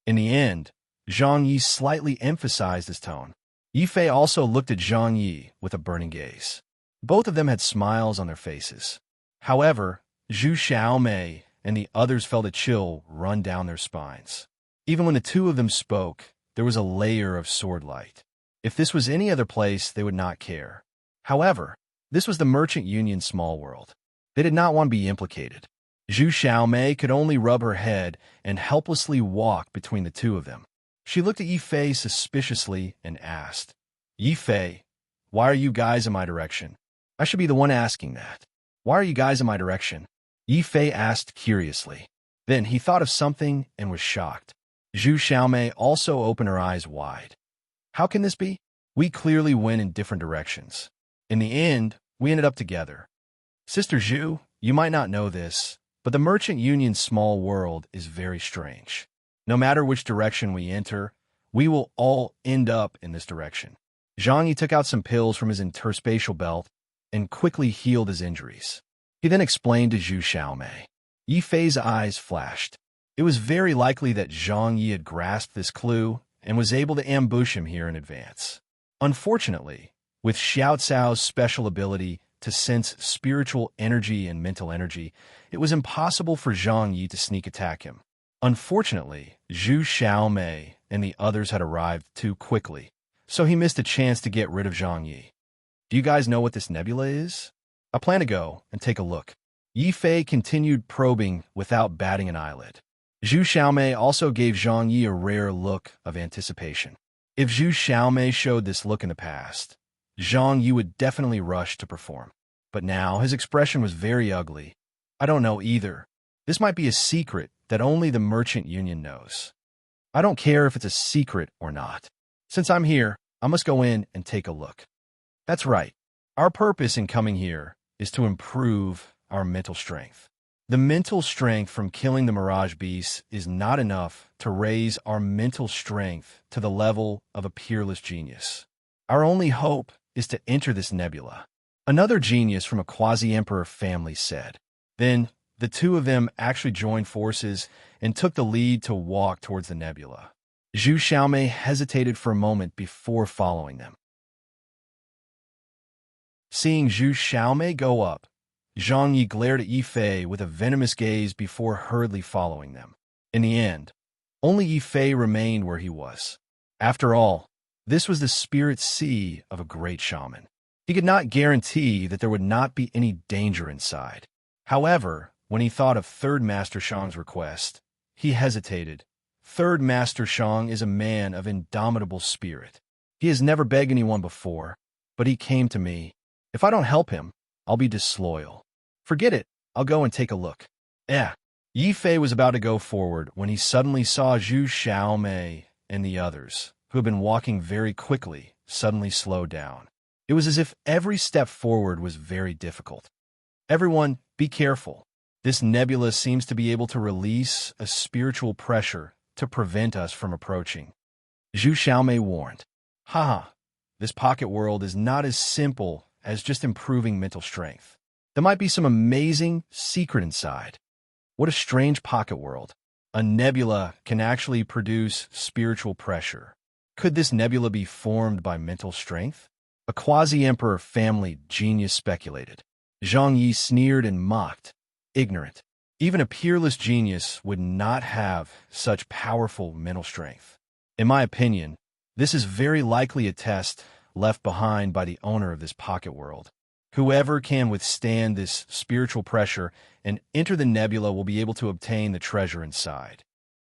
In the end, Zhang Yi slightly emphasized his tone. Yi Fei also looked at Zhang Yi with a burning gaze. Both of them had smiles on their faces. However, Zhu Xiaomei and the others felt a chill run down their spines. Even when the two of them spoke, there was a layer of sword light. If this was any other place, they would not care. However, this was the Merchant Union's small world. They did not want to be implicated. Zhu Xiaomei could only rub her head and helplessly walk between the two of them. She looked at Yi Fei suspiciously and asked, "Yi Fei, why are you guys in my direction?" I should be the one asking that. "Why are you guys in my direction?" Yi Fei asked curiously. Then he thought of something and was shocked. Zhu Xiaomei also opened her eyes wide. "How can this be? We clearly went in different directions. In the end, we ended up together. Sister Zhu, you might not know this, but the Merchant Union's small world is very strange. No matter which direction we enter, we will all end up in this direction." Zhang Yi took out some pills from his interspatial belt and quickly healed his injuries. He then explained to Zhu Xiaomei. Yi Fei's eyes flashed. It was very likely that Zhang Yi had grasped this clue and was able to ambush him here in advance. Unfortunately, with Xiao Cao's special ability to sense spiritual energy and mental energy, it was impossible for Zhang Yi to sneak attack him. Unfortunately, Zhu Xiaomei and the others had arrived too quickly, so he missed a chance to get rid of Zhang Yi. "Do you guys know what this nebula is? I plan to go and take a look." Yi Fei continued probing without batting an eyelid. Zhu Xiaomei also gave Zhang Yi a rare look of anticipation. If Zhu Xiaomei showed this look in the past, Zhang Yi would definitely rush to perform. But now his expression was very ugly. I don't know either. This might be a secret that only the Merchant Union knows. I don't care if it's a secret or not. Since I'm here, I must go in and take a look. That's right. Our purpose in coming here is to improve our mental strength. The mental strength from killing the Mirage Beasts is not enough to raise our mental strength to the level of a peerless genius. Our only hope is to enter this nebula. Another genius from a quasi-emperor family said. Then, the two of them actually joined forces and took the lead to walk towards the nebula. Zhu Xiaomei hesitated for a moment before following them. Seeing Zhu Xiaomei go up, Zhang Yi glared at Yi Fei with a venomous gaze before hurriedly following them. In the end, only Yi Fei remained where he was. After all, this was the spirit sea of a great shaman. He could not guarantee that there would not be any danger inside. However, when he thought of Third Master Shang's request, he hesitated. Third Master Shang is a man of indomitable spirit. He has never begged anyone before, but he came to me. If I don't help him, I'll be disloyal. Forget it, I'll go and take a look. Yi Fei was about to go forward when he suddenly saw Zhu Xiaomei and the others, who had been walking very quickly, suddenly slow down. It was as if every step forward was very difficult. Everyone, be careful. This nebula seems to be able to release a spiritual pressure to prevent us from approaching. Zhu Xiaomei warned. This pocket world is not as simple as just improving mental strength. There might be some amazing secret inside. What a strange pocket world. A nebula can actually produce spiritual pressure. Could this nebula be formed by mental strength? A quasi-emperor family genius speculated. Zhang Yi sneered and mocked. Ignorant. Even a peerless genius would not have such powerful mental strength. In my opinion, this is very likely a test left behind by the owner of this pocket world. Whoever can withstand this spiritual pressure and enter the nebula will be able to obtain the treasure inside.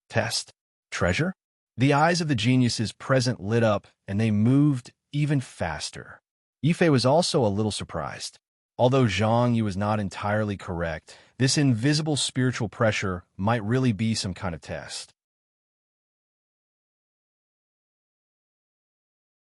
Test? Treasure? The eyes of the geniuses present lit up, and they moved even faster. Yi Fei was also a little surprised. Although Zhang Yi was not entirely correct, this invisible spiritual pressure might really be some kind of test.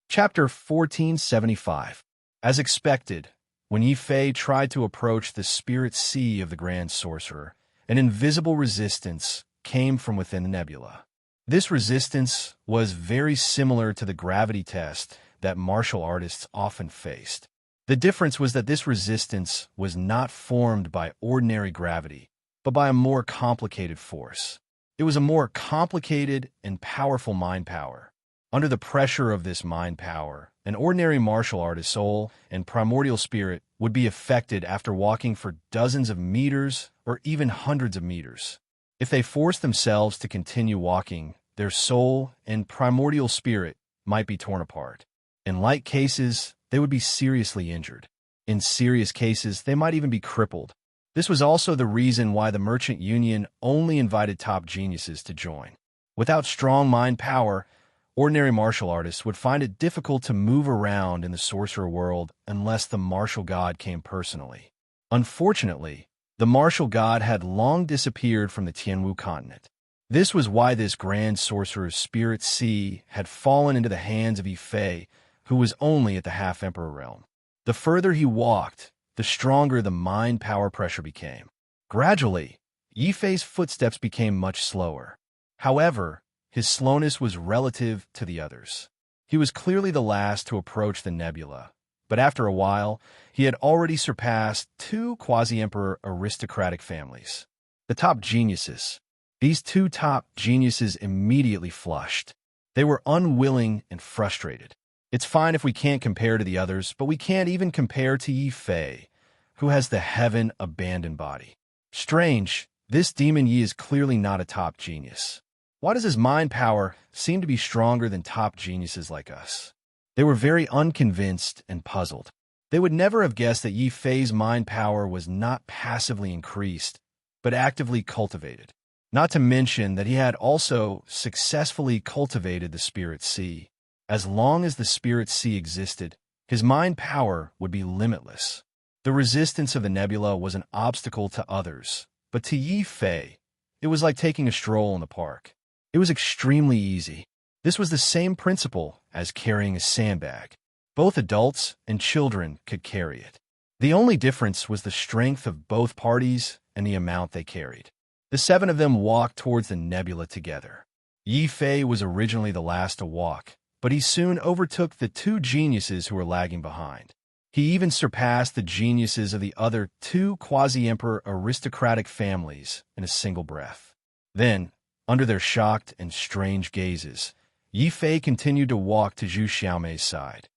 Chapter 1475. As expected, when Yi Fei tried to approach the spirit sea of the Grand Sorcerer, an invisible resistance came from within the nebula. This resistance was very similar to the gravity test that martial artists often faced. The difference was that this resistance was not formed by ordinary gravity, but by a more complicated force. It was a more complicated and powerful mind power. Under the pressure of this mind power, an ordinary martial artist's soul and primordial spirit would be affected after walking for dozens of meters or even hundreds of meters. If they forced themselves to continue walking, their soul and primordial spirit might be torn apart. In light cases, they would be seriously injured. In serious cases, they might even be crippled. This was also the reason why the Merchant Union only invited top geniuses to join. Without strong mind power, ordinary martial artists would find it difficult to move around in the sorcerer world unless the martial god came personally. Unfortunately, the martial god had long disappeared from the Tianwu continent. This was why this grand sorcerer's spirit sea had fallen into the hands of Yi Fei, who was only at the half-emperor realm. The further he walked, the stronger the mind power pressure became. Gradually, Yi Fei's footsteps became much slower. However, his slowness was relative to the others. He was clearly the last to approach the nebula, but after a while, he had already surpassed two quasi-emperor aristocratic families. The top geniuses. These two top geniuses immediately flushed. They were unwilling and frustrated. It's fine if we can't compare to the others, but we can't even compare to Yi Fei, who has the heaven-abandoned body. Strange, this demon Yi is clearly not a top genius. Why does his mind power seem to be stronger than top geniuses like us? They were very unconvinced and puzzled. They would never have guessed that Yi Fei's mind power was not passively increased, but actively cultivated. Not to mention that he had also successfully cultivated the Spirit Sea. As long as the Spirit Sea existed, his mind power would be limitless. The resistance of the nebula was an obstacle to others, but to Yi Fei, it was like taking a stroll in the park. It was extremely easy. This was the same principle as carrying a sandbag. Both adults and children could carry it. The only difference was the strength of both parties and the amount they carried. The seven of them walked towards the nebula together. Yi Fei was originally the last to walk, but he soon overtook the two geniuses who were lagging behind. He even surpassed the geniuses of the other two quasi-emperor aristocratic families in a single breath. Then, under their shocked and strange gazes, Yi Fei continued to walk to Zhu Xiaomei's side.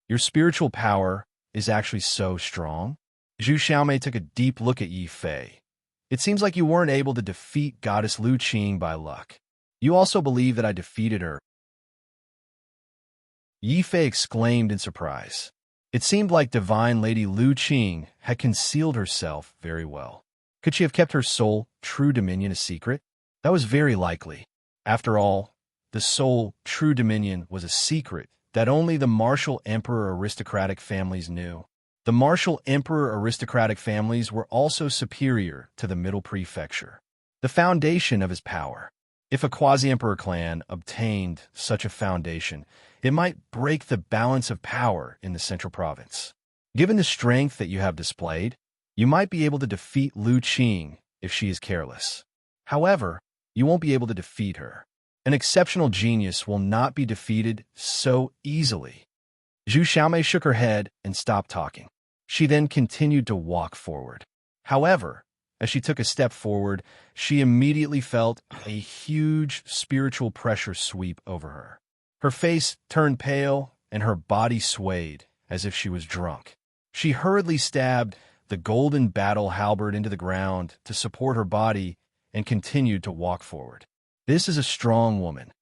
"Your spiritual power is actually so strong?" Zhu Xiaomei took a deep look at Yi Fei. "It seems like you weren't able to defeat Goddess Lu Qing by luck. You also believe that I defeated her?" Yi Fei exclaimed in surprise. It seemed like Divine Lady Lu Qing had concealed herself very well. Could she have kept her sole, true dominion a secret? That was very likely. After all, the sole, true dominion was a secret that only the martial emperor aristocratic families knew. The martial emperor aristocratic families were also superior to the middle prefecture, the foundation of his power. If a quasi-emperor clan obtained such a foundation, it might break the balance of power in the central province. Given the strength that you have displayed, you might be able to defeat Lu Qing if she is careless. However, you won't be able to defeat her. An exceptional genius will not be defeated so easily. Zhu Xiaomei shook her head and stopped talking. She then continued to walk forward. However, as she took a step forward, she immediately felt a huge spiritual pressure sweep over her. Her face turned pale and her body swayed as if she was drunk. She hurriedly stabbed the golden battle halberd into the ground to support her body and continued to walk forward. This is a strong woman.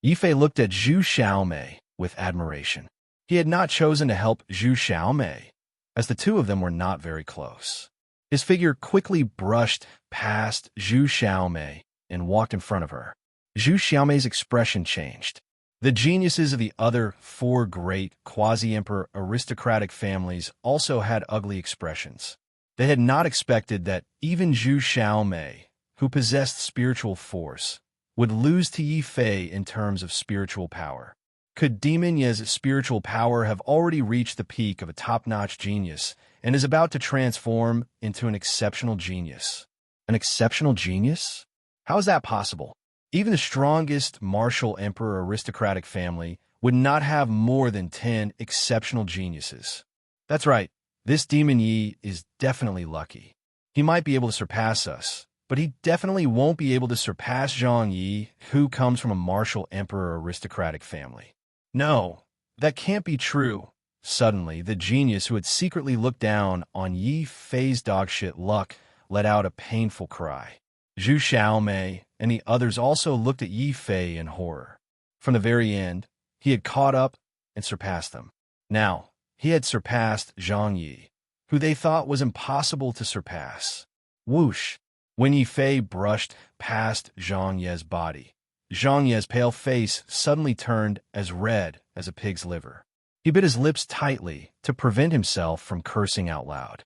Yi Fei looked at Zhu Xiaomei with admiration. He had not chosen to help Zhu Xiaomei, as the two of them were not very close. His figure quickly brushed past Zhu Xiaomei and walked in front of her. Zhu Xiaomei's expression changed. The geniuses of the other four great quasi-emperor aristocratic families also had ugly expressions. They had not expected that even Zhu Xiaomei, who possessed spiritual force, would lose to Yi Fei in terms of spiritual power. Could Demon Ye's spiritual power have already reached the peak of a top-notch genius and is about to transform into an exceptional genius? An exceptional genius? How is that possible? Even the strongest martial emperor aristocratic family would not have more than 10 exceptional geniuses. That's right, this Demon Yi is definitely lucky. He might be able to surpass us, but he definitely won't be able to surpass Zhang Yi, who comes from a martial emperor aristocratic family. No, that can't be true. Suddenly, the genius who had secretly looked down on Yi Fei's dogshit luck let out a painful cry. Zhu Xiaomei and the others also looked at Yi Fei in horror. From the very end, he had caught up and surpassed them. Now, he had surpassed Zhang Yi, who they thought was impossible to surpass. Whoosh! When Yi Fei brushed past Zhang Ye's body, Zhang Ye's pale face suddenly turned as red as a pig's liver. He bit his lips tightly to prevent himself from cursing out loud.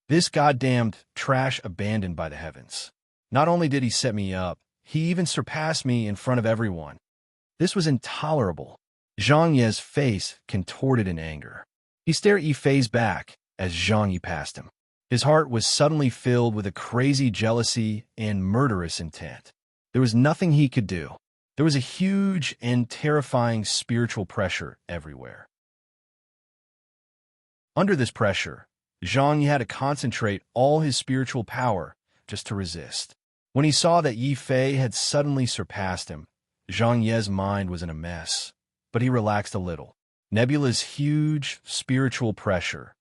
This goddamned trash abandoned by the heavens. Not only did he set me up, he even surpassed me in front of everyone. This was intolerable. Zhang Ye's face contorted in anger. He stared at Yi Fei's back as Zhang Yi passed him. His heart was suddenly filled with a crazy jealousy and murderous intent. There was nothing he could do. There was a huge and terrifying spiritual pressure everywhere. Under this pressure, Zhang Yi had to concentrate all his spiritual power just to resist. When he saw that Yi Fei had suddenly surpassed him, Zhang Ye's mind was in a mess, but he relaxed a little. Nebula's huge spiritual pressure.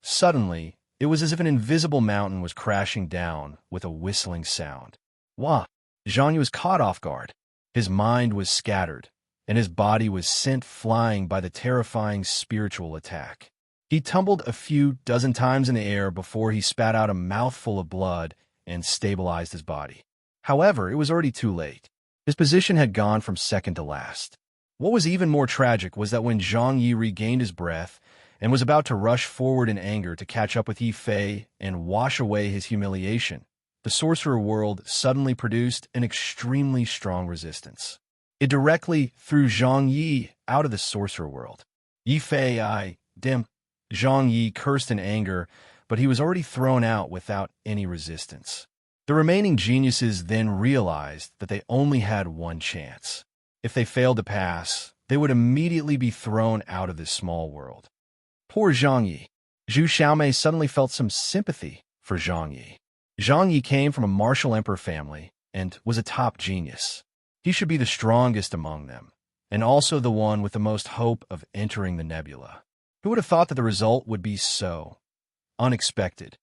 Suddenly, it was as if an invisible mountain was crashing down with a whistling sound. Wah! Zhang Yi was caught off guard. His mind was scattered, and his body was sent flying by the terrifying spiritual attack. He tumbled a few dozen times in the air before he spat out a mouthful of blood and stabilized his body. However, it was already too late. His position had gone from second to last. What was even more tragic was that when Zhang Yi regained his breath and was about to rush forward in anger to catch up with Yi Fei and wash away his humiliation, the sorcerer world suddenly produced an extremely strong resistance. It directly threw Zhang Yi out of the sorcerer world. Yi Fei, Zhang Yi cursed in anger, but he was already thrown out without any resistance. The remaining geniuses then realized that they only had one chance. If they failed to pass, they would immediately be thrown out of this small world. Poor Zhang Yi. Zhu Xiaomei suddenly felt some sympathy for Zhang Yi. Zhang Yi came from a martial emperor family and was a top genius. He should be the strongest among them, and also the one with the most hope of entering the nebula. Who would have thought that the result would be so unexpected?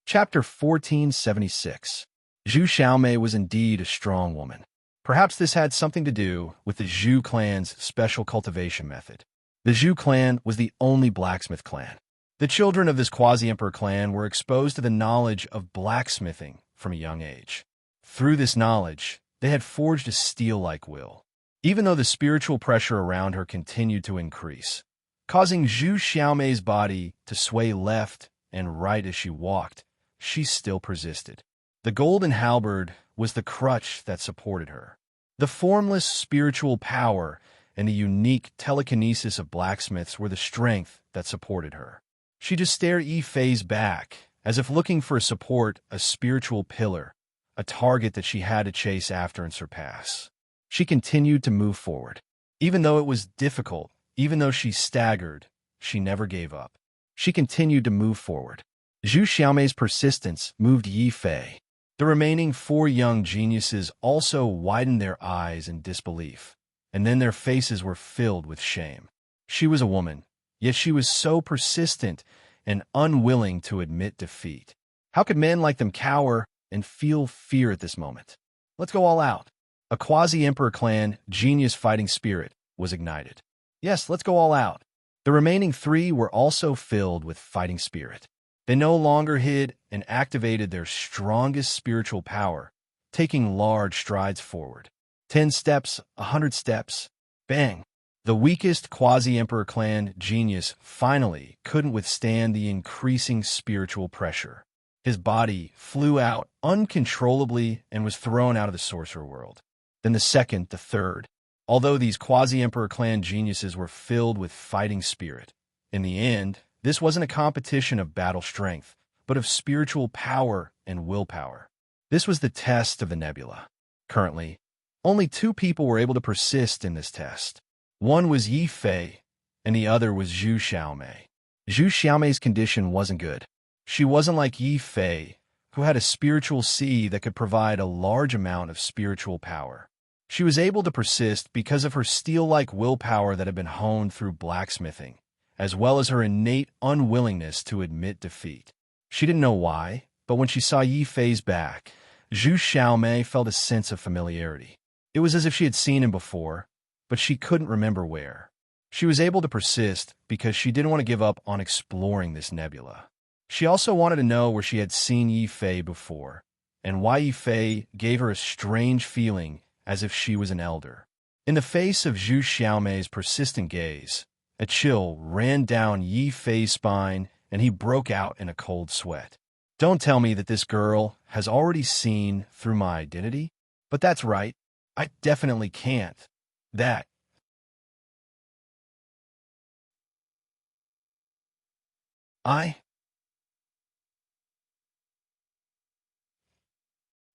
Chapter 1476. Zhu Xiaomei was indeed a strong woman. Perhaps this had something to do with the Zhu clan's special cultivation method. The Zhu clan was the only blacksmith clan. The children of this quasi-emperor clan were exposed to the knowledge of blacksmithing from a young age. Through this knowledge, they had forged a steel-like will. Even though the spiritual pressure around her continued to increase, causing Zhu Xiaomei's body to sway left and right as she walked, she still persisted. The golden halberd was the crutch that supported her. The formless spiritual power and the unique telekinesis of blacksmiths were the strength that supported her. She just stared Yi Fei's back, as if looking for support, a spiritual pillar, a target that she had to chase after and surpass. She continued to move forward. Even though it was difficult, even though she staggered, she never gave up. She continued to move forward. Zhu Xiaomei's persistence moved Yi Fei. The remaining 4 young geniuses also widened their eyes in disbelief, and then their faces were filled with shame. She was a woman, yet she was so persistent and unwilling to admit defeat. How could men like them cower and feel fear at this moment? Let's go all out. A quasi-emperor clan genius fighting spirit was ignited. Yes, let's go all out. The remaining 3 were also filled with fighting spirit. They no longer hid and activated their strongest spiritual power, taking large strides forward. 10 steps, 100 steps, bang! The weakest quasi-emperor clan genius finally couldn't withstand the increasing spiritual pressure. His body flew out uncontrollably and was thrown out of the sorcerer world. Then the second, the third. Although these quasi-emperor clan geniuses were filled with fighting spirit, in the end, this wasn't a competition of battle strength, but of spiritual power and willpower. This was the test of the nebula. Currently, only 2 people were able to persist in this test. One was Yi Fei, and the other was Zhu Xiaomei. Zhu Xiaomei's condition wasn't good. She wasn't like Yi Fei, who had a spiritual sea that could provide a large amount of spiritual power. She was able to persist because of her steel-like willpower that had been honed through blacksmithing, as well as her innate unwillingness to admit defeat. She didn't know why, but when she saw Yi Fei's back, Zhu Xiaomei felt a sense of familiarity. It was as if she had seen him before, but she couldn't remember where. She was able to persist because she didn't want to give up on exploring this nebula. She also wanted to know where she had seen Yi Fei before, and why Yi Fei gave her a strange feeling as if she was an elder. In the face of Zhu Xiaomei's persistent gaze, a chill ran down Yi Fei's spine, and he broke out in a cold sweat. Don't tell me that this girl has already seen through my identity? But that's right, I definitely can't.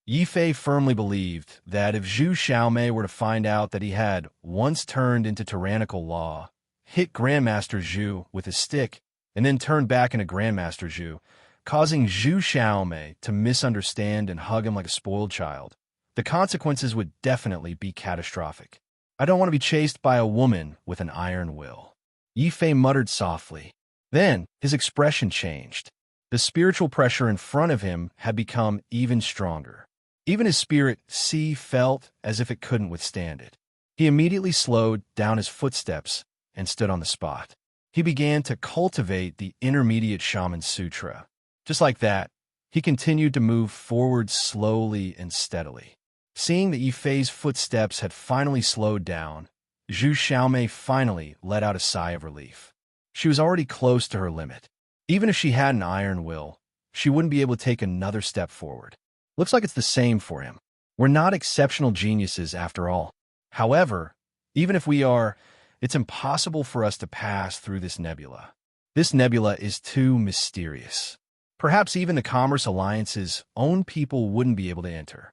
Yi Fei firmly believed that if Zhu Xiaomei were to find out that he had once turned into tyrannical law, hit Grandmaster Zhu with his stick, and then turned back into Grandmaster Zhu, causing Zhu Xiaomei to misunderstand and hug him like a spoiled child, the consequences would definitely be catastrophic. I don't want to be chased by a woman with an iron will. Yi Fei muttered softly. Then his expression changed. The spiritual pressure in front of him had become even stronger. Even his spirit felt as if it couldn't withstand it. He immediately slowed down his footsteps and stood on the spot. He began to cultivate the intermediate shaman sutra. Just like that, he continued to move forward slowly and steadily. Seeing that Yifei's footsteps had finally slowed down, Zhu Xiaomei finally let out a sigh of relief. She was already close to her limit. Even if she had an iron will, she wouldn't be able to take another step forward. Looks like it's the same for him. We're not exceptional geniuses after all. However, even if we are, it's impossible for us to pass through this nebula. This nebula is too mysterious. Perhaps even the Commerce Alliance's own people wouldn't be able to enter.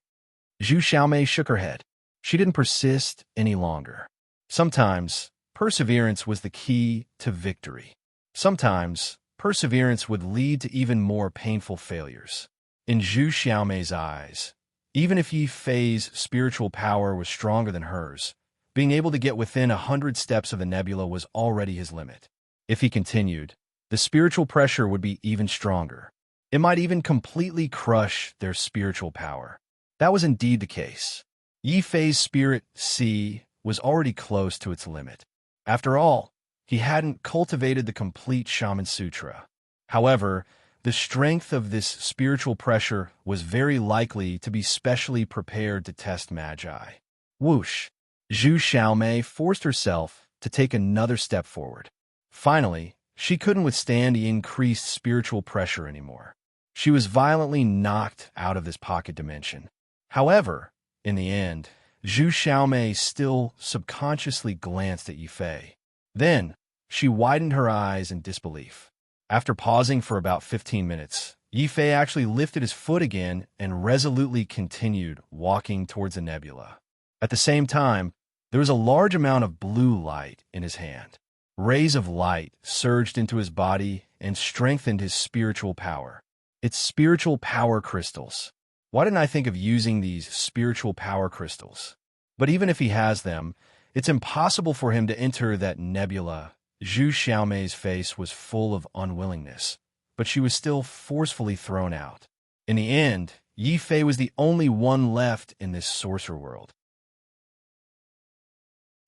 Zhu Xiaomei shook her head. She didn't persist any longer. Sometimes, perseverance was the key to victory. Sometimes, perseverance would lead to even more painful failures. In Zhu Xiaomei's eyes, even if Yifei's spiritual power was stronger than hers, being able to get within 100 steps of the nebula was already his limit. If he continued, the spiritual pressure would be even stronger. It might even completely crush their spiritual power. That was indeed the case. Yifei's spirit, C, was already close to its limit. After all, he hadn't cultivated the complete Shaman Sutra. However, the strength of this spiritual pressure was very likely to be specially prepared to test Magi. Whoosh! Zhu Xiaomei forced herself to take another step forward. Finally, she couldn't withstand the increased spiritual pressure anymore. She was violently knocked out of this pocket dimension. However, in the end, Zhu Xiaomei still subconsciously glanced at Yifei. Then, she widened her eyes in disbelief. After pausing for about 15 minutes, Yifei actually lifted his foot again and resolutely continued walking towards the nebula. At the same time, there was a large amount of blue light in his hand. Rays of light surged into his body and strengthened his spiritual power. It's spiritual power crystals. Why didn't I think of using these spiritual power crystals? But even if he has them, it's impossible for him to enter that nebula. Zhu Xiaomei's face was full of unwillingness, but she was still forcefully thrown out. In the end, Yifei was the only one left in this sorcerer world.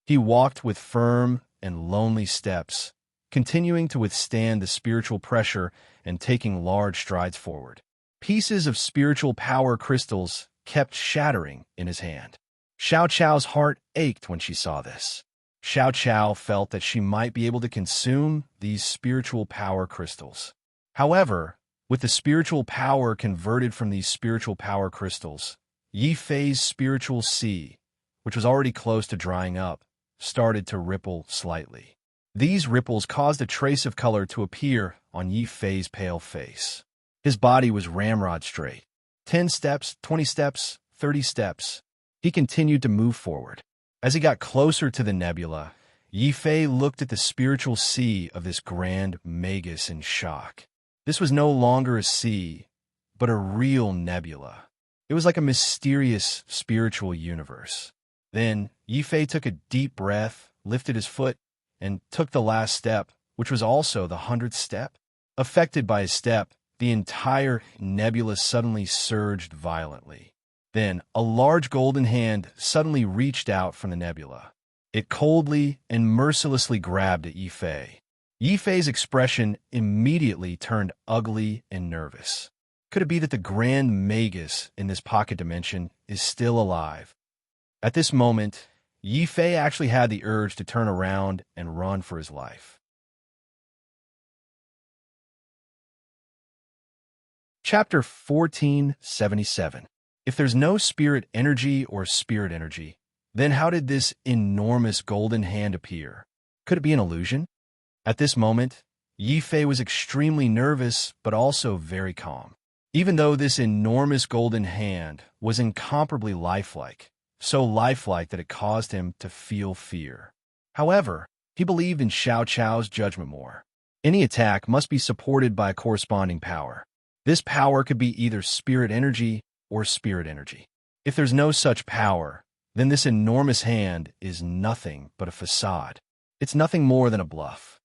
He walked with firm and lonely steps, continuing to withstand the spiritual pressure and taking large strides forward. Pieces of spiritual power crystals kept shattering in his hand. Xiao Chao's heart ached when she saw this. Xiao Chao felt that she might be able to consume these spiritual power crystals. However, with the spiritual power converted from these spiritual power crystals, Yifei's spiritual sea, which was already close to drying up, started to ripple slightly. These ripples caused a trace of color to appear on Yifei's pale face. His body was ramrod straight. 10 steps, 20 steps, 30 steps. He continued to move forward. As he got closer to the nebula, Yifei looked at the spiritual sea of this grand magus in shock. This was no longer a sea, but a real nebula. It was like a mysterious spiritual universe. Then, Yifei took a deep breath, lifted his foot, and took the last step, which was also the 100th step. Affected by his step, the entire nebula suddenly surged violently. Then, a large golden hand suddenly reached out from the nebula. It coldly and mercilessly grabbed at Yifei. Yifei's expression immediately turned ugly and nervous. Could it be that the grand magus in this pocket dimension is still alive? At this moment, Yifei actually had the urge to turn around and run for his life. Chapter 1477. If there's no spirit energy or spirit energy, then how did this enormous golden hand appear? Could it be an illusion? At this moment, Yifei was extremely nervous but also very calm. Even though this enormous golden hand was incomparably lifelike, so lifelike that it caused him to feel fear. However, he believed in Xiao Chao's judgment more. Any attack must be supported by a corresponding power. This power could be either spirit energy or spirit energy. If there's no such power, then this enormous hand is nothing but a facade. It's nothing more than a bluff.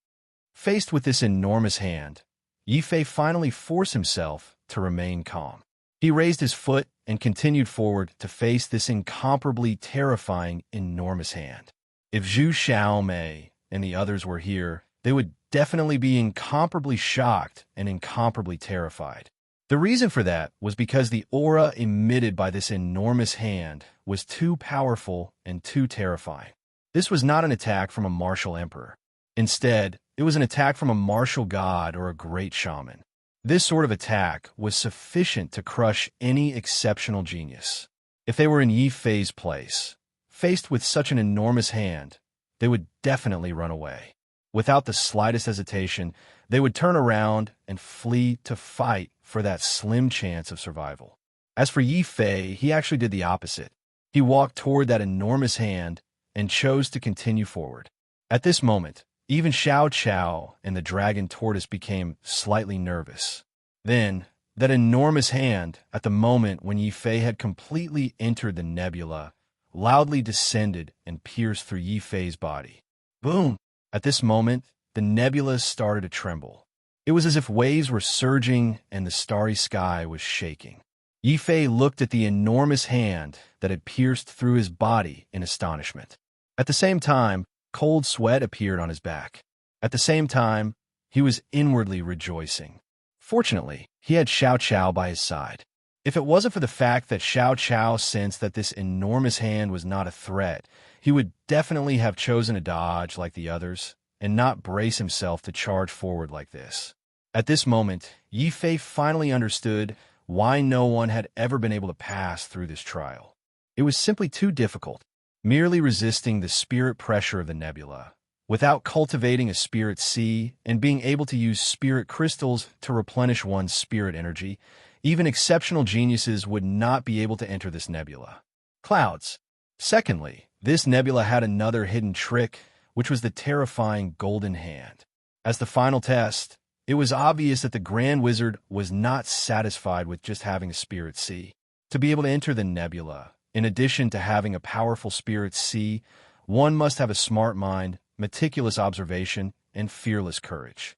Faced with this enormous hand, Yifei finally forced himself to remain calm. He raised his foot and continued forward to face this incomparably terrifying enormous hand. If Zhu Xiaomei and the others were here, they would definitely be incomparably shocked and incomparably terrified. The reason for that was because the aura emitted by this enormous hand was too powerful and too terrifying. This was not an attack from a martial emperor. Instead, it was an attack from a martial god or a great shaman. This sort of attack was sufficient to crush any exceptional genius. If they were in Yi Fei's place, faced with such an enormous hand, they would definitely run away. Without the slightest hesitation, they would turn around and flee to fight for that slim chance of survival. As for Yi Fei, he actually did the opposite. He walked toward that enormous hand and chose to continue forward. At this moment, even Xiao Qiao and the dragon tortoise became slightly nervous. Then, that enormous hand, at the moment when Yi Fei had completely entered the nebula, loudly descended and pierced through Yi Fei's body. Boom! At this moment, the nebula started to tremble. It was as if waves were surging and the starry sky was shaking. Yi Fei looked at the enormous hand that had pierced through his body in astonishment. At the same time, cold sweat appeared on his back. At the same time, he was inwardly rejoicing. Fortunately, he had Xiao Qiao by his side. If it wasn't for the fact that Xiao Qiao sensed that this enormous hand was not a threat, he would definitely have chosen to dodge like the others and not brace himself to charge forward like this. At this moment, Yi Fei finally understood why no one had ever been able to pass through this trial. It was simply too difficult, merely resisting the spirit pressure of the nebula, without cultivating a spirit sea and being able to use spirit crystals to replenish one's spirit energy. Even exceptional geniuses would not be able to enter this nebula. Clouds. Secondly, this nebula had another hidden trick, which was the terrifying golden hand. As the final test, it was obvious that the Grand Wizard was not satisfied with just having a spirit sea. To be able to enter the nebula, in addition to having a powerful spirit sea, one must have a smart mind, meticulous observation, and fearless courage.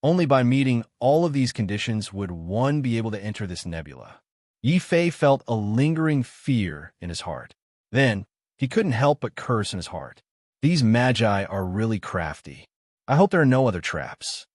Only by meeting all of these conditions would one be able to enter this nebula. Yi Fei felt a lingering fear in his heart. Then, he couldn't help but curse in his heart. These magi are really crafty. I hope there are no other traps.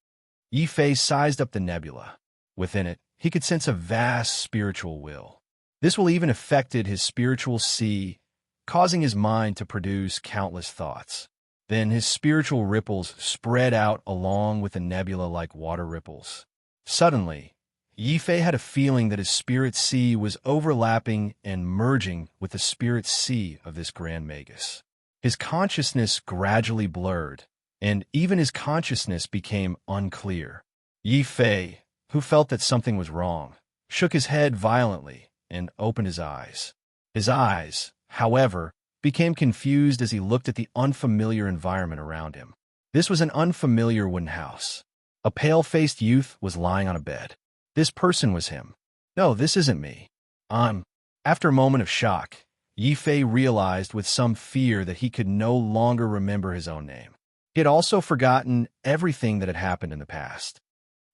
Yi Fei sized up the nebula. Within it, he could sense a vast spiritual will. This will even affected his spiritual sea, causing his mind to produce countless thoughts. Then his spiritual ripples spread out along with the nebula like water ripples. Suddenly, Yi Fei had a feeling that his spirit sea was overlapping and merging with the spirit sea of this Grand Magus. His consciousness gradually blurred, and even his consciousness became unclear. Yi Fei, who felt that something was wrong, shook his head violently and opened his eyes. His eyes, however, became confused as he looked at the unfamiliar environment around him. This was an unfamiliar wooden house. A pale-faced youth was lying on a bed. This person was him. No, this isn't me. After a moment of shock, Yi Fei realized with some fear that he could no longer remember his own name. He had also forgotten everything that had happened in the past.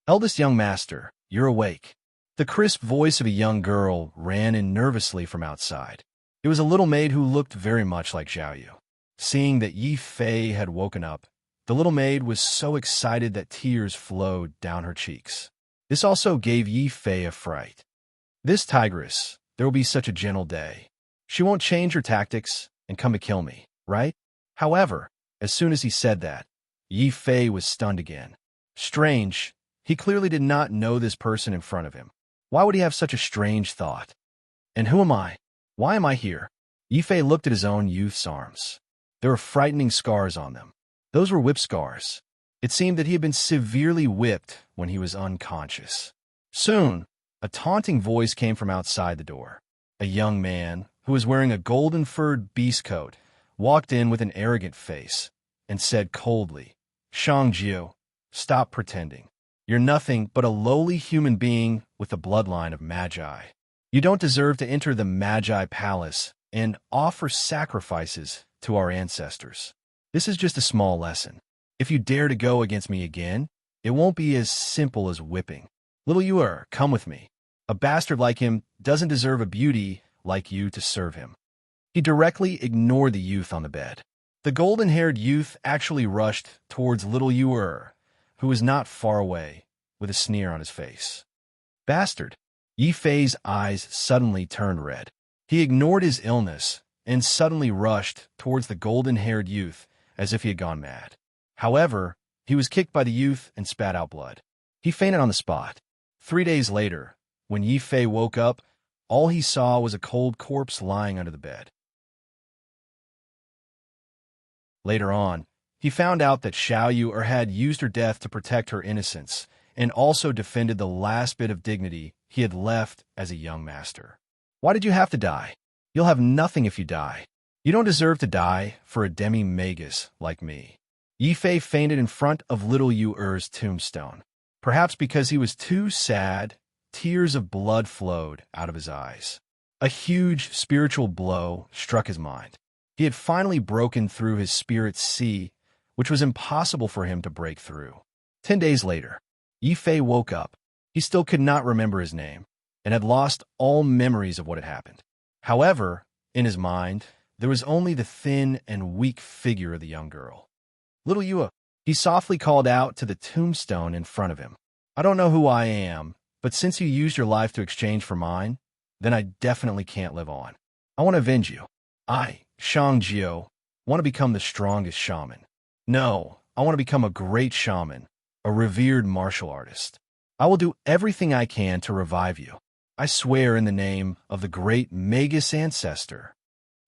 Eldest young master, you're awake. The crisp voice of a young girl ran in nervously from outside. It was a little maid who looked very much like Zhao Yu. Seeing that Yi Fei had woken up, the little maid was so excited that tears flowed down her cheeks. This also gave Yi Fei a fright. This tigress, there will be such a gentle day. She won't change her tactics and come to kill me, right? However, as soon as he said that, Yi Fei was stunned again. Strange, he clearly did not know this person in front of him. Why would he have such a strange thought? And who am I? Why am I here? Yi Fei looked at his own youth's arms. There were frightening scars on them. Those were whip scars. It seemed that he had been severely whipped when he was unconscious. Soon, a taunting voice came from outside the door. A young man, who was wearing a golden-furred beast coat, walked in with an arrogant face and said coldly, "Shangjiu, stop pretending. You're nothing but a lowly human being with a bloodline of magi. You don't deserve to enter the Magi Palace and offer sacrifices to our ancestors. This is just a small lesson. If you dare to go against me again, it won't be as simple as whipping. Little Yuer, come with me. A bastard like him doesn't deserve a beauty like you to serve him." He directly ignored the youth on the bed. The golden-haired youth actually rushed towards little Yu, who was not far away, with a sneer on his face. Bastard! Yi Fei's eyes suddenly turned red. He ignored his illness and suddenly rushed towards the golden-haired youth as if he had gone mad. However, he was kicked by the youth and spat out blood. He fainted on the spot. 3 days later, when Yi Fei woke up, all he saw was a cold corpse lying under the bed. Later on, he found out that Xiao Yu had used her death to protect her innocence and also defended the last bit of dignity he had left as a young master. Why did you have to die? You'll have nothing if you die. You don't deserve to die for a demi-magus like me. Yi Fei fainted in front of little Yu's tombstone. Perhaps because he was too sad, tears of blood flowed out of his eyes. A huge spiritual blow struck his mind. He had finally broken through his spirit's sea, which was impossible for him to break through. 10 days later, Yi Fei woke up. He still could not remember his name and had lost all memories of what had happened. However, in his mind, there was only the thin and weak figure of the young girl. Little Yu, he softly called out to the tombstone in front of him. I don't know who I am, but since you used your life to exchange for mine, then I definitely can't live on. I want to avenge you. I, Shang Jiao, want to become the strongest shaman. No, I want to become a great shaman, a revered martial artist. I will do everything I can to revive you. I swear in the name of the great Magus ancestor.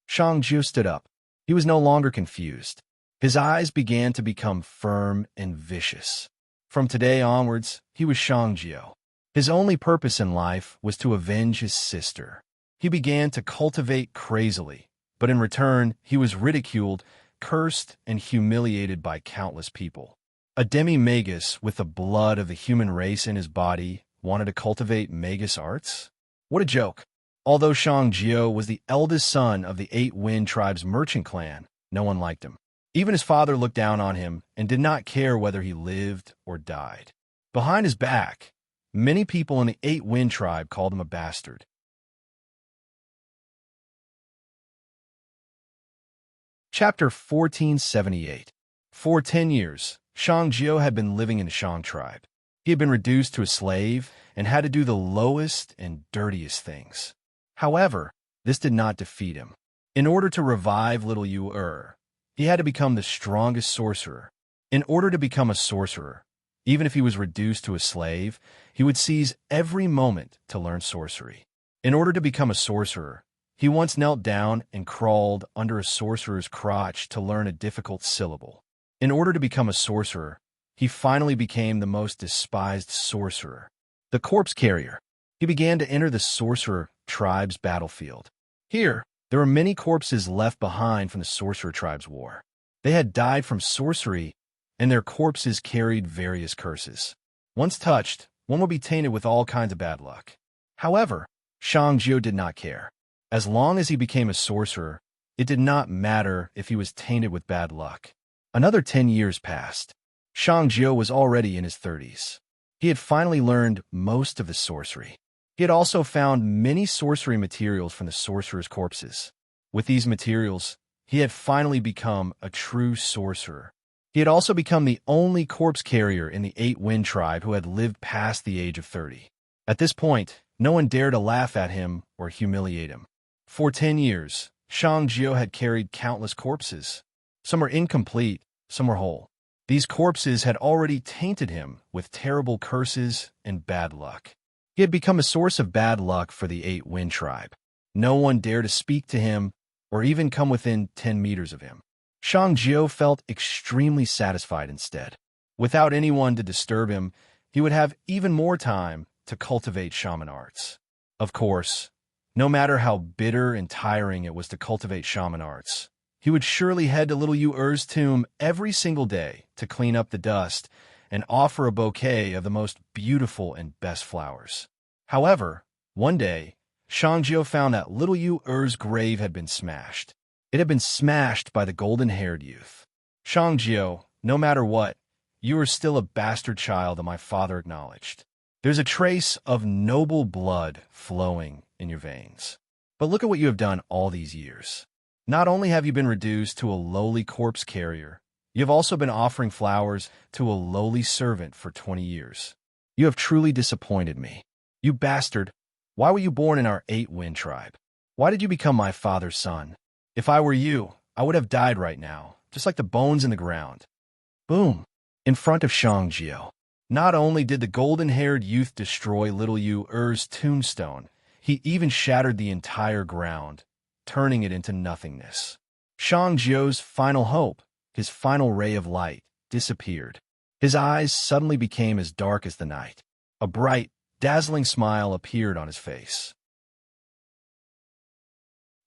Shang Jiao stood up. He was no longer confused. His eyes began to become firm and vicious. From today onwards, he was Shang Jiao. His only purpose in life was to avenge his sister. He began to cultivate crazily, but in return, he was ridiculed, cursed, and humiliated by countless people. A demi-magus with the blood of the human race in his body wanted to cultivate magus arts? What a joke. Although Shang Jiao was the eldest son of the 8 Wind Tribe's merchant clan, no one liked him. Even his father looked down on him and did not care whether he lived or died. Behind his back, many people in the 8 Wind Tribe called him a bastard. Chapter 1478. For 10 years, Shang Jiao had been living in the Shang tribe. He had been reduced to a slave and had to do the lowest and dirtiest things. However, this did not defeat him. In order to revive little Yu, he had to become the strongest sorcerer. In order to become a sorcerer, even if he was reduced to a slave, he would seize every moment to learn sorcery. In order to become a sorcerer, he once knelt down and crawled under a sorcerer's crotch to learn a difficult syllable. In order to become a sorcerer, he finally became the most despised sorcerer, the corpse carrier. He began to enter the sorcerer tribe's battlefield. Here, there were many corpses left behind from the sorcerer tribe's war. They had died from sorcery, and their corpses carried various curses. Once touched, one would be tainted with all kinds of bad luck. However, Shang Jiao did not care. As long as he became a sorcerer, it did not matter if he was tainted with bad luck. Another 10 years passed. Shang Jiao was already in his 30s. He had finally learned most of the sorcery. He had also found many sorcery materials from the sorcerer's corpses. With these materials, he had finally become a true sorcerer. He had also become the only corpse carrier in the 8 Wind Tribe who had lived past the age of 30. At this point, no one dared to laugh at him or humiliate him. For 10 years, Shang Jiao had carried countless corpses. Some were incomplete, some were whole. These corpses had already tainted him with terrible curses and bad luck. He had become a source of bad luck for the 8 Wind Tribe. No one dared to speak to him or even come within 10 meters of him. Shang Jiao felt extremely satisfied instead. Without anyone to disturb him, he would have even more time to cultivate shaman arts. Of course, no matter how bitter and tiring it was to cultivate shaman arts, he would surely head to little Yu's tomb every single day to clean up the dust and offer a bouquet of the most beautiful and best flowers. However, one day, Shang Jiao found that little Yu's grave had been smashed. It had been smashed by the golden-haired youth. Shang Jiao, no matter what, you are still a bastard child that my father acknowledged. There's a trace of noble blood flowing in your veins. But look at what you have done all these years. Not only have you been reduced to a lowly corpse carrier, you have also been offering flowers to a lowly servant for 20 years. You have truly disappointed me. You bastard! Why were you born in our 8-wind tribe? Why did you become my father's son? If I were you, I would have died right now, just like the bones in the ground. Boom! In front of Shang-Jio. Not only did the golden-haired youth destroy little Yu Er's tombstone, he even shattered the entire ground, turning it into nothingness. Shang-Jio's final hope, his final ray of light, disappeared. His eyes suddenly became as dark as the night. A bright, dazzling smile appeared on his face.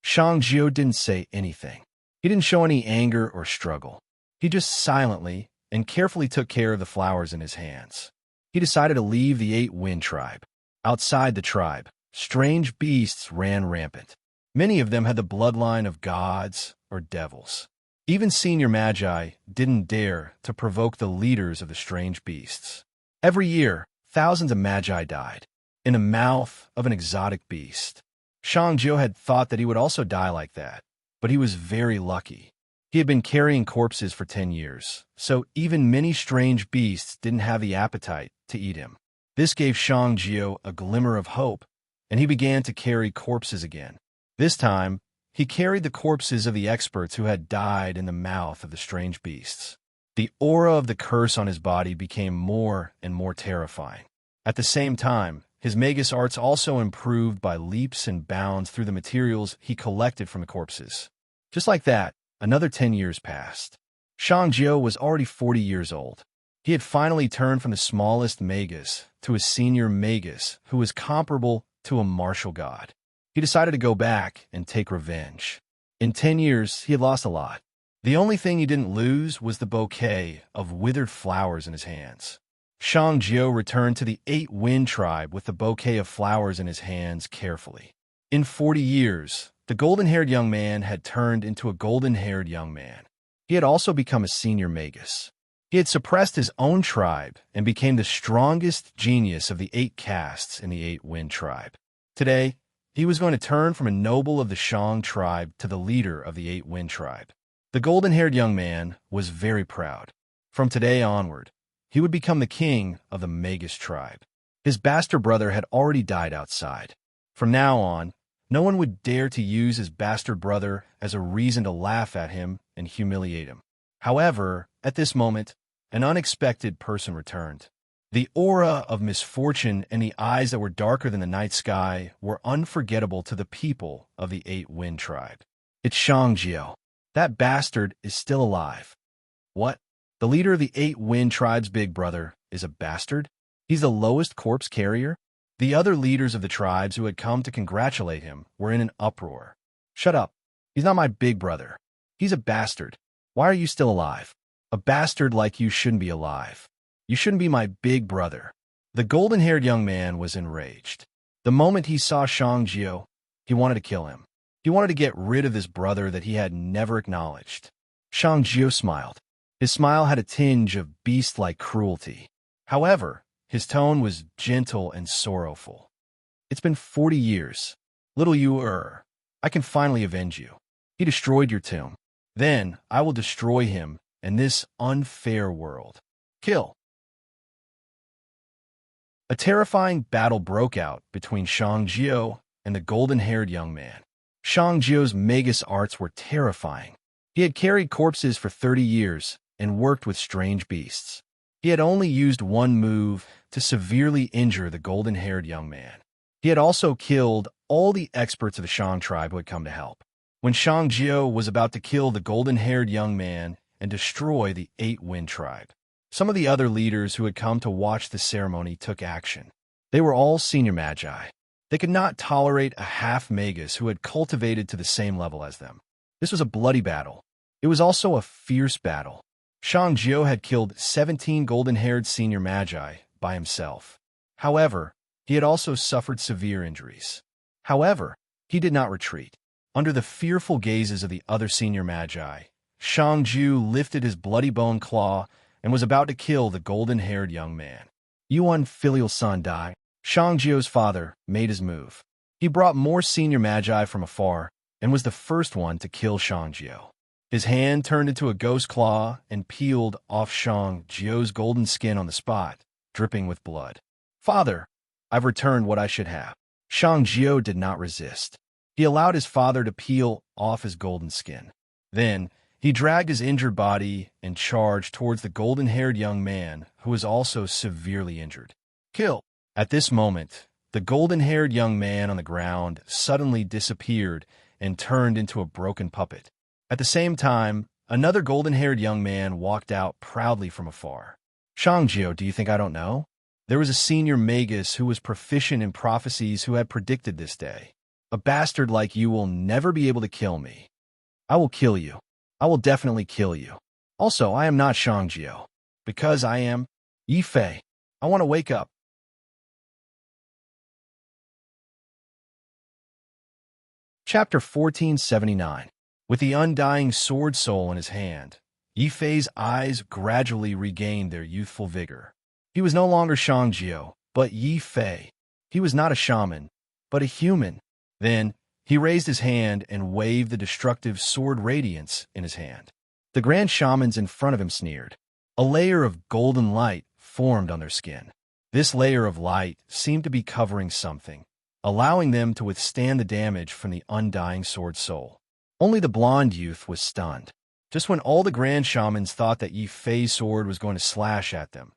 Shang-Jio didn't say anything. He didn't show any anger or struggle. He just silently and carefully took care of the flowers in his hands. He decided to leave the 8-wind tribe. Outside the tribe, strange beasts ran rampant. Many of them had the bloodline of gods or devils. Even senior magi didn't dare to provoke the leaders of the strange beasts. Every year, thousands of magi died in the mouth of an exotic beast. Shang-Jio had thought that he would also die like that, but he was very lucky. He had been carrying corpses for 10 years, so even many strange beasts didn't have the appetite to eat him. This gave Shang-Jio a glimmer of hope, and he began to carry corpses again. This time, he carried the corpses of the experts who had died in the mouth of the strange beasts. The aura of the curse on his body became more and more terrifying. At the same time, his magus arts also improved by leaps and bounds through the materials he collected from the corpses. Just like that, another 10 years passed. Shang-Jio was already 40 years old. He had finally turned from the smallest magus to a senior magus who was comparable to a martial god. He decided to go back and take revenge. In 10 years, he had lost a lot. The only thing he didn't lose was the bouquet of withered flowers in his hands. Shang-Jio returned to the 8-wind tribe with the bouquet of flowers in his hands carefully. In 40 years, the golden-haired young man had turned into a golden-haired young man. He had also become a senior magus. He had suppressed his own tribe and became the strongest genius of the 8 castes in the 8-wind tribe. Today, he was going to turn from a noble of the Shang tribe to the leader of the 8-wind tribe. The golden-haired young man was very proud. From today onward, he would become the king of the Magus tribe. His bastard brother had already died outside. From now on, no one would dare to use his bastard brother as a reason to laugh at him and humiliate him. However, at this moment, an unexpected person returned. The aura of misfortune and the eyes that were darker than the night sky were unforgettable to the people of the 8-wind tribe. It's Shang-Jio. That bastard is still alive. What? The leader of the 8-wind tribe's big brother is a bastard? He's the lowest corpse carrier? The other leaders of the tribes who had come to congratulate him were in an uproar. Shut up. He's not my big brother. He's a bastard. Why are you still alive? A bastard like you shouldn't be alive. You shouldn't be my big brother. The golden-haired young man was enraged. The moment he saw Shang-Jio, he wanted to kill him. He wanted to get rid of this brother that he had never acknowledged. Shang-Jio smiled. His smile had a tinge of beast-like cruelty. However, his tone was gentle and sorrowful. It's been 40 years. Little Yu Er, I can finally avenge you. He destroyed your tomb. Then I will destroy him and this unfair world. Kill. A terrifying battle broke out between Shang-Jio and the golden-haired young man. Shang-Jio's magus arts were terrifying. He had carried corpses for 30 years and worked with strange beasts. He had only used one move to severely injure the golden-haired young man. He had also killed all the experts of the Shang tribe who had come to help. When Shang-Jio was about to kill the golden-haired young man and destroy the 8-wind tribe, some of the other leaders who had come to watch the ceremony took action. They were all senior magi. They could not tolerate a half-magus who had cultivated to the same level as them. This was a bloody battle. It was also a fierce battle. Shang-Jio had killed 17 golden-haired senior magi by himself. However, he had also suffered severe injuries. However, he did not retreat. Under the fearful gazes of the other senior magi, Shang-Jio lifted his bloody bone claw and was about to kill the golden-haired young man. Yuan filial son Dai, Shang-Jio's father, made his move. He brought more senior magi from afar and was the first one to kill Shang-Jio. His hand turned into a ghost claw and peeled off Shang-Jio's golden skin on the spot, dripping with blood. "Father, I've returned what I should have." Shang-Jio did not resist. He allowed his father to peel off his golden skin. Then, he dragged his injured body and charged towards the golden-haired young man who was also severely injured. "Kill!" At this moment, the golden-haired young man on the ground suddenly disappeared and turned into a broken puppet. At the same time, another golden-haired young man walked out proudly from afar. "Shang-Jio, do you think I don't know?" There was a senior magus who was proficient in prophecies who had predicted this day. "A bastard like you will never be able to kill me. I will kill you. I will definitely kill you. Also, I am not Shang-Jio. Because I am Yi Fei. I want to wake up." Chapter 1479. With the undying sword soul in his hand, Yi Fei's eyes gradually regained their youthful vigor. He was no longer Shang-Jio, but Yi Fei. He was not a shaman, but a human. Then, he raised his hand and waved the destructive sword radiance in his hand. The grand shamans in front of him sneered. A layer of golden light formed on their skin. This layer of light seemed to be covering something, allowing them to withstand the damage from the undying sword soul. Only the blonde youth was stunned. Just when all the grand shamans thought that Yi Fei's sword was going to slash at them,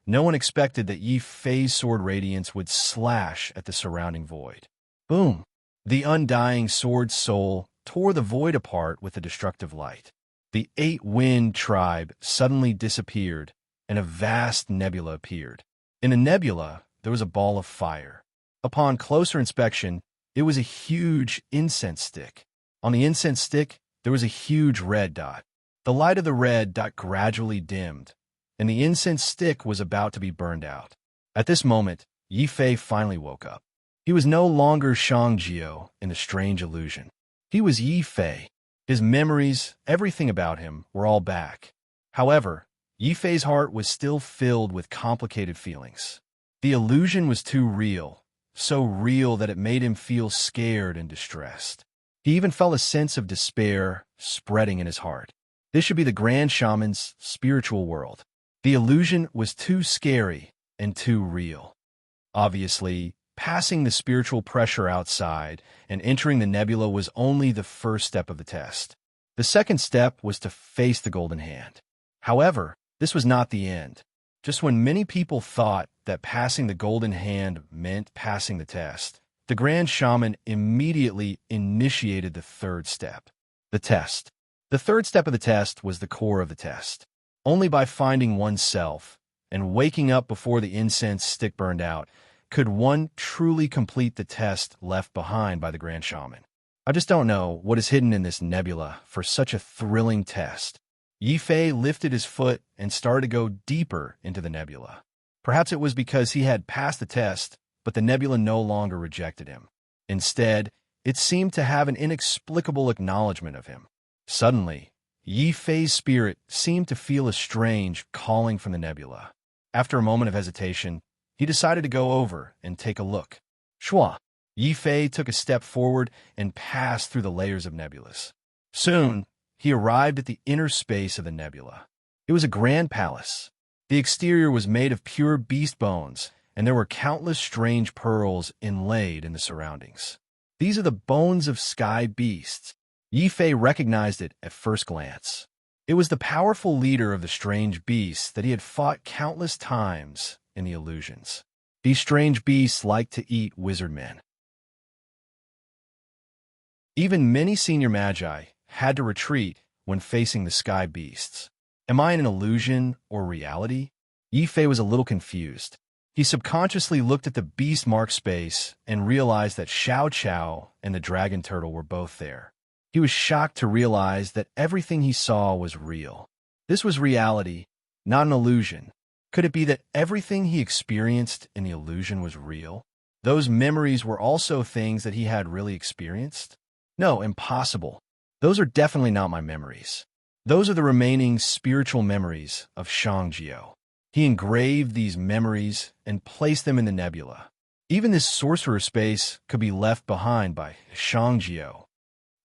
no one expected that Yi Fei's sword radiance would slash at the surrounding void. Boom! The undying sword soul tore the void apart with a destructive light. The Eight-Wind tribe suddenly disappeared, and a vast nebula appeared. In the nebula, there was a ball of fire. Upon closer inspection, it was a huge incense stick. On the incense stick, there was a huge red dot. The light of the red dot gradually dimmed, and the incense stick was about to be burned out. At this moment, Yi Fei finally woke up. He was no longer Shang-Jio in the strange illusion. He was Yi Fei. His memories, everything about him, were all back. However, Yi Fei's heart was still filled with complicated feelings. The illusion was too real, so real that it made him feel scared and distressed. He even felt a sense of despair spreading in his heart. This should be the Grand Shaman's spiritual world. The illusion was too scary and too real. Obviously, passing the spiritual pressure outside and entering the nebula was only the first step of the test. The second step was to face the Golden Hand. However, this was not the end. Just when many people thought that passing the Golden Hand meant passing the test, the Grand Shaman immediately initiated the third step, the test. The third step of the test was the core of the test. Only by finding oneself and waking up before the incense stick burned out could one truly complete the test left behind by the Grand Shaman. I just don't know what is hidden in this nebula for such a thrilling test. Yi Fei lifted his foot and started to go deeper into the nebula. Perhaps it was because he had passed the test, but the nebula no longer rejected him. Instead, it seemed to have an inexplicable acknowledgement of him. Suddenly, Yi Fei's spirit seemed to feel a strange calling from the nebula. After a moment of hesitation, he decided to go over and take a look. Shua! Yi Fei took a step forward and passed through the layers of nebulas. Soon, he arrived at the inner space of the nebula. It was a grand palace. The exterior was made of pure beast bones, and there were countless strange pearls inlaid in the surroundings. These are the bones of sky beasts. Yi Fei recognized it at first glance. It was the powerful leader of the strange beasts that he had fought countless times in the illusions. These strange beasts liked to eat wizard men. Even many senior magi had to retreat when facing the sky beasts. Am I in an illusion or reality? Yi Fei was a little confused. He subconsciously looked at the beast mark space and realized that Xiao Chao and the dragon turtle were both there. He was shocked to realize that everything he saw was real. This was reality, not an illusion. Could it be that everything he experienced in the illusion was real? Those memories were also things that he had really experienced? No, impossible. Those are definitely not my memories. Those are the remaining spiritual memories of Shang-Jio. He engraved these memories and placed them in the nebula. Even this sorcerer space could be left behind by Shang-Jio.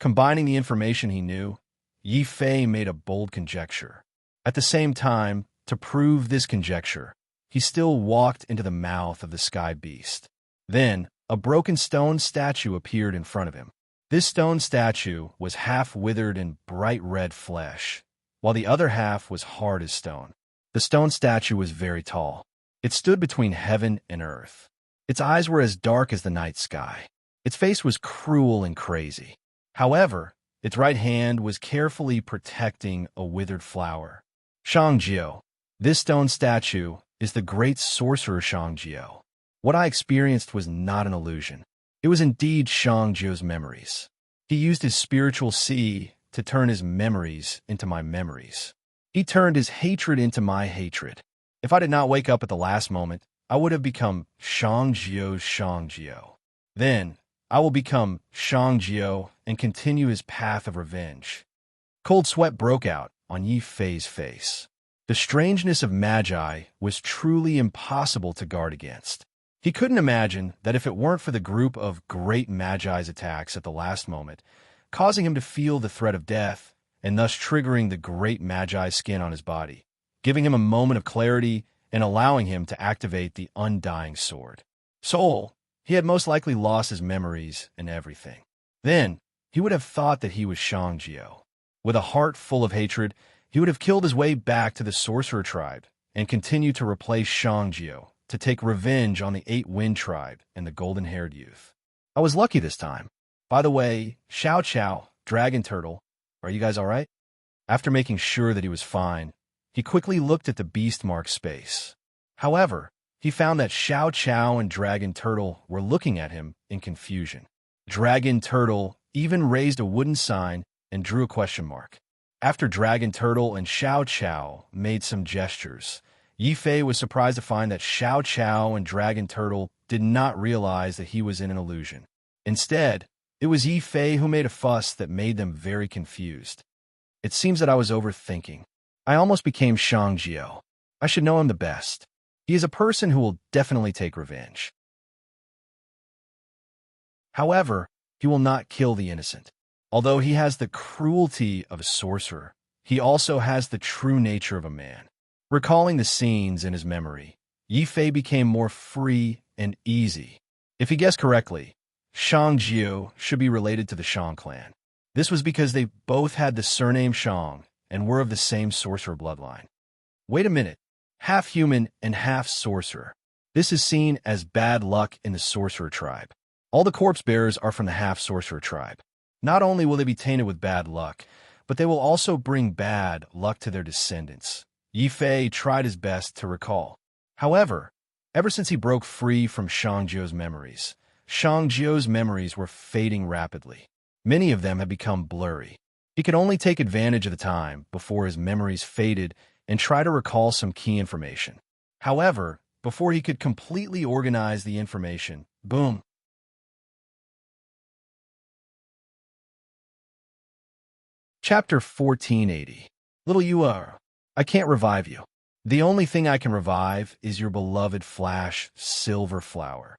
Combining the information he knew, Yi Fei made a bold conjecture. At the same time, to prove this conjecture, he still walked into the mouth of the sky beast. Then, a broken stone statue appeared in front of him. This stone statue was half withered in bright red flesh, while the other half was hard as stone. The stone statue was very tall. It stood between heaven and earth. Its eyes were as dark as the night sky. Its face was cruel and crazy. However, its right hand was carefully protecting a withered flower. Shangjiu. This stone statue is the great sorcerer Shangjiu. What I experienced was not an illusion. It was indeed Shangjiu's memories. He used his spiritual sea to turn his memories into my memories. He turned his hatred into my hatred. If I did not wake up at the last moment, I would have become Shangjiu's Shangjiu. Then, I will become Shangjiu and continue his path of revenge. Cold sweat broke out on Yi Fei's face. The strangeness of Magi was truly impossible to guard against. He couldn't imagine that if it weren't for the group of great Magi's attacks at the last moment, causing him to feel the threat of death, and thus triggering the great Magi's skin on his body, giving him a moment of clarity and allowing him to activate the undying sword. Soul, he had most likely lost his memories and everything. Then, he would have thought that he was Shangjiu. With a heart full of hatred, he would have killed his way back to the sorcerer tribe and continued to replace Shangjiu to take revenge on the 8-Wind tribe and the golden-haired youth. I was lucky this time. By the way, Xiao Xiao, Dragon Turtle, are you guys all right? After making sure that he was fine, he quickly looked at the beast mark space. However, he found that Xiao Xiao and Dragon Turtle were looking at him in confusion. Dragon Turtle even raised a wooden sign and drew a question mark. After Dragon Turtle and Xiao Xiao made some gestures, Yi Fei was surprised to find that Xiao Xiao and Dragon Turtle did not realize that he was in an illusion. Instead, it was Yi Fei who made a fuss that made them very confused. It seems that I was overthinking. I almost became Shangjiu. I should know him the best. He is a person who will definitely take revenge. However, he will not kill the innocent. Although he has the cruelty of a sorcerer, he also has the true nature of a man. Recalling the scenes in his memory, Yi Fei became more free and easy. If he guessed correctly, Shangjiu should be related to the Shang clan. This was because they both had the surname Shang and were of the same sorcerer bloodline. Wait a minute, half human and half sorcerer. This is seen as bad luck in the sorcerer tribe. All the corpse bearers are from the half-sorcerer tribe. Not only will they be tainted with bad luck, but they will also bring bad luck to their descendants. Yi Fei tried his best to recall. However, ever since he broke free from Shangjiu's memories were fading rapidly. Many of them had become blurry. He could only take advantage of the time before his memories faded and try to recall some key information. However, before he could completely organize the information, boom. Chapter 1480. Little you are. I can't revive you. The only thing I can revive is your beloved flash silver flower.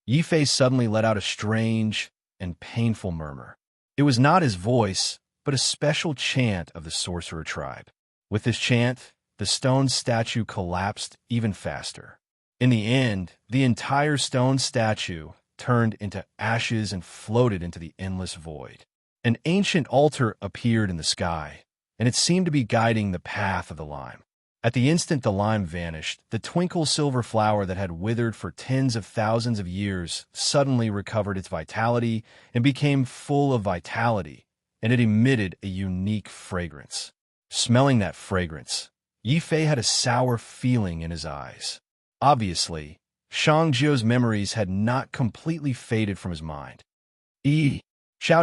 Yi Fei suddenly let out a strange and painful murmur. It was not his voice, but a special chant of the sorcerer tribe. With this chant, the stone statue collapsed even faster. In the end, the entire stone statue turned into ashes and floated into the endless void. An ancient altar appeared in the sky, and it seemed to be guiding the path of the lime. At the instant the lime vanished, the twinkle silver flower that had withered for tens of thousands of years suddenly recovered its vitality and became full of vitality, and it emitted a unique fragrance. Smelling that fragrance, Yi Fei had a sour feeling in his eyes. Obviously, Shangjiu's memories had not completely faded from his mind. Xiao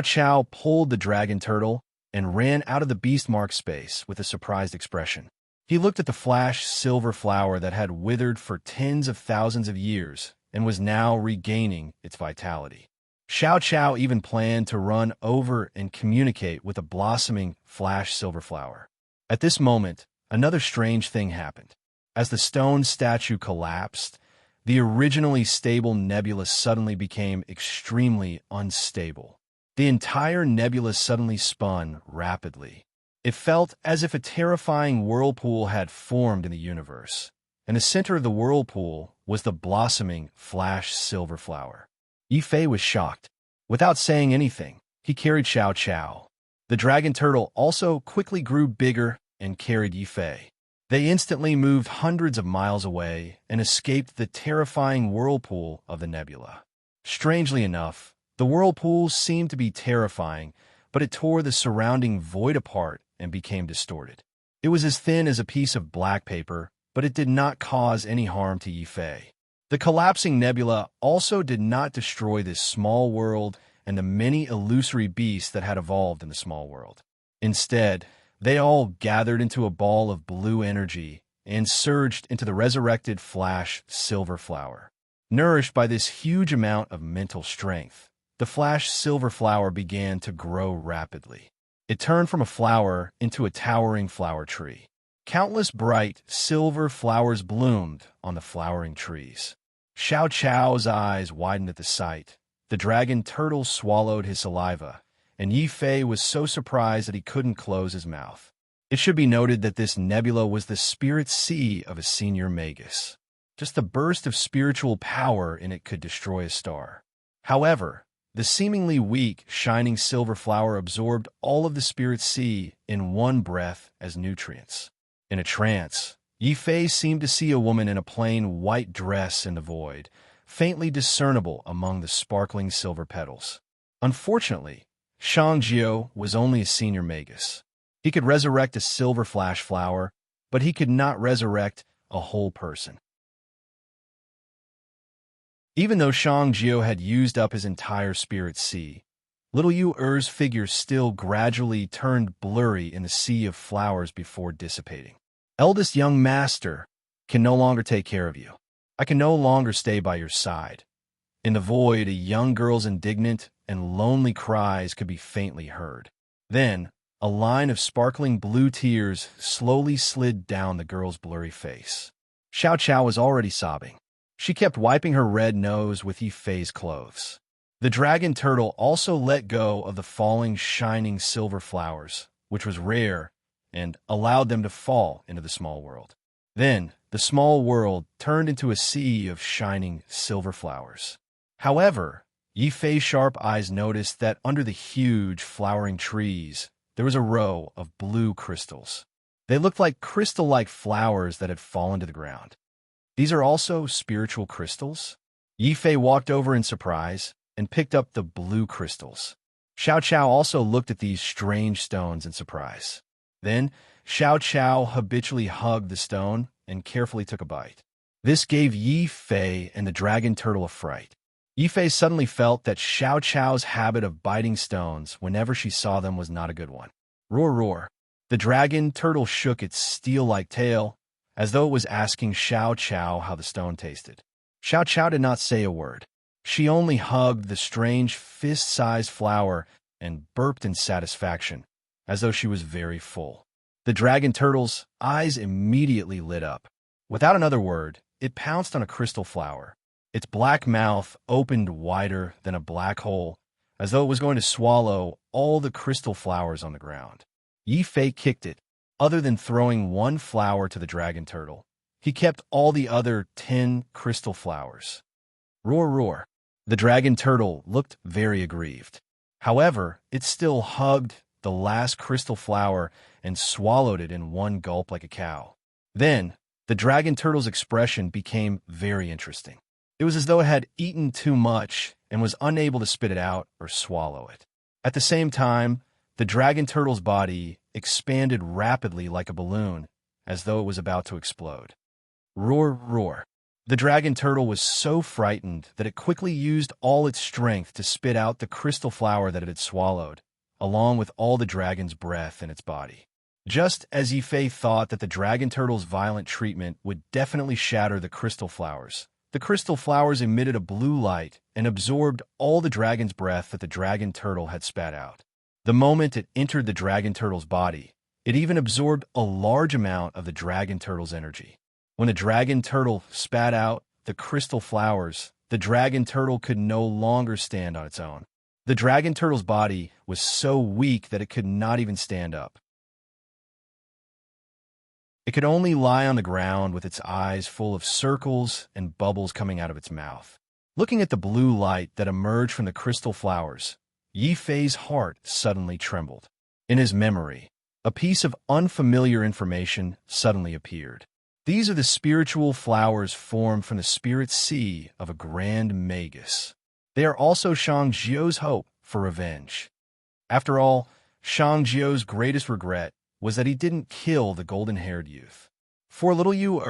Xiao pulled the dragon turtle and ran out of the beast mark space with a surprised expression. He looked at the flash silver flower that had withered for tens of thousands of years and was now regaining its vitality. Xiao Xiao even planned to run over and communicate with the blossoming flash silver flower. At this moment, another strange thing happened. As the stone statue collapsed, the originally stable nebula suddenly became extremely unstable. The entire nebula suddenly spun rapidly. It felt as if a terrifying whirlpool had formed in the universe. In the center of the whirlpool was the blossoming flash silver flower. Yifei was shocked. Without saying anything, he carried Xiao Qiao. The dragon turtle also quickly grew bigger and carried Yifei. They instantly moved hundreds of miles away and escaped the terrifying whirlpool of the nebula. Strangely enough, the whirlpool seemed to be terrifying, but it tore the surrounding void apart and became distorted. It was as thin as a piece of black paper, but it did not cause any harm to Yifei. The collapsing nebula also did not destroy this small world and the many illusory beasts that had evolved in the small world. Instead, they all gathered into a ball of blue energy and surged into the resurrected flash silver flower. Nourished by this huge amount of mental strength, the flash silver flower began to grow rapidly. It turned from a flower into a towering flower tree. Countless bright silver flowers bloomed on the flowering trees. Xiao Qiao's eyes widened at the sight. The dragon turtle swallowed his saliva, and Yifei was so surprised that he couldn't close his mouth. It should be noted that this nebula was the spirit sea of a senior magus. Just a burst of spiritual power in it could destroy a star. However, the seemingly weak, shining silver flower absorbed all of the spirit sea in one breath as nutrients. In a trance, Yifei seemed to see a woman in a plain white dress in the void, faintly discernible among the sparkling silver petals. Unfortunately, Shangjiu was only a senior magus. He could resurrect a silver flash flower, but he could not resurrect a whole person. Even though Shangjiu had used up his entire spirit sea, little Yu Er's figure still gradually turned blurry in the sea of flowers before dissipating. Eldest young master can no longer take care of you. I can no longer stay by your side. In the void, a young girl's indignant and lonely cries could be faintly heard. Then, a line of sparkling blue tears slowly slid down the girl's blurry face. Xiao Qiao was already sobbing. She kept wiping her red nose with Yifei's clothes. The dragon turtle also let go of the falling, shining silver flowers, which was rare, and allowed them to fall into the small world. Then, the small world turned into a sea of shining silver flowers. However, Yifei's sharp eyes noticed that under the huge, flowering trees, there was a row of blue crystals. They looked like crystal-like flowers that had fallen to the ground. These are also spiritual crystals? Yifei walked over in surprise and picked up the blue crystals. Xiao Qiao also looked at these strange stones in surprise. Then, Xiao Qiao habitually hugged the stone and carefully took a bite. This gave Yifei and the dragon turtle a fright. Yifei suddenly felt that Xiao Qiao's habit of biting stones whenever she saw them was not a good one. Roar, roar. The dragon turtle shook its steel-like tail, as though it was asking Xiao Qiao how the stone tasted. Xiao Qiao did not say a word. She only hugged the strange fist-sized flower and burped in satisfaction, as though she was very full. The dragon turtle's eyes immediately lit up. Without another word, it pounced on a crystal flower. Its black mouth opened wider than a black hole, as though it was going to swallow all the crystal flowers on the ground. Yifei kicked it. Other than throwing one flower to the dragon turtle, he kept all the other 10 crystal flowers. Roar, roar. The dragon turtle looked very aggrieved. However, it still hugged the last crystal flower and swallowed it in one gulp like a cow. Then, the dragon turtle's expression became very interesting. It was as though it had eaten too much and was unable to spit it out or swallow it. At the same time, the dragon turtle's body expanded rapidly like a balloon, as though it was about to explode. Roar, roar. The dragon turtle was so frightened that it quickly used all its strength to spit out the crystal flower that it had swallowed, along with all the dragon's breath in its body. Just as Yifei thought that the dragon turtle's violent treatment would definitely shatter the crystal flowers emitted a blue light and absorbed all the dragon's breath that the dragon turtle had spat out. The moment it entered the dragon turtle's body, it even absorbed a large amount of the dragon turtle's energy. When the dragon turtle spat out the crystal flowers, the dragon turtle could no longer stand on its own. The dragon turtle's body was so weak that it could not even stand up. It could only lie on the ground with its eyes full of circles and bubbles coming out of its mouth. Looking at the blue light that emerged from the crystal flowers, Yi Fei's heart suddenly trembled. In his memory, a piece of unfamiliar information suddenly appeared. These are the spiritual flowers formed from the spirit sea of a grand magus. They are also Shang Jiu's hope for revenge. After all, Shang Jiu's greatest regret was that he didn't kill the golden-haired youth. For little Yu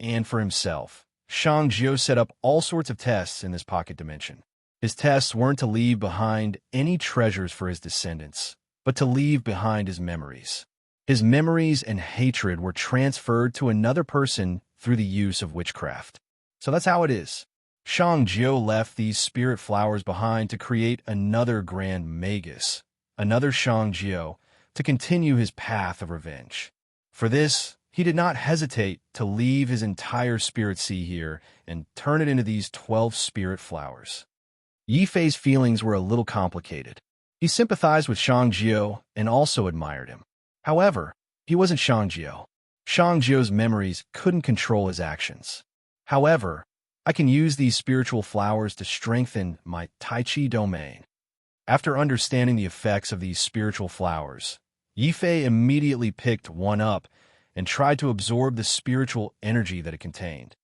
and for himself, Shang Jiu set up all sorts of tests in this pocket dimension. His tests weren't to leave behind any treasures for his descendants, but to leave behind his memories. His memories and hatred were transferred to another person through the use of witchcraft. So that's how it is. Shang Jiu left these spirit flowers behind to create another grand magus, another Shang Jiu, to continue his path of revenge. For this, he did not hesitate to leave his entire spirit sea here and turn it into these 12 spirit flowers. Yi Fei's feelings were a little complicated. He sympathized with Shang Jiu and also admired him. However, he wasn't Shang Jiu. Shang Jiu's memories couldn't control his actions. However, I can use these spiritual flowers to strengthen my Tai Chi domain. After understanding the effects of these spiritual flowers, Yi Fei immediately picked one up and tried to absorb the spiritual energy that it contained.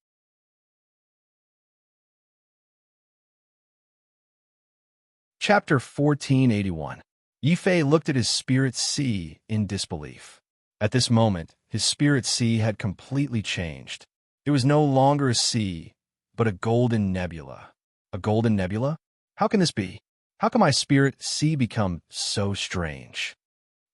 Chapter 1481. Yi Fei looked at his spirit sea in disbelief. At this moment, his spirit sea had completely changed. It was no longer a sea, but a golden nebula. A golden nebula? How can this be? How can my spirit sea become so strange?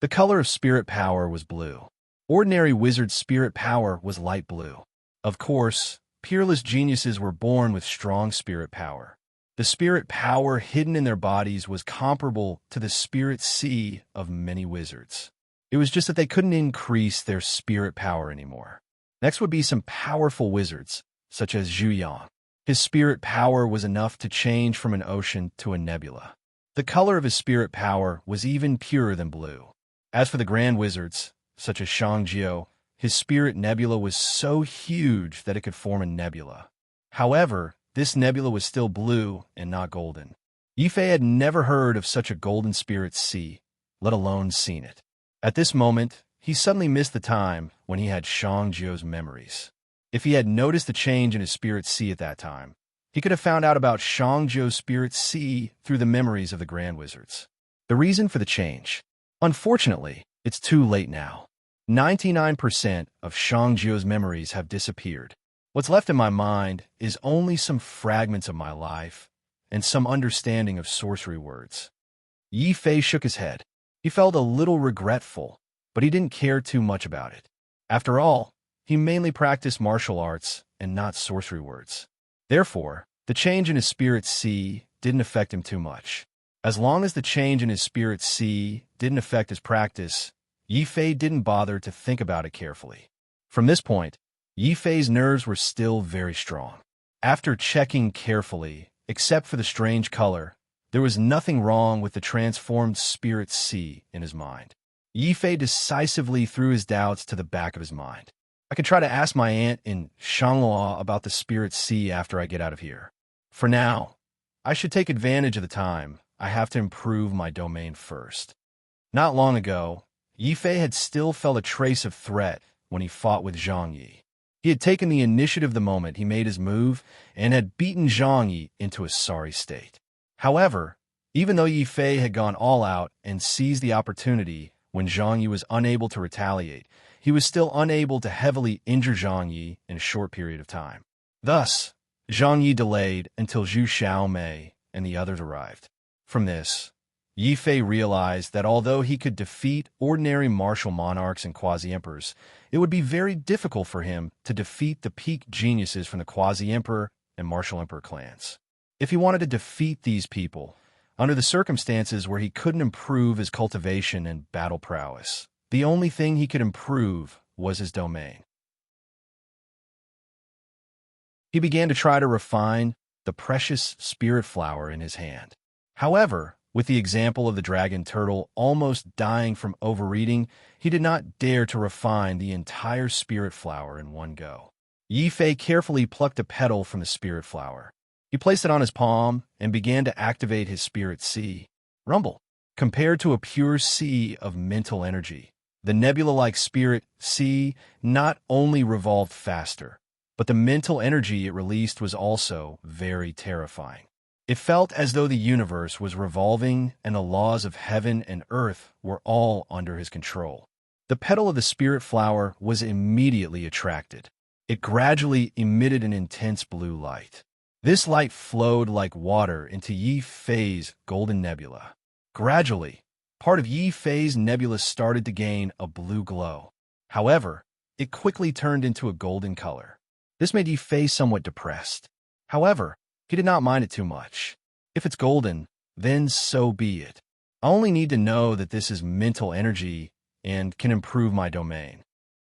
The color of spirit power was blue. Ordinary wizard spirit power was light blue. Of course, peerless geniuses were born with strong spirit power. The spirit power hidden in their bodies was comparable to the spirit sea of many wizards. It was just that they couldn't increase their spirit power anymore. Next would be some powerful wizards, such as Zhu Yang. His spirit power was enough to change from an ocean to a nebula. The color of his spirit power was even purer than blue. As for the grand wizards, such as Shang Jiu, his spirit nebula was so huge that it could form a nebula. However, this nebula was still blue and not golden. Yi Fei had never heard of such a golden spirit sea, let alone seen it. At this moment, he suddenly missed the time when he had Shang Jiu's memories. If he had noticed the change in his spirit sea at that time, he could have found out about Shang Jiu's spirit sea through the memories of the grand wizards. The reason for the change. Unfortunately, it's too late now. 99% of Shang Jiu's memories have disappeared. What's left in my mind is only some fragments of my life and some understanding of sorcery words. Yi Fei shook his head. He felt a little regretful, but he didn't care too much about it. After all, he mainly practiced martial arts and not sorcery words. Therefore, the change in his spirit sea didn't affect him too much. As long as the change in his spirit sea didn't affect his practice, Yi Fei didn't bother to think about it carefully. From this point, Yi Fei's nerves were still very strong. After checking carefully, except for the strange color, there was nothing wrong with the transformed spirit sea in his mind. Yi Fei decisively threw his doubts to the back of his mind. I can try to ask my aunt in Shanghua about the spirit sea after I get out of here. For now, I should take advantage of the time. I have to improve my domain first. Not long ago, Yi Fei had still felt a trace of threat when he fought with Zhang Yi. He had taken the initiative the moment he made his move and had beaten Zhang Yi into a sorry state. However, even though Yi Fei had gone all out and seized the opportunity when Zhang Yi was unable to retaliate, he was still unable to heavily injure Zhang Yi in a short period of time. Thus, Zhang Yi delayed until Zhu Xiaomei and the others arrived. From this, Yi Fei realized that although he could defeat ordinary martial monarchs and quasi-emperors, it would be very difficult for him to defeat the peak geniuses from the quasi-emperor and martial emperor clans. If he wanted to defeat these people, under the circumstances where he couldn't improve his cultivation and battle prowess, the only thing he could improve was his domain. He began to try to refine the precious spirit flower in his hand. However, With the example of the dragon turtle almost dying from overeating, he did not dare to refine the entire spirit flower in one go. Yi Fei carefully plucked a petal from the spirit flower. He placed it on his palm and began to activate his spirit sea. Rumble. Compared to a pure sea of mental energy, the nebula-like spirit sea not only revolved faster, but the mental energy it released was also very terrifying. It felt as though the universe was revolving and the laws of heaven and earth were all under his control. The petal of the spirit flower was immediately attracted. It gradually emitted an intense blue light. This light flowed like water into Yi Fei's golden nebula. Gradually, part of Yi Fei's nebula started to gain a blue glow. However, it quickly turned into a golden color. This made Yi Fei somewhat depressed. However, he did not mind it too much. If it's golden, then so be it. I only need to know that this is mental energy and can improve my domain.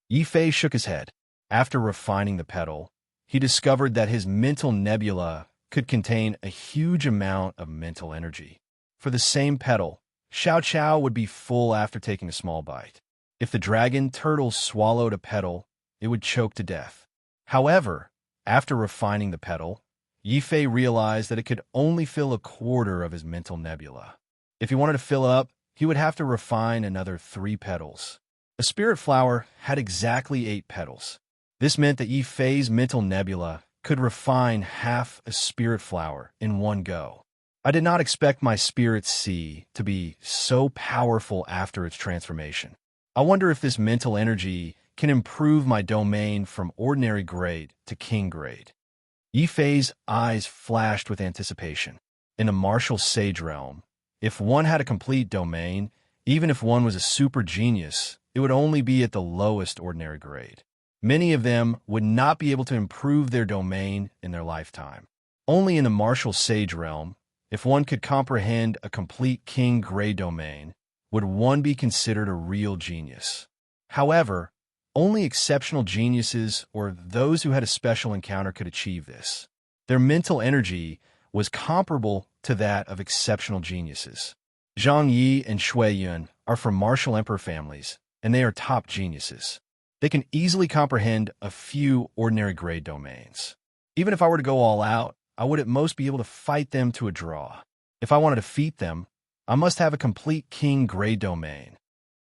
Yi Fei shook his head. After refining the petal, he discovered that his mental nebula could contain a huge amount of mental energy. For the same petal, Xiao Qiao would be full after taking a small bite. If the dragon turtle swallowed a petal, it would choke to death. However, after refining the petal, Yi Fei realized that it could only fill a quarter of his mental nebula. If he wanted to fill up, he would have to refine another 3 petals. A spirit flower had exactly 8 petals. This meant that Yi Fei's mental nebula could refine half a spirit flower in one go. I did not expect my spirit sea to be so powerful after its transformation. I wonder if this mental energy can improve my domain from ordinary grade to king grade. Yi Fei's eyes flashed with anticipation. In the martial sage realm, if one had a complete domain, even if one was a super genius, it would only be at the lowest ordinary grade. Many of them would not be able to improve their domain in their lifetime. Only in the martial sage realm, if one could comprehend a complete king grade domain, would one be considered a real genius. However, only exceptional geniuses or those who had a special encounter could achieve this. Their mental energy was comparable to that of exceptional geniuses. Zhang Yi and Shui Yun are from martial emperor families, and they are top geniuses. They can easily comprehend a few ordinary grade domains. Even if I were to go all out, I would at most be able to fight them to a draw. If I want to defeat them, I must have a complete king grade domain.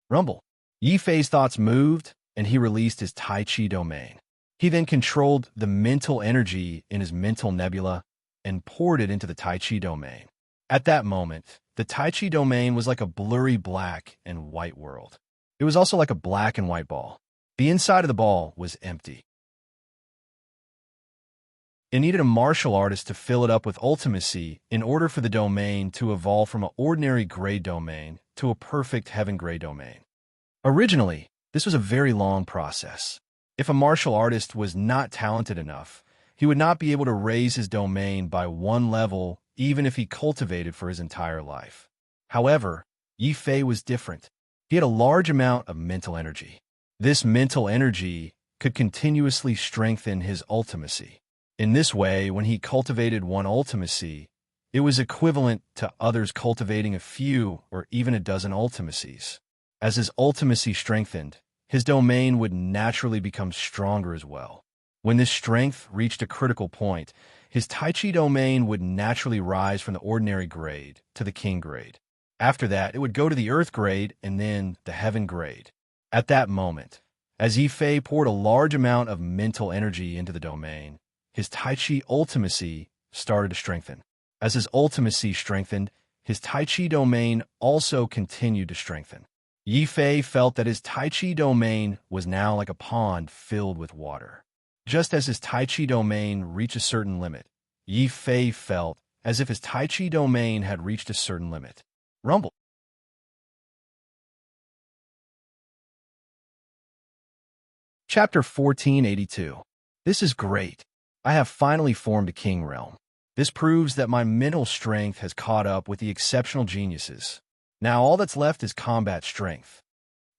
Rumble. Yi Fei's thoughts moved, and he released his Tai Chi domain. He then controlled the mental energy in his mental nebula and poured it into the Tai Chi domain. At that moment, the Tai Chi domain was like a blurry black and white world. It was also like a black and white ball. The inside of the ball was empty. It needed a martial artist to fill it up with ultimacy in order for the domain to evolve from an ordinary grade domain to a perfect heaven grade domain. Originally, this was a very long process. If a martial artist was not talented enough, he would not be able to raise his domain by 1 level even if he cultivated for his entire life. However, Yi Fei was different. He had a large amount of mental energy. This mental energy could continuously strengthen his ultimacy. In this way, when he cultivated 1 ultimacy, it was equivalent to others cultivating a few or even a dozen ultimacies. As his ultimacy strengthened, his domain would naturally become stronger as well. When this strength reached a critical point, his Tai Chi domain would naturally rise from the ordinary grade to the king grade. After that, it would go to the earth grade and then the heaven grade. At that moment, as Yi Fei poured a large amount of mental energy into the domain, his Tai Chi ultimacy started to strengthen. As his ultimacy strengthened, his Tai Chi domain also continued to strengthen. Yi Fei felt that his Tai Chi domain was now like a pond filled with water. Just as his Tai Chi domain reached a certain limit, Yi Fei felt as if his Tai Chi domain had reached a certain limit. Rumble. Chapter 1482. This is great. I have finally formed a king realm. This proves that my mental strength has caught up with the exceptional geniuses. Now all that's left is combat strength.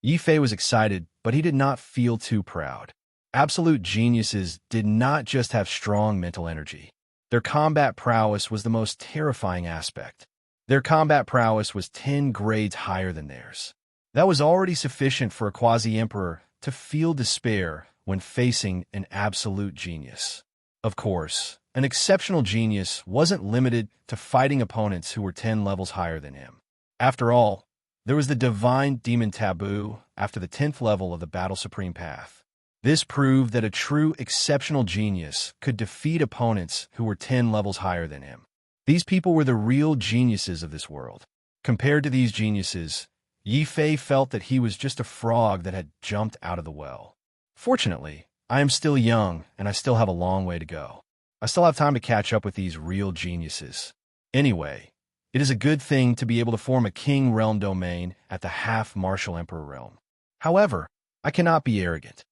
Yi Fei was excited, but he did not feel too proud. Absolute geniuses did not just have strong mental energy. Their combat prowess was the most terrifying aspect. Their combat prowess was 10 grades higher than theirs. That was already sufficient for a quasi-emperor to feel despair when facing an absolute genius. Of course, an exceptional genius wasn't limited to fighting opponents who were 10 levels higher than him. After all, there was the divine demon taboo after the 10th level of the Battle Supreme path. This proved that a true exceptional genius could defeat opponents who were 10 levels higher than him. These people were the real geniuses of this world. Compared to these geniuses, Yi Fei felt that he was just a frog that had jumped out of the well. Fortunately, I am still young and I still have a long way to go. I still have time to catch up with these real geniuses. Anyway, it is a good thing to be able to form a king realm domain at the half-martial emperor realm. However, I cannot be arrogant.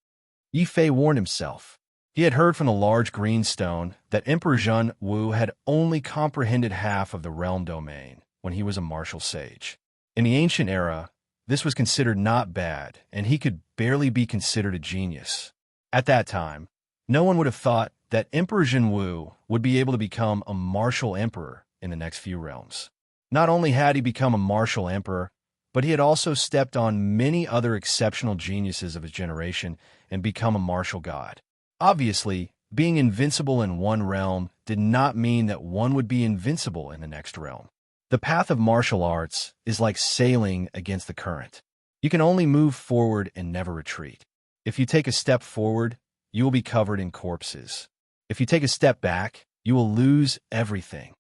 Yi Fei warned himself. He had heard from the large green stone that Emperor Zhen Wu had only comprehended half of the realm domain when he was a martial sage. In the ancient era, this was considered not bad, and he could barely be considered a genius. At that time, no one would have thought that Emperor Zhen Wu would be able to become a martial emperor in the next few realms. Not only had he become a martial emperor, but he had also stepped on many other exceptional geniuses of his generation and become a martial god. Obviously, being invincible in one realm did not mean that one would be invincible in the next realm. The path of martial arts is like sailing against the current. You can only move forward and never retreat. If you take a step forward, you will be covered in corpses. If you take a step back, you will lose everything.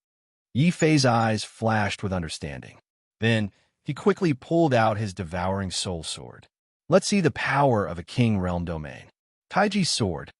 Yi Fei's eyes flashed with understanding. Then, he quickly pulled out his devouring soul sword. Let's see the power of a king realm domain. Taiji's sword.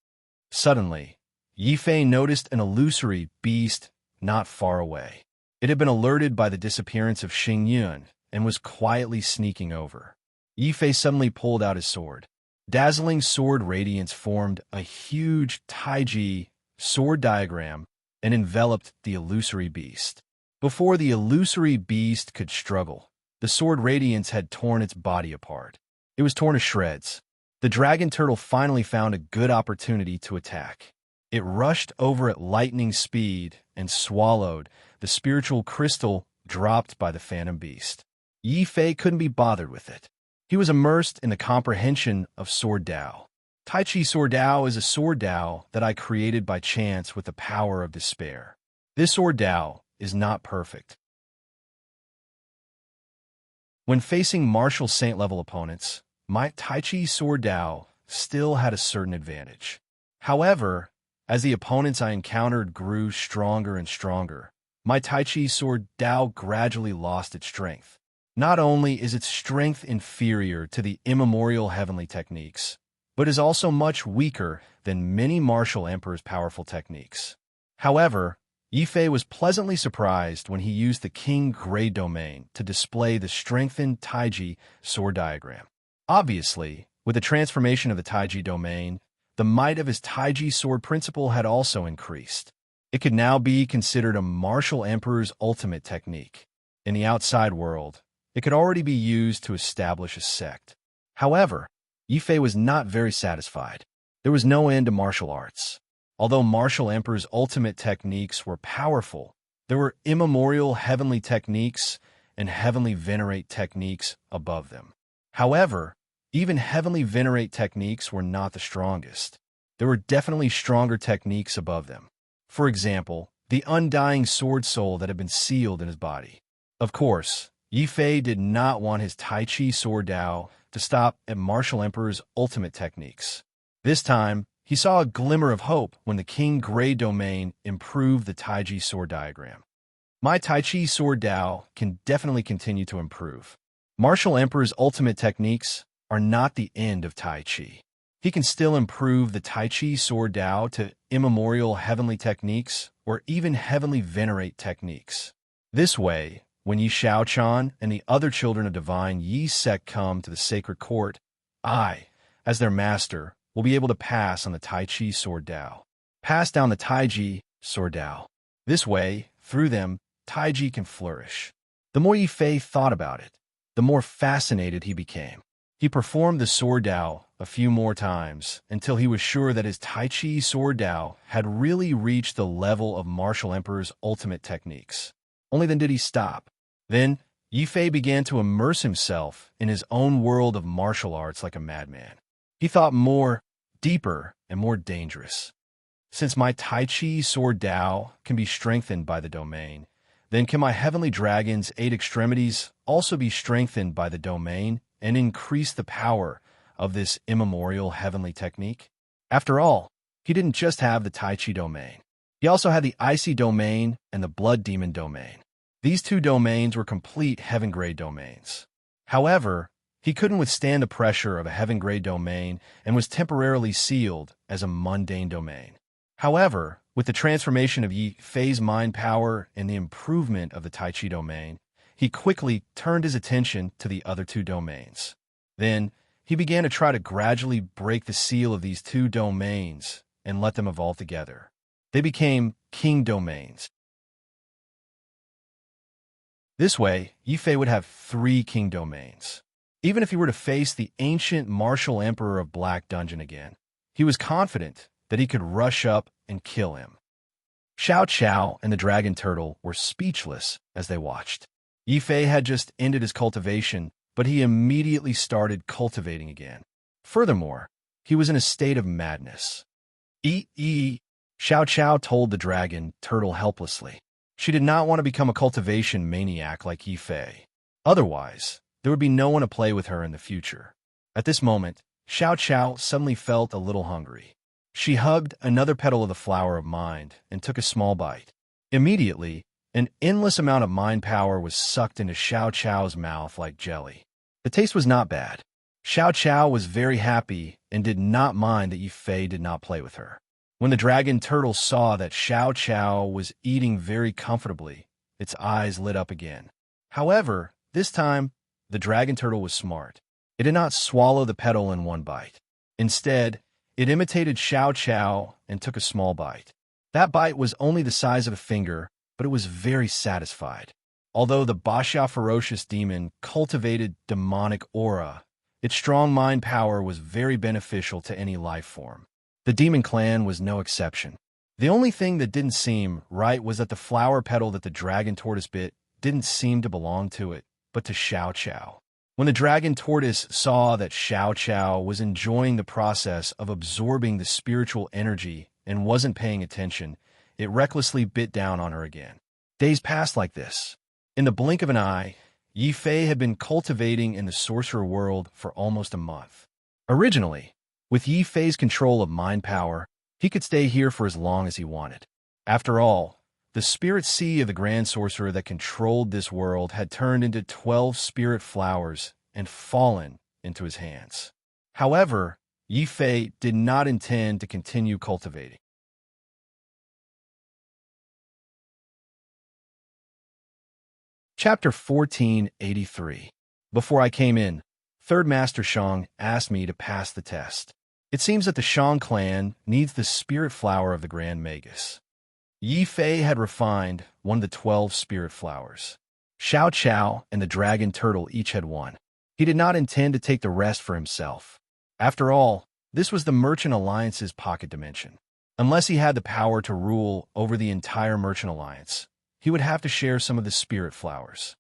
Suddenly, Yi Fei noticed an illusory beast not far away. It had been alerted by the disappearance of Xing Yun and was quietly sneaking over. Yi Fei suddenly pulled out his sword. Dazzling sword radiance formed a huge Taiji sword diagram and enveloped the illusory beast. Before the illusory beast could struggle, the sword radiance had torn its body apart. It was torn to shreds. The dragon turtle finally found a good opportunity to attack. It rushed over at lightning speed and swallowed the spiritual crystal dropped by the phantom beast. Yi Fei couldn't be bothered with it. He was immersed in the comprehension of Sword Dao. Tai Chi Sword Dao is a sword Dao that I created by chance with the power of despair. This sword Dao is not perfect. When facing martial saint-level opponents, my Tai Chi Sword Dao still had a certain advantage. However, as the opponents I encountered grew stronger and stronger, my Tai Chi Sword Dao gradually lost its strength. Not only is its strength inferior to the immemorial heavenly techniques, but is also much weaker than many martial emperors' powerful techniques. However, Yi Fei was pleasantly surprised when he used the King Grade domain to display the strengthened Taiji sword diagram. Obviously, with the transformation of the Taiji domain, the might of his Taiji sword principle had also increased. It could now be considered a martial emperor's ultimate technique. In the outside world, it could already be used to establish a sect. However, Yi Fei was not very satisfied. There was no end to martial arts. Although martial emperor's ultimate techniques were powerful, there were immemorial heavenly techniques and heavenly venerate techniques above them. However, even heavenly venerate techniques were not the strongest. There were definitely stronger techniques above them. For example, the undying sword soul that had been sealed in his body. Of course, Yi Fei did not want his Tai Chi Sword Dao to stop at martial emperor's ultimate techniques. This time, he saw a glimmer of hope when the King Grade domain improved the Taiji sword diagram. My Tai Chi Sword Dao can definitely continue to improve. Martial emperor's ultimate techniques are not the end of Tai Chi. He can still improve the Tai Chi Sword Dao to immemorial heavenly techniques or even heavenly venerate techniques. This way, when Yi Shaochan and the other children of divine Yi sect come to the sacred court, I, as their master, will be able to pass on the Tai Chi Sword Dao. Pass down the Taiji Sword Dao. This way, through them, Taiji can flourish. The more Yi Fei thought about it, the more fascinated he became. He performed the Sword Dao a few more times until he was sure that his Tai Chi Sword Dao had really reached the level of martial emperor's ultimate techniques. Only then did he stop. Then, Yifei began to immerse himself in his own world of martial arts like a madman. He thought more, deeper, and more dangerous. Since my Tai Chi Sword Dao can be strengthened by the domain, then can my heavenly dragon's 8 extremities also be strengthened by the domain and increase the power of this immemorial heavenly technique? After all, he didn't just have the Tai Chi domain. He also had the Icy domain and the Blood Demon domain. These 2 domains were complete heaven-grade domains. However, he couldn't withstand the pressure of a heaven-grade domain and was temporarily sealed as a mundane domain. However, with the transformation of Yi Fei's mind power and the improvement of the Tai Chi domain, he quickly turned his attention to the other 2 domains. Then, he began to try to gradually break the seal of these 2 domains and let them evolve together. They became king domains. This way, Yifei would have 3 king domains. Even if he were to face the ancient martial emperor of Black Dungeon again, he was confident that he could rush up and kill him. Xiao Qiao and the dragon turtle were speechless as they watched. Yifei had just ended his cultivation, but he immediately started cultivating again. Furthermore, he was in a state of madness. Xiao Qiao told the dragon turtle helplessly. She did not want to become a cultivation maniac like Yifei. Otherwise, there would be no one to play with her in the future. At this moment, Xiao Qiao suddenly felt a little hungry. She hugged another petal of the flower of mind and took a small bite. Immediately, an endless amount of mind power was sucked into Xiao Qiao's mouth like jelly. The taste was not bad. Xiao Qiao was very happy and did not mind that Yifei did not play with her. When the dragon turtle saw that Xiao Qiao was eating very comfortably, its eyes lit up again. However, this time, the dragon turtle was smart. It did not swallow the petal in one bite. Instead, it imitated Xiao Qiao and took a small bite. That bite was only the size of a finger, but it was very satisfied. Although the Basha ferocious demon cultivated demonic aura, its strong mind power was very beneficial to any life form. The demon clan was no exception. The only thing that didn't seem right was that the flower petal that the dragon tortoise bit didn't seem to belong to it, but to Xiao Qiao. When the dragon tortoise saw that Xiao Qiao was enjoying the process of absorbing the spiritual energy and wasn't paying attention, it recklessly bit down on her again. Days passed like this. In the blink of an eye, Yifei had been cultivating in the sorcerer world for almost a month. Originally, with Yifei's control of mind power, he could stay here for as long as he wanted. After all, the spirit sea of the grand sorcerer that controlled this world had turned into 12 spirit flowers and fallen into his hands. However, Yifei did not intend to continue cultivating. Chapter 1483. Before I came in, Third Master Shang asked me to pass the test. It seems that the Shang clan needs the spirit flower of the Grand Magus. Yifei had refined one of the 12 spirit flowers. Xiao Qiao and the dragon turtle each had one. He did not intend to take the rest for himself. After all, this was the Merchant Alliance's pocket dimension. Unless he had the power to rule over the entire Merchant Alliance, he would have to share some of the spirit flowers.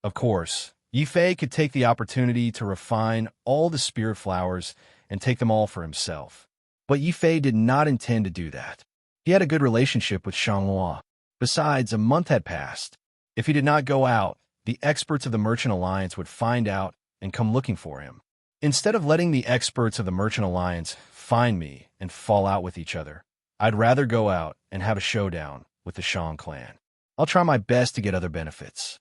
Of course, Yifei could take the opportunity to refine all the spirit flowers and take them all for himself. But Yifei did not intend to do that. He had a good relationship with Shanghua. Besides, a month had passed. If he did not go out, the experts of the Merchant Alliance would find out and come looking for him. Instead of letting the experts of the Merchant Alliance find me and fall out with each other, I'd rather go out and have a showdown with the Shang clan. I'll try my best to get other benefits.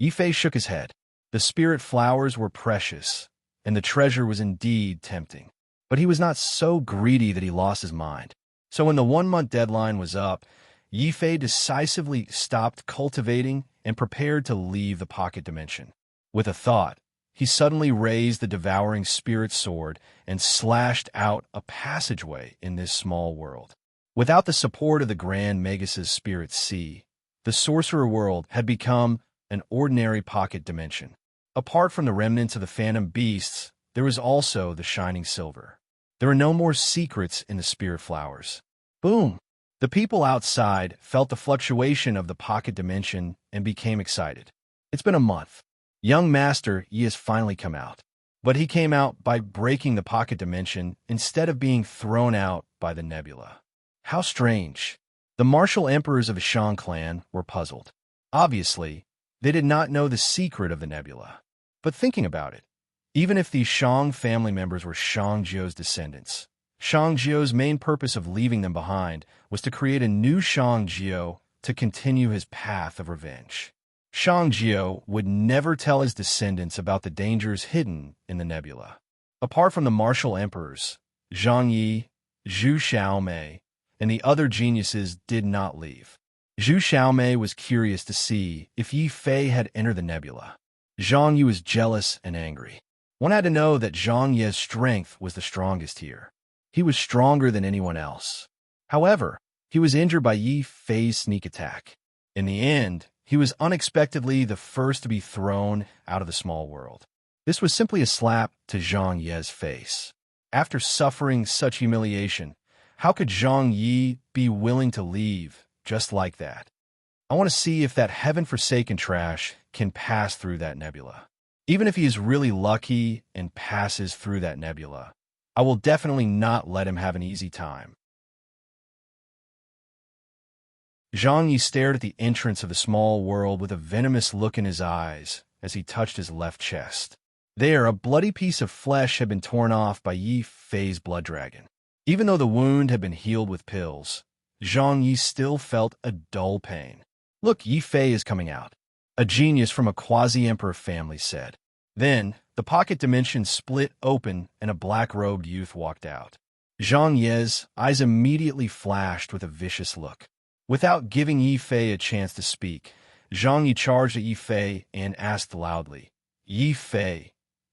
Yifei shook his head. The spirit flowers were precious, and the treasure was indeed tempting. But he was not so greedy that he lost his mind. So when the 1-month deadline was up, Yifei decisively stopped cultivating and prepared to leave the pocket dimension. With a thought, he suddenly raised the devouring spirit sword and slashed out a passageway in this small world. Without the support of the Grand Magus's spirit sea, the sorcerer world had become an ordinary pocket dimension. Apart from the remnants of the phantom beasts, there was also the shining silver. There were no more secrets in the spirit flowers. Boom! The people outside felt the fluctuation of the pocket dimension and became excited. It's been a month. Young Master Yi has finally come out. But he came out by breaking the pocket dimension instead of being thrown out by the nebula. How strange. The martial emperors of the Shang clan were puzzled. Obviously, they did not know the secret of the nebula. But thinking about it, even if these Shang family members were Shang Jiu's descendants, Shang Jiu's main purpose of leaving them behind was to create a new Shang Jiu to continue his path of revenge. Shang Jiu would never tell his descendants about the dangers hidden in the nebula. Apart from the martial emperors, Zhang Yi, Zhu Xiaomei, and the other geniuses did not leave. Zhu Xiaomei was curious to see if Yi Fei had entered the nebula. Zhang Yi was jealous and angry. One had to know that Zhang Yi's strength was the strongest here. He was stronger than anyone else. However, he was injured by Yi Fei's sneak attack. In the end, he was unexpectedly the first to be thrown out of the small world. This was simply a slap to Zhang Yi's face. After suffering such humiliation, how could Zhang Yi be willing to leave just like that? I want to see if that heaven-forsaken trash can pass through that nebula. Even if he is really lucky and passes through that nebula, I will definitely not let him have an easy time. Zhang Yi stared at the entrance of the small world with a venomous look in his eyes as he touched his left chest. There, a bloody piece of flesh had been torn off by Yi Fei's blood dragon. Even though the wound had been healed with pills, Zhang Yi still felt a dull pain. "Look, Yi Fei is coming out," a genius from a quasi-emperor family said. Then, the pocket dimension split open and a black-robed youth walked out. Zhang Yi's eyes immediately flashed with a vicious look. Without giving Yi Fei a chance to speak, Zhang Yi charged at Yi Fei and asked loudly, "Yi Fei,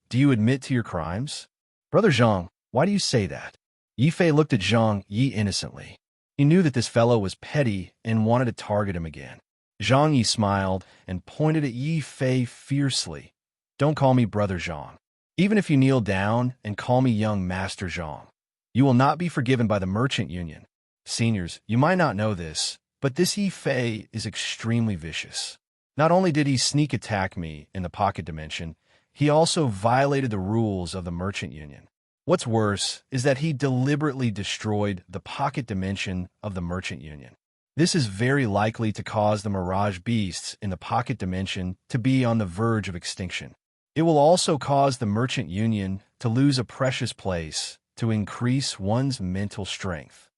do you admit to your crimes?" "Brother Zhang, why do you say that?" Yi Fei looked at Zhang Yi innocently. He knew that this fellow was petty and wanted to target him again. Zhang Yi smiled and pointed at Yi Fei fiercely. "Don't call me Brother Zhang. Even if you kneel down and call me Young Master Zhang, you will not be forgiven by the Merchant Union. Seniors, you might not know this, but this Yi Fei is extremely vicious. Not only did he sneak attack me in the pocket dimension, he also violated the rules of the Merchant Union. What's worse is that he deliberately destroyed the pocket dimension of the Merchant Union. This is very likely to cause the Mirage beasts in the pocket dimension to be on the verge of extinction. It will also cause the Merchant Union to lose a precious place to increase one's mental strength."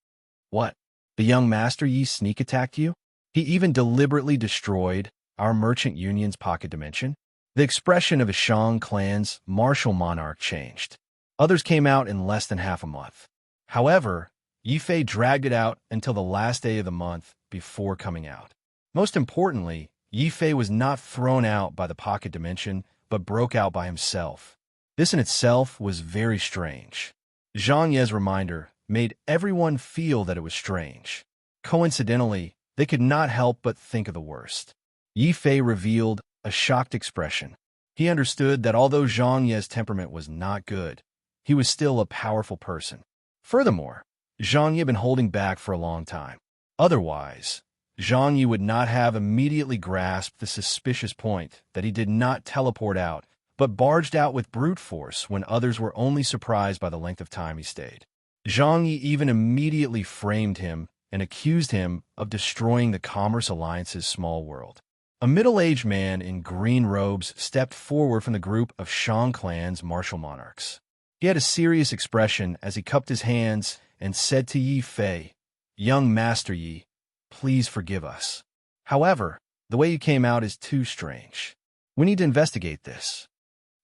"What? The young Master Yi sneak attacked you? He even deliberately destroyed our Merchant Union's pocket dimension?" The expression of a Shang clan's martial monarch changed. Others came out in less than half a month. However, Yi Fei dragged it out until the last day of the month before coming out. Most importantly, Yi Fei was not thrown out by the pocket dimension, but broke out by himself. This in itself was very strange. Zhang Yi's reminder made everyone feel that it was strange. Coincidentally, they could not help but think of the worst. Yi Fei revealed a shocked expression. He understood that although Zhang Yi's temperament was not good, he was still a powerful person. Furthermore, Zhang Yi had been holding back for a long time. Otherwise, Zhang Yi would not have immediately grasped the suspicious point that he did not teleport out, but barged out with brute force when others were only surprised by the length of time he stayed. Zhang Yi even immediately framed him and accused him of destroying the Commerce Alliance's small world. A middle-aged man in green robes stepped forward from the group of Shang clan's martial monarchs. He had a serious expression as he cupped his hands and said to Yi Fei, "Young Master Yi, please forgive us. However, the way you came out is too strange. We need to investigate this."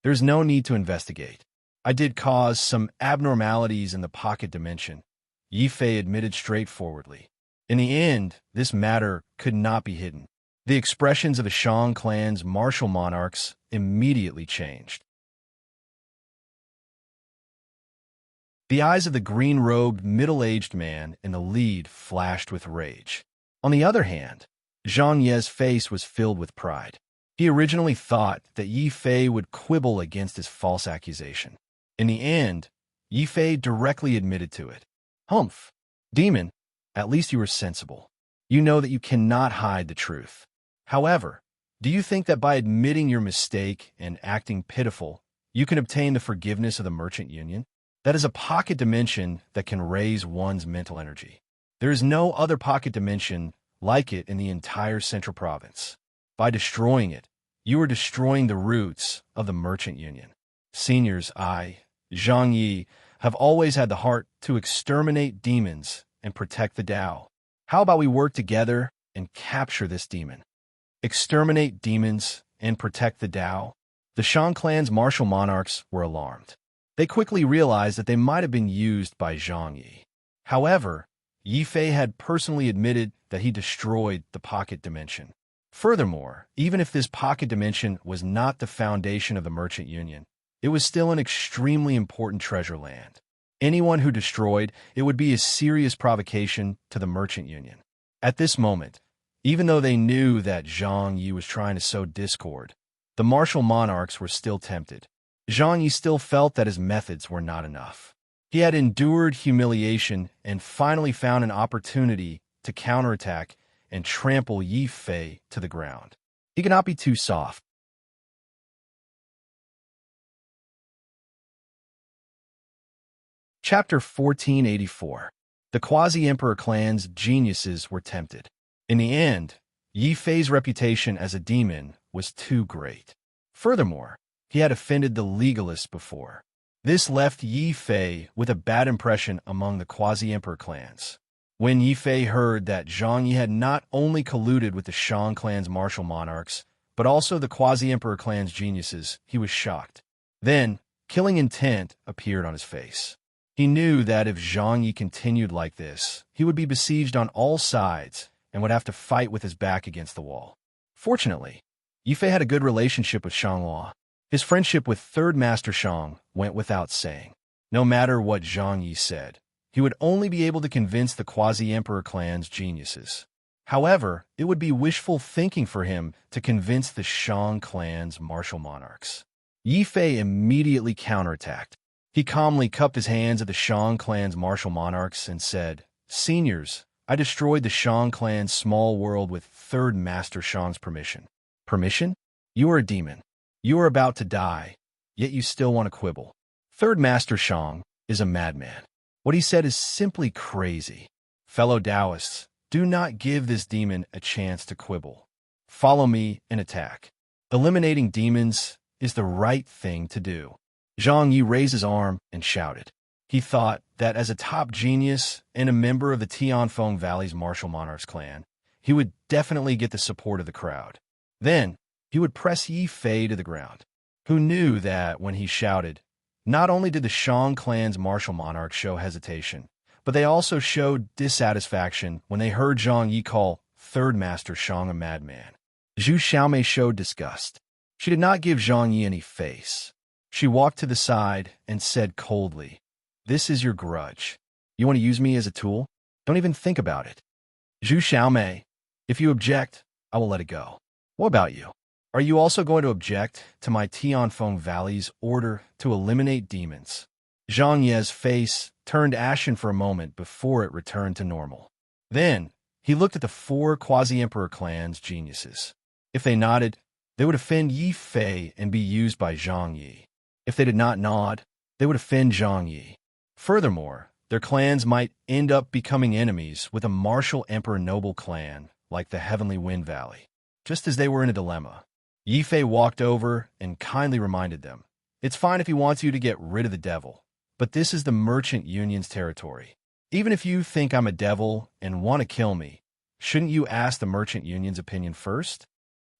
"There's no need to investigate. I did cause some abnormalities in the pocket dimension," Yi Fei admitted straightforwardly. In the end, this matter could not be hidden. The expressions of the Shang clan's martial monarchs immediately changed. The eyes of the green-robed, middle-aged man in the lead flashed with rage. On the other hand, Zhang Yi's face was filled with pride. He originally thought that Yi Fei would quibble against his false accusation. In the end, Yi Fei directly admitted to it. "Humph, demon, at least you are sensible. You know that you cannot hide the truth. However, Do you think that by admitting your mistake and acting pitiful, you can obtain the forgiveness of the Merchant Union? That is a pocket dimension that can raise one's mental energy. There is no other pocket dimension like it in the entire Central Province. By destroying it, you are destroying the roots of the Merchant Union. Seniors, Zhang Yi, have always had the heart to exterminate demons and protect the Tao. How about we work together and capture this demon? Exterminate demons and protect the Tao? The Shang clan's martial monarchs were alarmed. They quickly realized that they might have been used by Zhang Yi. However, Yi Fei had personally admitted that he destroyed the pocket dimension. Furthermore, even if this pocket dimension was not the foundation of the Merchant Union, it was still an extremely important treasure land. Anyone who destroyed it would be a serious provocation to the Merchant Union. At this moment, even though they knew that Zhang Yi was trying to sow discord, the martial monarchs were still tempted. Zhang Yi still felt that his methods were not enough. He had endured humiliation and finally found an opportunity to counterattack and trample Yi Fei to the ground. He could not be too soft. Chapter 1484. The Quasi-Emperor clan's geniuses were tempted. In the end, Yi Fei's reputation as a demon was too great. Furthermore, he had offended the legalists before. This left Yi Fei with a bad impression among the Quasi-Emperor clans. When Yi Fei heard that Zhang Yi had not only colluded with the Shang clan's martial monarchs, but also the Quasi-Emperor clan's geniuses, he was shocked. Then, killing intent appeared on his face. He knew that if Zhang Yi continued like this, he would be besieged on all sides and would have to fight with his back against the wall. Fortunately, Yi Fei had a good relationship with Shang Luo. His friendship with Third Master Shang went without saying. No matter what Zhang Yi said, he would only be able to convince the Quasi-Emperor clan's geniuses. However, it would be wishful thinking for him to convince the Shang clan's martial monarchs. Yi Fei immediately counterattacked. He calmly cupped his hands at the Shang clan's martial monarchs and said, "Seniors, I destroyed the Shang clan's small world with Third Master Shang's permission." Permission? You are a demon. You are about to die, yet you still want to quibble. Third Master Shang is a madman. What he said is simply crazy. Fellow Taoists, do not give this demon a chance to quibble. Follow me and attack. Eliminating demons is the right thing to do. Zhang Yi raised his arm and shouted. He thought that as a top genius and a member of the Tianfeng Valley's martial monarchs clan, he would definitely get the support of the crowd. Then, he would press Yi Fei to the ground. Who knew that when he shouted, not only did the Shang clan's martial monarchs show hesitation, but they also showed dissatisfaction when they heard Zhang Yi call Third Master Shang a madman. Zhu Xiaomei showed disgust. She did not give Zhang Yi any face. She walked to the side and said coldly, "This is your grudge. You want to use me as a tool? Don't even think about it." Zhu Xiaomei, if you object, I will let it go. What about you? Are you also going to object to my Tianfeng Valley's order to eliminate demons? Zhang Ye's face turned ashen for a moment before it returned to normal. Then, he looked at the four Quasi-Emperor clan's geniuses. If they nodded, they would offend Yi Fei and be used by Zhang Yi. If they did not nod, they would offend Zhang Yi. Furthermore, their clans might end up becoming enemies with a martial emperor noble clan like the Heavenly Wind Valley. Just as they were in a dilemma, Yi Fei walked over and kindly reminded them, "It's fine if he wants you to get rid of the devil, but this is the Merchant Union's territory. Even if you think I'm a devil and want to kill me, shouldn't you ask the Merchant Union's opinion first?"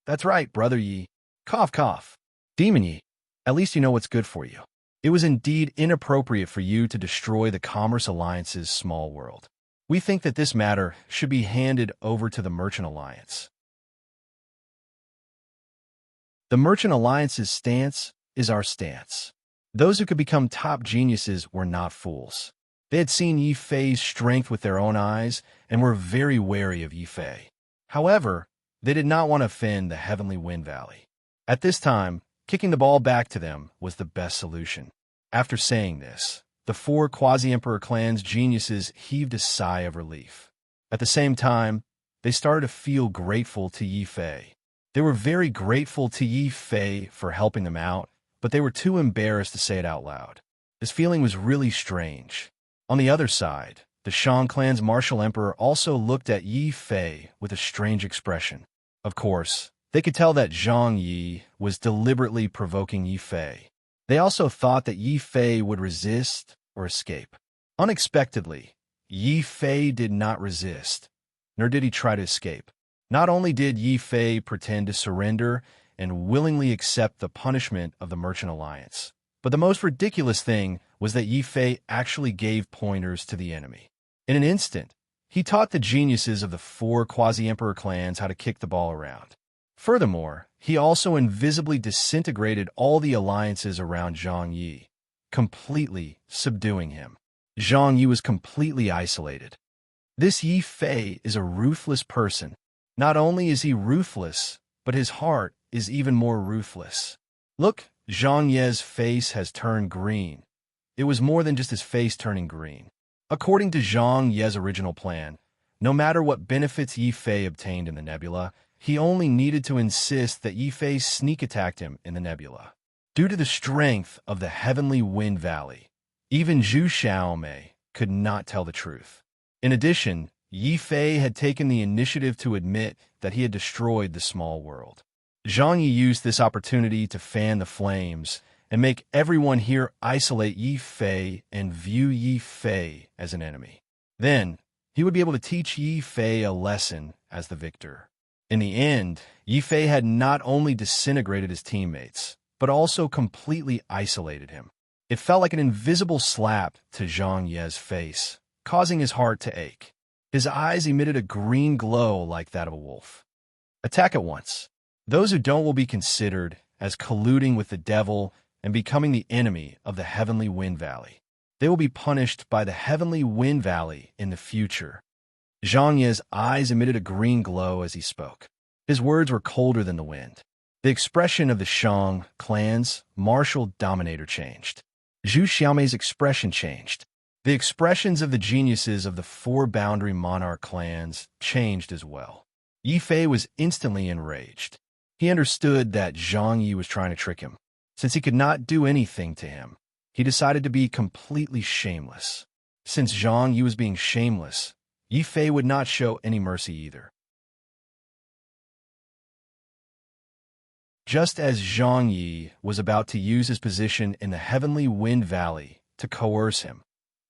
"That's right, Brother Yi. Cough, cough. Demon Yi, at least you know what's good for you. It was indeed inappropriate for you to destroy the Commerce Alliance's small world. We think that this matter should be handed over to the Merchant Alliance." The Merchant Alliance's stance is our stance. Those who could become top geniuses were not fools. They had seen Yi Fei's strength with their own eyes and were very wary of Yi Fei. However, they did not want to offend the Heavenly Wind Valley. At this time, kicking the ball back to them was the best solution. After saying this, the four Quasi-Emperor clan's geniuses heaved a sigh of relief. At the same time, they started to feel grateful to Yi Fei. They were very grateful to Yi Fei for helping them out, but they were too embarrassed to say it out loud. This feeling was really strange. On the other side, the Shang clan's martial emperor also looked at Yi Fei with a strange expression. Of course, they could tell that Zhang Yi was deliberately provoking Yi Fei. They also thought that Yi Fei would resist or escape. Unexpectedly, Yi Fei did not resist, nor did he try to escape. Not only did Yi Fei pretend to surrender and willingly accept the punishment of the Merchant Alliance, but the most ridiculous thing was that Yi Fei actually gave pointers to the enemy. In an instant, he taught the geniuses of the 4 quasi-emperor clans how to kick the ball around. Furthermore, he also invisibly disintegrated all the alliances around Zhang Yi, completely subduing him. Zhang Yi was completely isolated. This Yi Fei is a ruthless person. Not only is he ruthless, but his heart is even more ruthless. Look, Zhang Ye's face has turned green. It was more than just his face turning green. According to Zhang Ye's original plan, no matter what benefits Yi Fei obtained in the nebula, he only needed to insist that Yi Fei sneak attacked him in the nebula. Due to the strength of the Heavenly Wind Valley, even Zhu Xiaomei could not tell the truth. In addition, Yi Fei had taken the initiative to admit that he had destroyed the small world. Zhang Yi used this opportunity to fan the flames and make everyone here isolate Yi Fei and view Yi Fei as an enemy. Then, he would be able to teach Yi Fei a lesson as the victor. In the end, Yi Fei had not only disintegrated his teammates, but also completely isolated him. It felt like an invisible slap to Zhang Ye's face, causing his heart to ache. His eyes emitted a green glow like that of a wolf. Attack at once. Those who don't will be considered as colluding with the devil and becoming the enemy of the Heavenly Wind Valley. They will be punished by the Heavenly Wind Valley in the future. Zhang Ye's eyes emitted a green glow as he spoke. His words were colder than the wind. The expression of the Shang clan's martial dominator changed. Zhu Xiaomei's expression changed. The expressions of the geniuses of the 4 boundary monarch clans changed as well. Yi Fei was instantly enraged. He understood that Zhang Yi was trying to trick him. Since he could not do anything to him, he decided to be completely shameless. Since Zhang Yi was being shameless, Yi Fei would not show any mercy either. Just as Zhang Yi was about to use his position in the Heavenly Wind Valley to coerce him,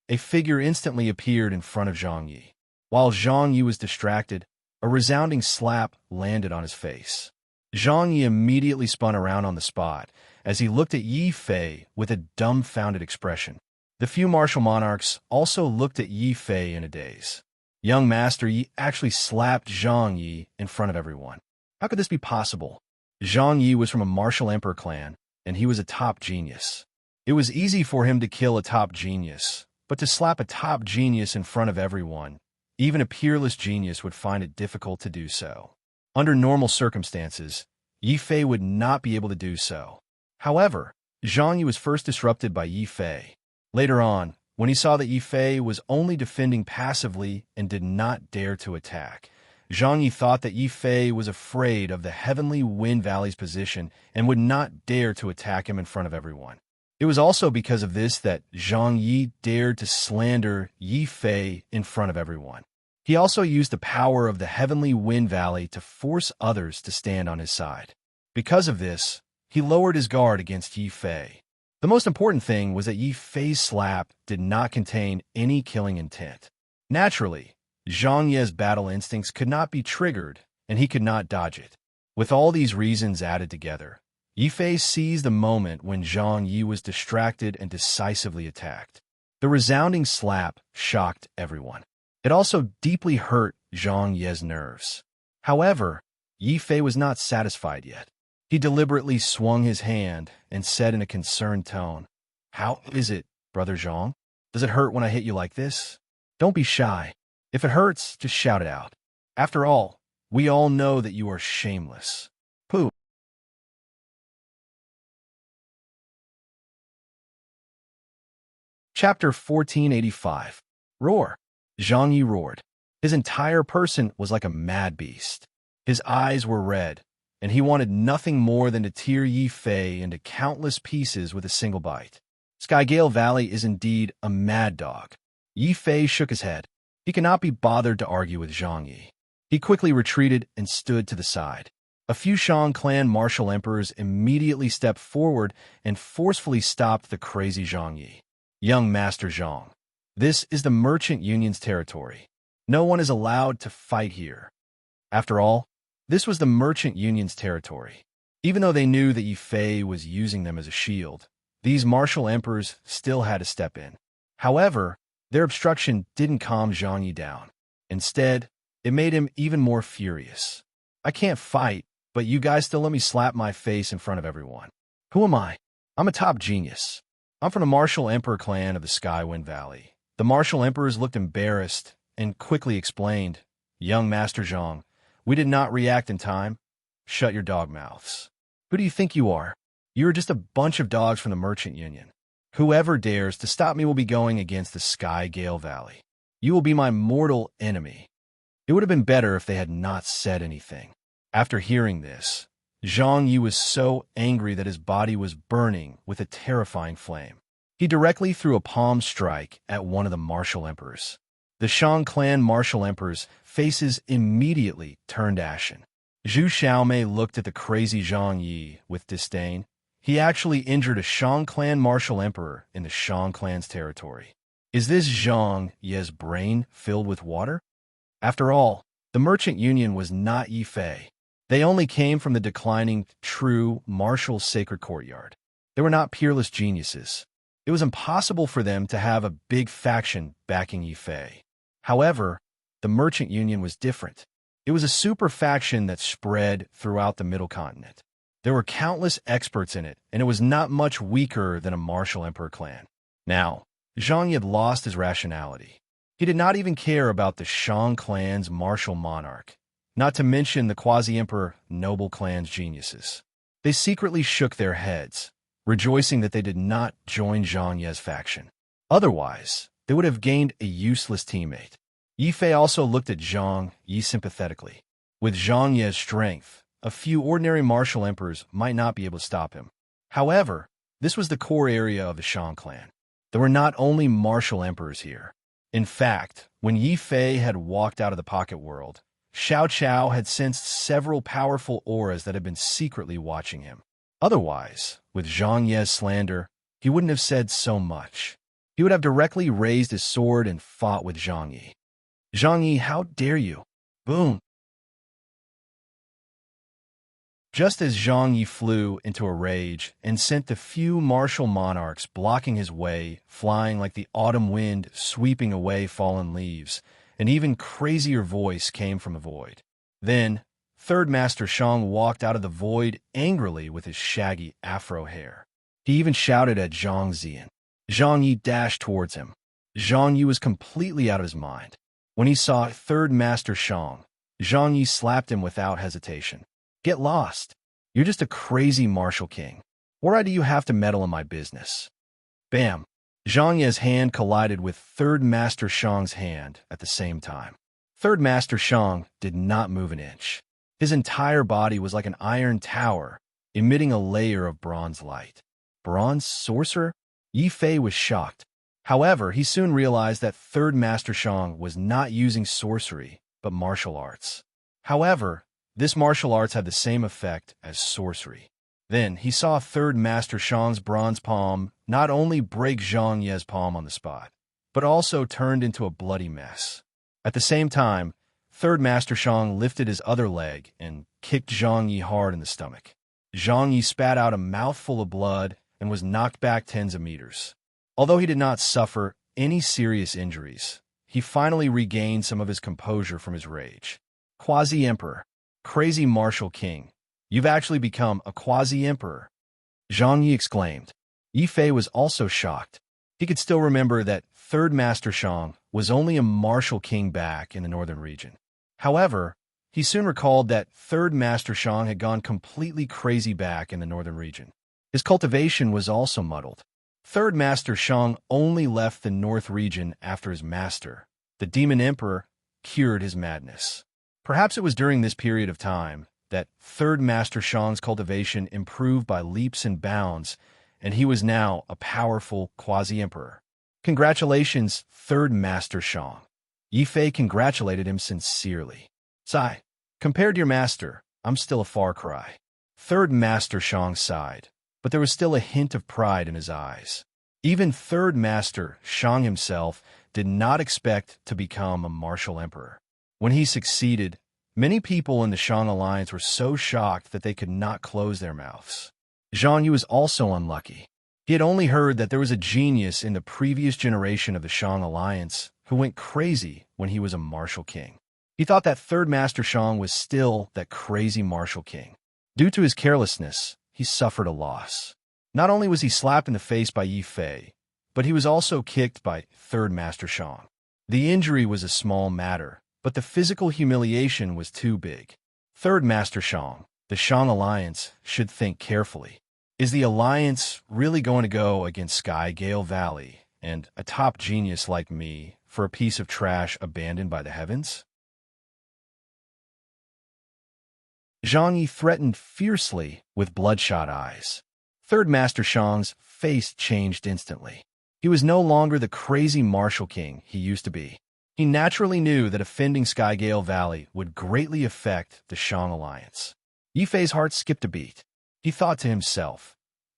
a figure instantly appeared in front of Zhang Yi. While Zhang Yi was distracted, a resounding slap landed on his face. Zhang Yi immediately spun around on the spot as he looked at Yi Fei with a dumbfounded expression. The few martial monarchs also looked at Yi Fei in a daze. Young Master Yi actually slapped Zhang Yi in front of everyone. How could this be possible? Zhang Yi was from a martial emperor clan, and he was a top genius. It was easy for him to kill a top genius, but to slap a top genius in front of everyone, even a peerless genius would find it difficult to do so. Under normal circumstances, Yi Fei would not be able to do so. However, Zhang Yi was first disrupted by Yi Fei. Later on, when he saw that Yi Fei was only defending passively and did not dare to attack, Zhang Yi thought that Yi Fei was afraid of the Heavenly Wind Valley's position and would not dare to attack him in front of everyone. It was also because of this that Zhang Yi dared to slander Yi Fei in front of everyone. He also used the power of the Heavenly Wind Valley to force others to stand on his side. Because of this, he lowered his guard against Yi Fei. The most important thing was that Yi Fei's slap did not contain any killing intent. Naturally, Zhang Ye's battle instincts could not be triggered, and he could not dodge it. With all these reasons added together, Yi Fei seized the moment when Zhang Yi was distracted and decisively attacked. The resounding slap shocked everyone. It also deeply hurt Zhang Ye's nerves. However, Yi Fei was not satisfied yet. He deliberately swung his hand and said in a concerned tone, "How is it, Brother Zhang? Does it hurt when I hit you like this? Don't be shy. If it hurts, just shout it out. After all, we all know that you are shameless." Pooh. Chapter 1485. Roar. Zhang Yi roared. His entire person was like a mad beast. His eyes were red, and he wanted nothing more than to tear Yi Fei into countless pieces with a single bite. Skygale Valley is indeed a mad dog. Yi Fei shook his head. He could not be bothered to argue with Zhang Yi. He quickly retreated and stood to the side. A few Shang clan martial emperors immediately stepped forward and forcefully stopped the crazy Zhang Yi. Young Master Zhang, this is the Merchant Union's territory. No one is allowed to fight here. After all, this was the Merchant Union's territory. Even though they knew that Yi Fei was using them as a shield, these martial emperors still had to step in. However, their obstruction didn't calm Zhang Yi down. Instead, it made him even more furious. I can't fight, but you guys still let me slap my face in front of everyone. Who am I? I'm a top genius. I'm from the Martial Emperor clan of the Skywind Valley. The Martial Emperors looked embarrassed and quickly explained, Young Master Zhang, we did not react in time. Shut your dog mouths. Who do you think you are? You are just a bunch of dogs from the Merchant Union. Whoever dares to stop me will be going against the Skygale Valley. You will be my mortal enemy. It would have been better if they had not said anything. After hearing this, Zhang Yi was so angry that his body was burning with a terrifying flame. He directly threw a palm strike at one of the martial emperors. The Shang clan martial emperors' faces immediately turned ashen. Zhu Xiaomei looked at the crazy Zhang Yi with disdain. He actually injured a Shang clan martial emperor in the Shang clan's territory. Is this Zhang Yi's brain filled with water? After all, the Merchant Union was not Yi Fei. They only came from the declining, true, martial sacred courtyard. They were not peerless geniuses. It was impossible for them to have a big faction backing Yi Fei. However, the Merchant Union was different. It was a super faction that spread throughout the Middle Continent. There were countless experts in it, and it was not much weaker than a martial emperor clan. Now, Zhang Yi had lost his rationality. He did not even care about the Shang clan's martial monarch, not to mention the quasi-emperor noble clan's geniuses. They secretly shook their heads, rejoicing that they did not join Zhang Yi's faction. Otherwise, they would have gained a useless teammate. Yi Fei also looked at Zhang Yi sympathetically. With Zhang Yi's strength, a few ordinary martial emperors might not be able to stop him. However, this was the core area of the Shang clan. There were not only martial emperors here. In fact, when Yi Fei had walked out of the pocket world, Xiao Qiao had sensed several powerful auras that had been secretly watching him. Otherwise, with Zhang Yi's slander, he wouldn't have said so much. He would have directly raised his sword and fought with Zhang Yi. Zhang Yi, how dare you? Boom! Just as Zhang Yi flew into a rage and sent the few martial monarchs blocking his way, flying like the autumn wind sweeping away fallen leaves, an even crazier voice came from the void. Then, Third Master Shang walked out of the void angrily with his shaggy afro hair. He even shouted at Zhang Ziyan. Zhang Yi dashed towards him. Zhang Yi was completely out of his mind. When he saw Third Master Shang, Zhang Yi slapped him without hesitation. Get lost. You're just a crazy martial king. Why do you have to meddle in my business? Bam! Zhang Yi's hand collided with Third Master Shang's hand at the same time. Third Master Shang did not move an inch. His entire body was like an iron tower, emitting a layer of bronze light. Bronze sorcerer? Yi Fei was shocked. However, he soon realized that Third Master Shang was not using sorcery, but martial arts. However, this martial arts had the same effect as sorcery. Then he saw Third Master Shang's bronze palm not only break Zhang Yi's palm on the spot, but also turned into a bloody mess. At the same time, Third Master Shang lifted his other leg and kicked Zhang Yi hard in the stomach. Zhang Yi spat out a mouthful of blood and was knocked back tens of meters. Although he did not suffer any serious injuries, he finally regained some of his composure from his rage. Quasi-Emperor. Crazy martial king, you've actually become a quasi-emperor. Zhang Yi exclaimed. Yi Fei was also shocked. He could still remember that Third Master Shang was only a martial king back in the northern region. However, he soon recalled that Third Master Shang had gone completely crazy back in the northern region. His cultivation was also muddled. Third Master Shang only left the north region after his master, the Demon Emperor, cured his madness. Perhaps it was during this period of time that third Master Shang's cultivation improved by leaps and bounds, and he was now a powerful quasi-emperor. Congratulations, third Master Shang. Yi Fei congratulated him sincerely. Sigh. Compared to your master, I'm still a far cry. Third Master Shang sighed, but there was still a hint of pride in his eyes. Even third Master Shang himself did not expect to become a martial emperor. When he succeeded, many people in the Shang alliance were so shocked that they could not close their mouths. Zhang Yu was also unlucky. He had only heard that there was a genius in the previous generation of the Shang alliance who went crazy when he was a martial king. He thought that third Master Shang was still that crazy martial king. Due to his carelessness, he suffered a loss. Not only was he slapped in the face by Yi Fei, but he was also kicked by third Master Shang. The injury was a small matter, but the physical humiliation was too big. Third Master Shang, the Shang alliance, should think carefully. Is the alliance really going to go against Sky Gale Valley and a top genius like me for a piece of trash abandoned by the heavens? Zhang Yi threatened fiercely with bloodshot eyes. Third Master Shang's face changed instantly. He was no longer the crazy martial king he used to be. He naturally knew that offending Sky Gale Valley would greatly affect the Shang alliance. Yi Fei's heart skipped a beat. He thought to himself,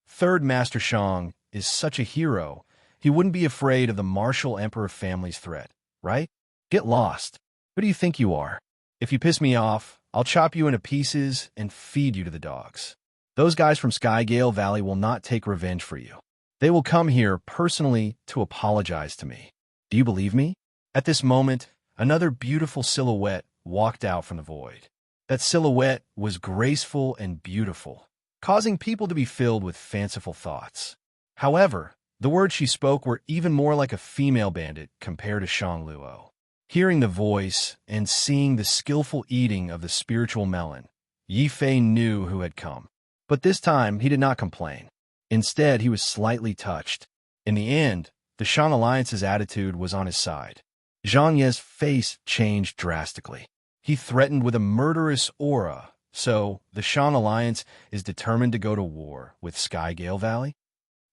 third Master Shang is such a hero, he wouldn't be afraid of the martial emperor family's threat, right? Get lost. Who do you think you are? If you piss me off, I'll chop you into pieces and feed you to the dogs. Those guys from Sky Gale Valley will not take revenge for you. They will come here personally to apologize to me. Do you believe me? At this moment, another beautiful silhouette walked out from the void. That silhouette was graceful and beautiful, causing people to be filled with fanciful thoughts. However, the words she spoke were even more like a female bandit compared to Shang Luo. Hearing the voice and seeing the skillful eating of the spiritual melon, Yi Fei knew who had come. But this time, he did not complain. Instead, he was slightly touched. In the end, the Shang alliance's attitude was on his side. Zhang Ye's face changed drastically. He threatened with a murderous aura, so the Shang alliance is determined to go to war with Sky Gale Valley?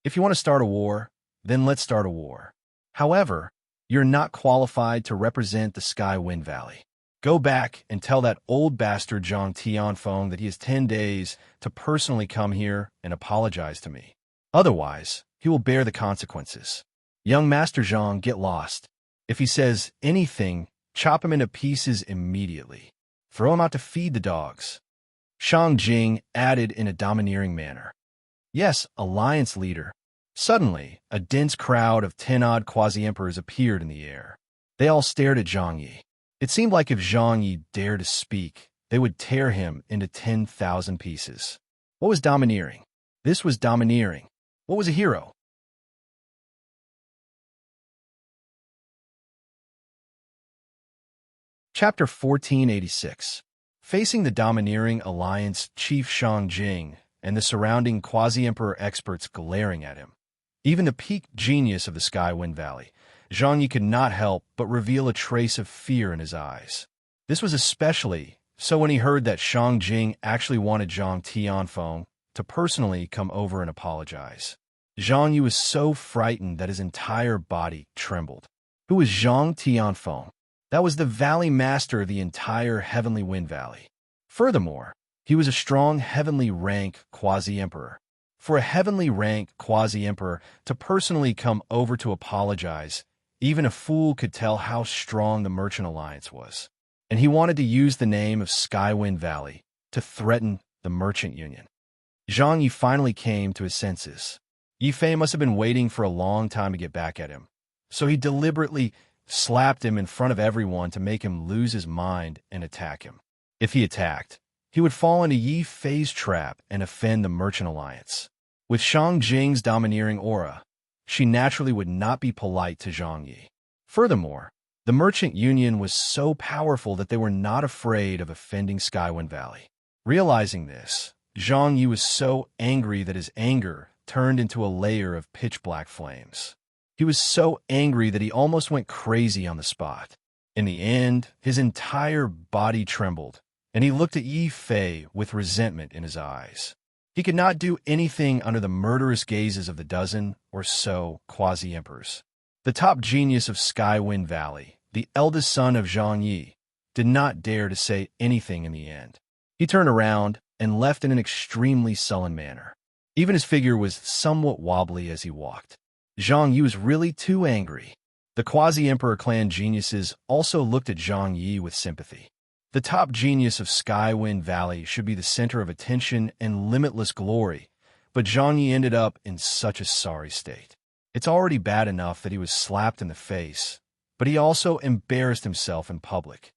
If you want to start a war, then let's start a war. However, you're not qualified to represent the Sky Wind Valley. Go back and tell that old bastard Zhang Tianfeng that he has 10 days to personally come here and apologize to me. Otherwise, he will bear the consequences. Young Master Zhang, get lost. If he says anything, chop him into pieces immediately. Throw him out to feed the dogs. Shang Jing added in a domineering manner. Yes, alliance leader. Suddenly, a dense crowd of 10-odd quasi-emperors appeared in the air. They all stared at Zhang Yi. It seemed like if Zhang Yi dared to speak, they would tear him into 10,000 pieces. What was domineering? This was domineering. What was a hero? Chapter 1486. Facing the domineering alliance chief Shang Jing and the surrounding quasi-emperor experts glaring at him. Even the peak genius of the Sky Wind Valley, Zhang Yi could not help but reveal a trace of fear in his eyes. This was especially so when he heard that Shang Jing actually wanted Zhang Tianfeng to personally come over and apologize. Zhang Yi was so frightened that his entire body trembled. Who was Zhang Tianfeng? That was the valley master of the entire Heavenly Wind Valley. Furthermore, he was a strong heavenly rank quasi-emperor. For a heavenly rank quasi-emperor to personally come over to apologize, even a fool could tell how strong the Merchant Alliance was. And he wanted to use the name of Skywind Valley to threaten the Merchant Union. Zhang Yi finally came to his senses. Yi Fei must have been waiting for a long time to get back at him, so he deliberately slapped him in front of everyone to make him lose his mind and attack him. If he attacked, he would fall into Yi Fei's trap and offend the Merchant Alliance. With Shang Jing's domineering aura, she naturally would not be polite to Zhang Yi. Furthermore, the Merchant Union was so powerful that they were not afraid of offending Skywind Valley. Realizing this, Zhang Yi was so angry that his anger turned into a layer of pitch-black flames. He was so angry that he almost went crazy on the spot. In the end, his entire body trembled, and he looked at Yi Fei with resentment in his eyes. He could not do anything under the murderous gazes of the dozen or so quasi-emperors. The top genius of Skywind Valley, the eldest son of Zhang Yi, did not dare to say anything in the end. He turned around and left in an extremely sullen manner. Even his figure was somewhat wobbly as he walked. Zhang Yi was really too angry. The quasi-emperor clan geniuses also looked at Zhang Yi with sympathy. The top genius of Skywind Valley should be the center of attention and limitless glory, but Zhang Yi ended up in such a sorry state. It's already bad enough that he was slapped in the face, but he also embarrassed himself in public.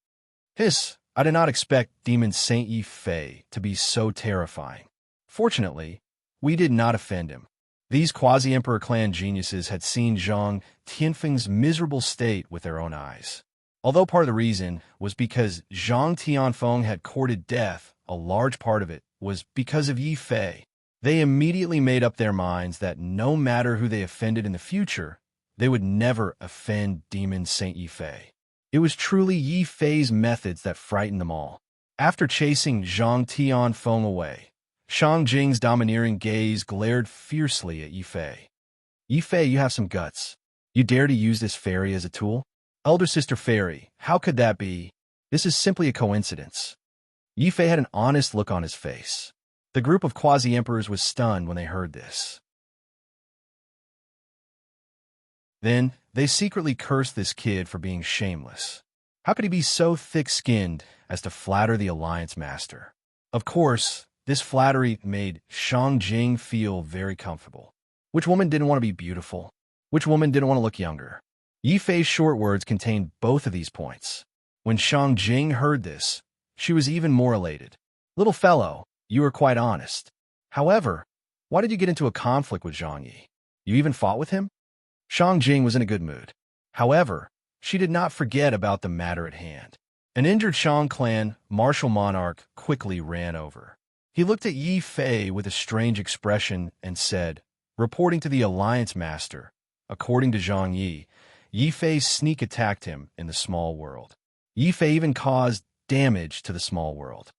Hiss, I did not expect Demon Saint Yi Fei to be so terrifying. Fortunately, we did not offend him. These quasi-emperor clan geniuses had seen Zhang Tianfeng's miserable state with their own eyes. Although part of the reason was because Zhang Tianfeng had courted death, a large part of it was because of Yi Fei. They immediately made up their minds that no matter who they offended in the future, they would never offend Demon Saint Yi Fei. It was truly Yi Fei's methods that frightened them all. After chasing Zhang Tianfeng away, Shang Jing's domineering gaze glared fiercely at Yi Fei. Yi Fei, you have some guts. You dare to use this fairy as a tool? Elder Sister Fairy, how could that be? This is simply a coincidence. Yi Fei had an honest look on his face. The group of quasi-emperors was stunned when they heard this. Then, they secretly cursed this kid for being shameless. How could he be so thick-skinned as to flatter the Alliance Master? Of course, this flattery made Shang Jing feel very comfortable. Which woman didn't want to be beautiful? Which woman didn't want to look younger? Yi Fei's short words contained both of these points. When Shang Jing heard this, she was even more elated. Little fellow, you were quite honest. However, why did you get into a conflict with Zhang Yi? You even fought with him? Shang Jing was in a good mood. However, she did not forget about the matter at hand. An injured Shang clan martial monarch quickly ran over. He looked at Yi Fei with a strange expression and said, reporting to the Alliance Master, according to Zhang Yi, Yi Fei's sneak attacked him in the small world. Yi Fei even caused damage to the small world.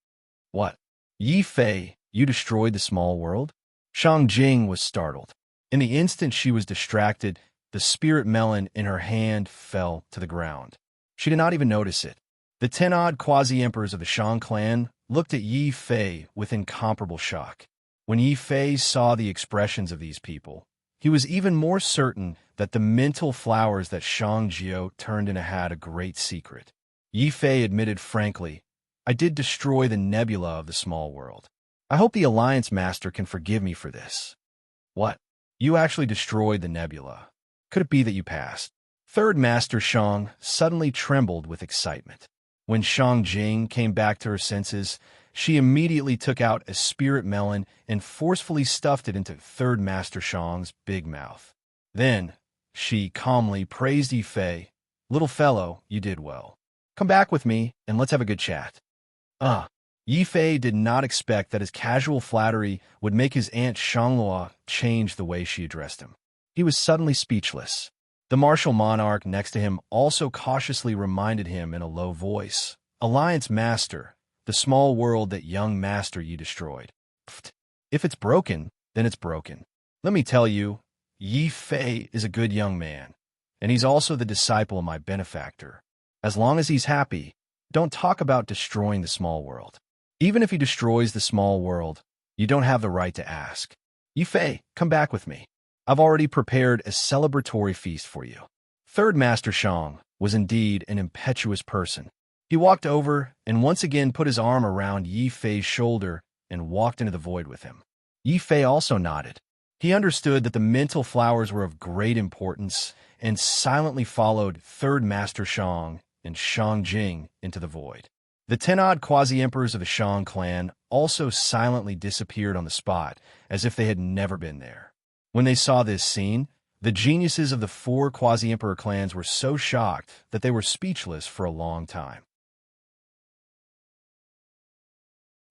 What? Yi Fei, you destroyed the small world? Shang Jing was startled. In the instant she was distracted, the spirit melon in her hand fell to the ground. She did not even notice it. The 10-odd quasi-emperors of the Shang clan looked at Yi Fei with incomparable shock. When Yi Fei saw the expressions of these people, he was even more certain that the mental flowers that Shang Jiao turned into had a great secret. Yi Fei admitted frankly, I did destroy the nebula of the small world. I hope the Alliance Master can forgive me for this. What? You actually destroyed the nebula. Could it be that you passed? Third Master Shang suddenly trembled with excitement. When Shang Jing came back to her senses, she immediately took out a spirit melon and forcefully stuffed it into Third Master Shang's big mouth. Then, she calmly praised Yi Fei. Little fellow, you did well. Come back with me, and let's have a good chat. Yi Fei did not expect that his casual flattery would make his aunt Shanglua change the way she addressed him. He was suddenly speechless. The martial monarch next to him also cautiously reminded him in a low voice, Alliance Master, the small world that young Master Yi destroyed. Pfft. If it's broken, then it's broken. Let me tell you, Yi Fei is a good young man, and he's also the disciple of my benefactor. As long as he's happy, don't talk about destroying the small world. Even if he destroys the small world, you don't have the right to ask. Yi Fei, come back with me. I've already prepared a celebratory feast for you. Third Master Shang was indeed an impetuous person. He walked over and once again put his arm around Yi Fei's shoulder and walked into the void with him. Yi Fei also nodded. He understood that the mental flowers were of great importance and silently followed Third Master Shang and Shang Jing into the void. The 10-odd quasi-emperors of the Shang clan also silently disappeared on the spot, as if they had never been there. When they saw this scene, the geniuses of the 4 quasi-emperor clans were so shocked that they were speechless for a long time.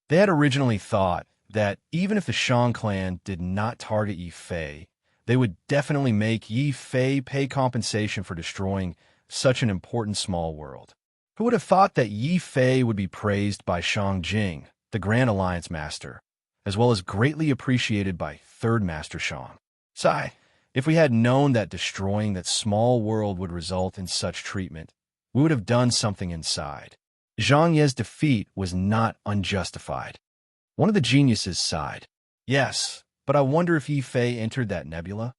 They had originally thought that even if the Shang clan did not target Yi Fei, they would definitely make Yi Fei pay compensation for destroying such an important small world. Who would have thought that Yi Fei would be praised by Shang Jing, the Grand Alliance Master, as well as greatly appreciated by Third Master Shang? Sigh, if we had known that destroying that small world would result in such treatment, we would have done something inside. Zhang Ye's defeat was not unjustified. One of the geniuses sighed. Yes, but I wonder if Yi Fei entered that nebula?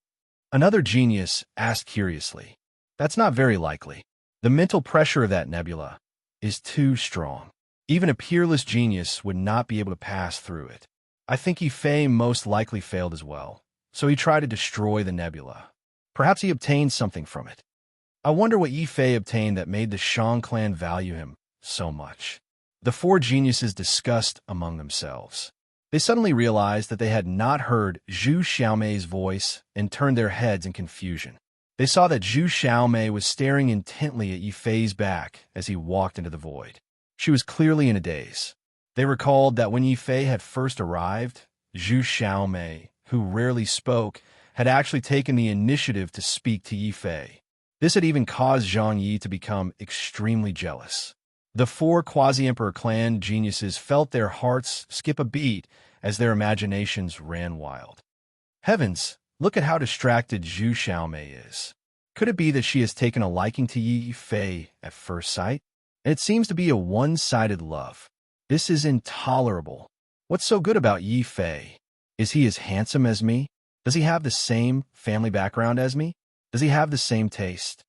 Another genius asked curiously. That's not very likely. The mental pressure of that nebula is too strong. Even a peerless genius would not be able to pass through it. I think Yi Fei most likely failed as well, so he tried to destroy the nebula. Perhaps he obtained something from it. I wonder what Yi Fei obtained that made the Shang clan value him so much. The four geniuses discussed among themselves. They suddenly realized that they had not heard Zhu Xiaomei's voice and turned their heads in confusion. They saw that Zhu Xiaomei was staring intently at Yi Fei's back as he walked into the void. She was clearly in a daze. They recalled that when Yi Fei had first arrived, Zhu Xiaomei, who rarely spoke, had actually taken the initiative to speak to Yi Fei. This had even caused Zhang Yi to become extremely jealous. The four Quasi-Emperor clan geniuses felt their hearts skip a beat as their imaginations ran wild. Heavens, look at how distracted Zhu Xiaomei is. Could it be that she has taken a liking to Yi Fei at first sight? And it seems to be a one-sided love. This is intolerable. What's so good about Yi Fei? Is he as handsome as me? Does he have the same family background as me? Does he have the same taste?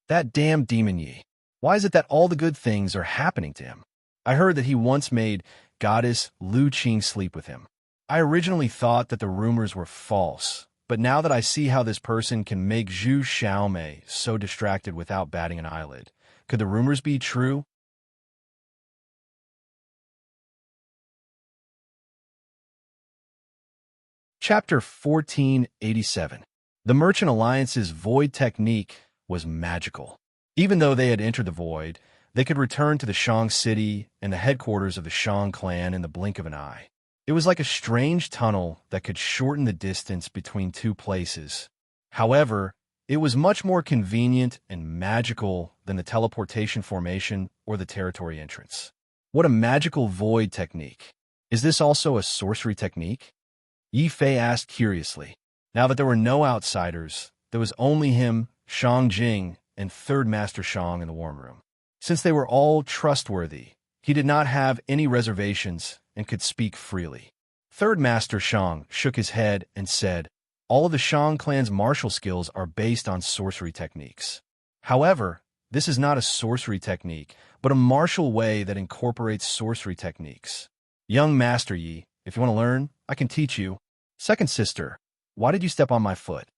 That damn demon Yi. Why is it that all the good things are happening to him? I heard that he once made goddess Lu Qing sleep with him. I originally thought that the rumors were false, but now that I see how this person can make Zhu Xiaomei so distracted without batting an eyelid, could the rumors be true? Chapter 1487. The Merchant Alliance's void technique was magical. Even though they had entered the void, they could return to the Shang city and the headquarters of the Shang clan in the blink of an eye. It was like a strange tunnel that could shorten the distance between two places. However, it was much more convenient and magical than the teleportation formation or the territory entrance. What a magical void technique. Is this also a sorcery technique? Yi Fei asked curiously. Now that there were no outsiders, there was only him, Shang Jing, and Third Master Shang in the warm room. Since they were all trustworthy, he did not have any reservations and could speak freely. Third Master Shang shook his head and said, all of the Shang clan's martial skills are based on sorcery techniques. However, this is not a sorcery technique, but a martial way that incorporates sorcery techniques. Young Master Yi, if you want to learn, I can teach you. Second sister, why did you step on my foot?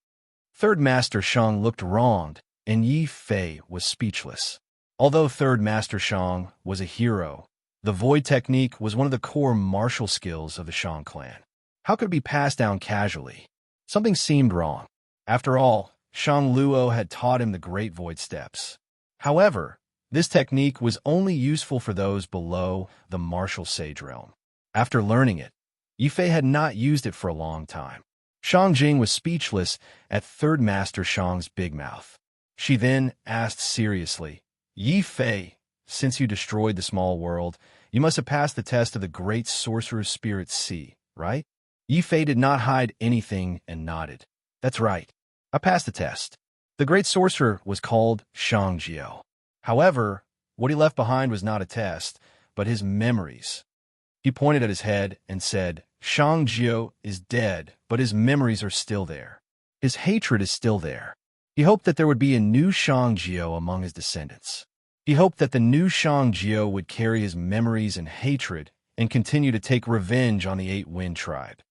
Third Master Shang looked wronged, and Yi Fei was speechless. Although Third Master Shang was a hero, the void technique was one of the core martial skills of the Shang clan. How could it be passed down casually? Something seemed wrong. After all, Shang Luo had taught him the Great Void Steps. However, this technique was only useful for those below the martial sage realm. After learning it, Yi Fei had not used it for a long time. Shang Jing was speechless at Third Master Shang's big mouth. She then asked seriously, Yi Fei, since you destroyed the small world, you must have passed the test of the great sorcerer's spirit sea, right? Yi Fei did not hide anything and nodded. That's right. I passed the test. The great sorcerer was called Shang Jiao. However, what he left behind was not a test, but his memories. He pointed at his head and said, Shang Jiao is dead, but his memories are still there. His hatred is still there. He hoped that there would be a new Shang Jiao among his descendants. He hoped that the new Shang Jiao would carry his memories and hatred and continue to take revenge on the Eight Wind tribe.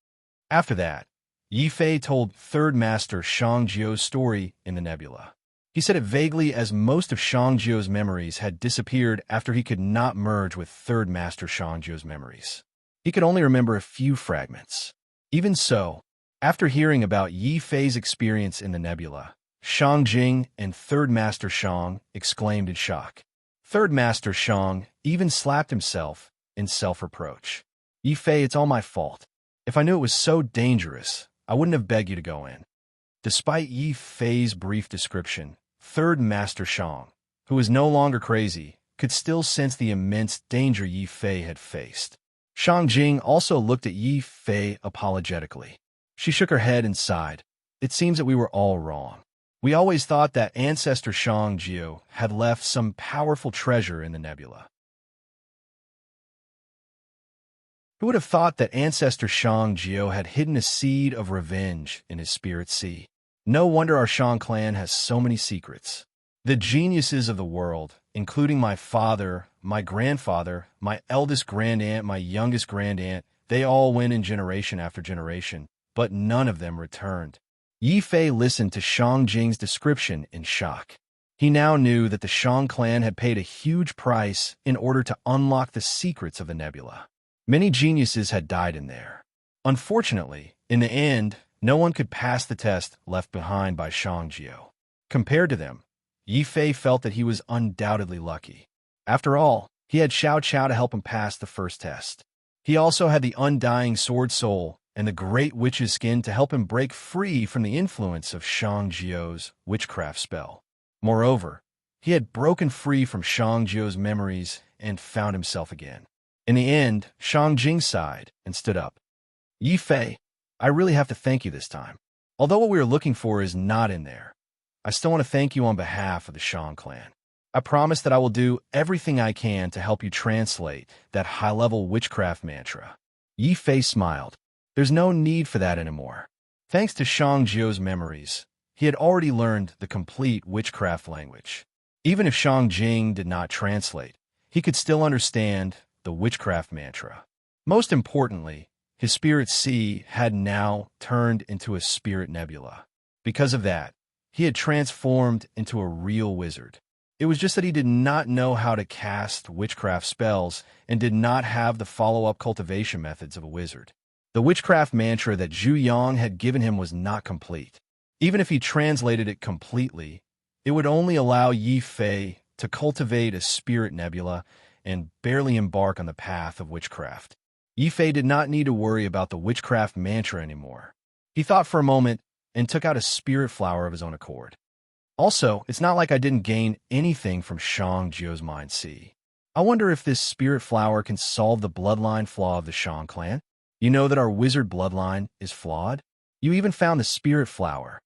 After that, Yi Fei told Third Master Shang Jiao's story in the nebula. He said it vaguely as most of Shang Jiao's memories had disappeared after he could not merge with Third Master Shang Jiao's memories. He could only remember a few fragments. Even so, after hearing about Yi Fei's experience in the nebula, Shang Jing and Third Master Shang exclaimed in shock. Third Master Shang even slapped himself in self-reproach. Yi Fei, it's all my fault. If I knew it was so dangerous, I wouldn't have begged you to go in. Despite Yi Fei's brief description, Third Master Shang, who was no longer crazy, could still sense the immense danger Yi Fei had faced. Shang Jing also looked at Yi Fei apologetically. She shook her head and sighed. It seems that we were all wrong. We always thought that ancestor Shang Jiu had left some powerful treasure in the nebula. Who would have thought that ancestor Shang Jiu had hidden a seed of revenge in his spirit sea? No wonder our Shang clan has so many secrets. The geniuses of the world, including my father, my grandfather, my eldest grandaunt, my youngest grandaunt, they all went in generation after generation, but none of them returned. Yi Fei listened to Shang Jing's description in shock. He now knew that the Shang clan had paid a huge price in order to unlock the secrets of the nebula. Many geniuses had died in there. Unfortunately, in the end, no one could pass the test left behind by Shang Jiu. Compared to them, Yi Fei felt that he was undoubtedly lucky. After all, he had Xiao Qiao to help him pass the first test. He also had the undying sword soul and the great witch's skin to help him break free from the influence of Shang Jiu's witchcraft spell. Moreover, he had broken free from Shang Jiu's memories and found himself again. In the end, Shang Jing sighed and stood up. Yi Fei, I really have to thank you this time. Although what we are looking for is not in there, I still want to thank you on behalf of the Shang clan. I promise that I will do everything I can to help you translate that high-level witchcraft mantra. Yi Fei smiled. There's no need for that anymore. Thanks to Shang Jiu's memories, he had already learned the complete witchcraft language. Even if Shang Jing did not translate, he could still understand the witchcraft mantra. Most importantly, his spirit sea had now turned into a spirit nebula. Because of that, he had transformed into a real wizard. It was just that he did not know how to cast witchcraft spells and did not have the follow-up cultivation methods of a wizard. The witchcraft mantra that Zhu Yang had given him was not complete. Even if he translated it completely, it would only allow Yi Fei to cultivate a spirit nebula and barely embark on the path of witchcraft. Yi Fei did not need to worry about the witchcraft mantra anymore. He thought for a moment and took out a spirit flower of his own accord. Also, it's not like I didn't gain anything from Shang Jiu's mind sea. I wonder if this spirit flower can solve the bloodline flaw of the Shang clan. You know that our wizard bloodline is flawed? You even found the spirit flower.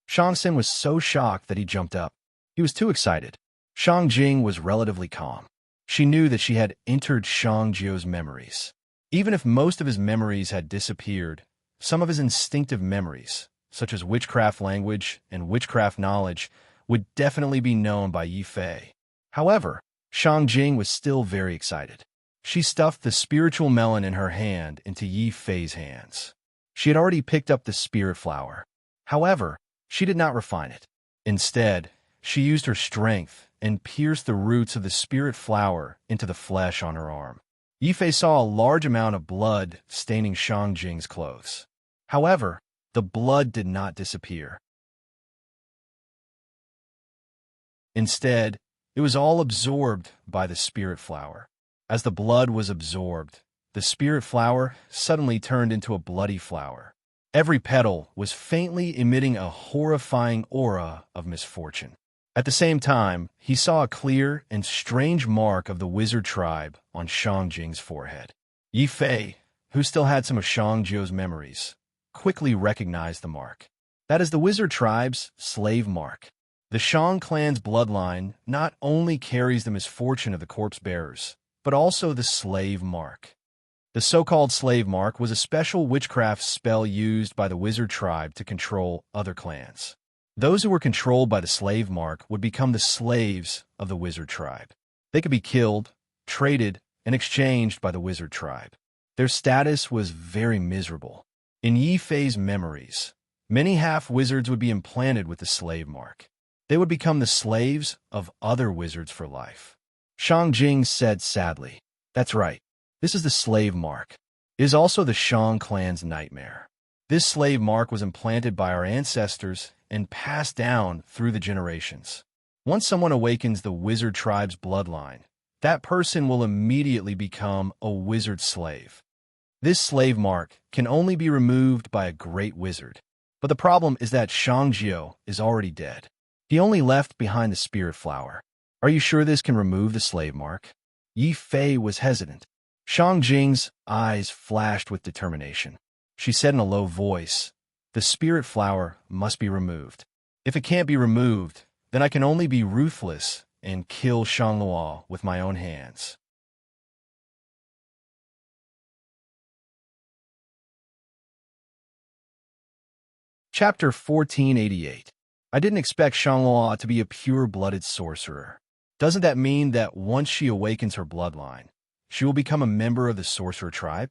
Shang Xin was so shocked that he jumped up. He was too excited. Shang Jing was relatively calm. She knew that she had entered Shang Jiu's memories. Even if most of his memories had disappeared, some of his instinctive memories, such as witchcraft language and witchcraft knowledge, would definitely be known by Yi Fei. However, Shang Jing was still very excited. She stuffed the spiritual melon in her hand into Yi Fei's hands. She had already picked up the spirit flower. However, she did not refine it. Instead, she used her strength and pierced the roots of the spirit flower into the flesh on her arm. Yi Fei saw a large amount of blood staining Shang Jing's clothes. However, the blood did not disappear. Instead, it was all absorbed by the spirit flower. As the blood was absorbed, the spirit flower suddenly turned into a bloody flower. Every petal was faintly emitting a horrifying aura of misfortune. At the same time, he saw a clear and strange mark of the wizard tribe on Shang Jing's forehead. Yi Fei, who still had some of Shang Jiu's memories, quickly recognized the mark. That is the wizard tribe's slave mark. The Shang clan's bloodline not only carries the misfortune of the corpse bearers, but also the slave mark. The so-called slave mark was a special witchcraft spell used by the wizard tribe to control other clans. Those who were controlled by the slave mark would become the slaves of the wizard tribe. They could be killed, traded, and exchanged by the wizard tribe. Their status was very miserable. In Yi Fei's memories, many half-wizards would be implanted with the slave mark. They would become the slaves of other wizards for life. Shang Jing said sadly, "That's right. This is the slave mark. It is also the Shang clan's nightmare. This slave mark was implanted by our ancestors and passed down through the generations. Once someone awakens the wizard tribe's bloodline, that person will immediately become a wizard slave. This slave mark can only be removed by a great wizard. But the problem is that Shang Jiu is already dead. He only left behind the spirit flower. Are you sure this can remove the slave mark? Yi Fei was hesitant. Shang Jing's eyes flashed with determination. She said in a low voice, "The spirit flower must be removed. If it can't be removed, then I can only be ruthless and kill Shangluo with my own hands." Chapter 1488. I didn't expect Shangluo to be a pure-blooded sorcerer. Doesn't that mean that once she awakens her bloodline, she will become a member of the sorcerer tribe?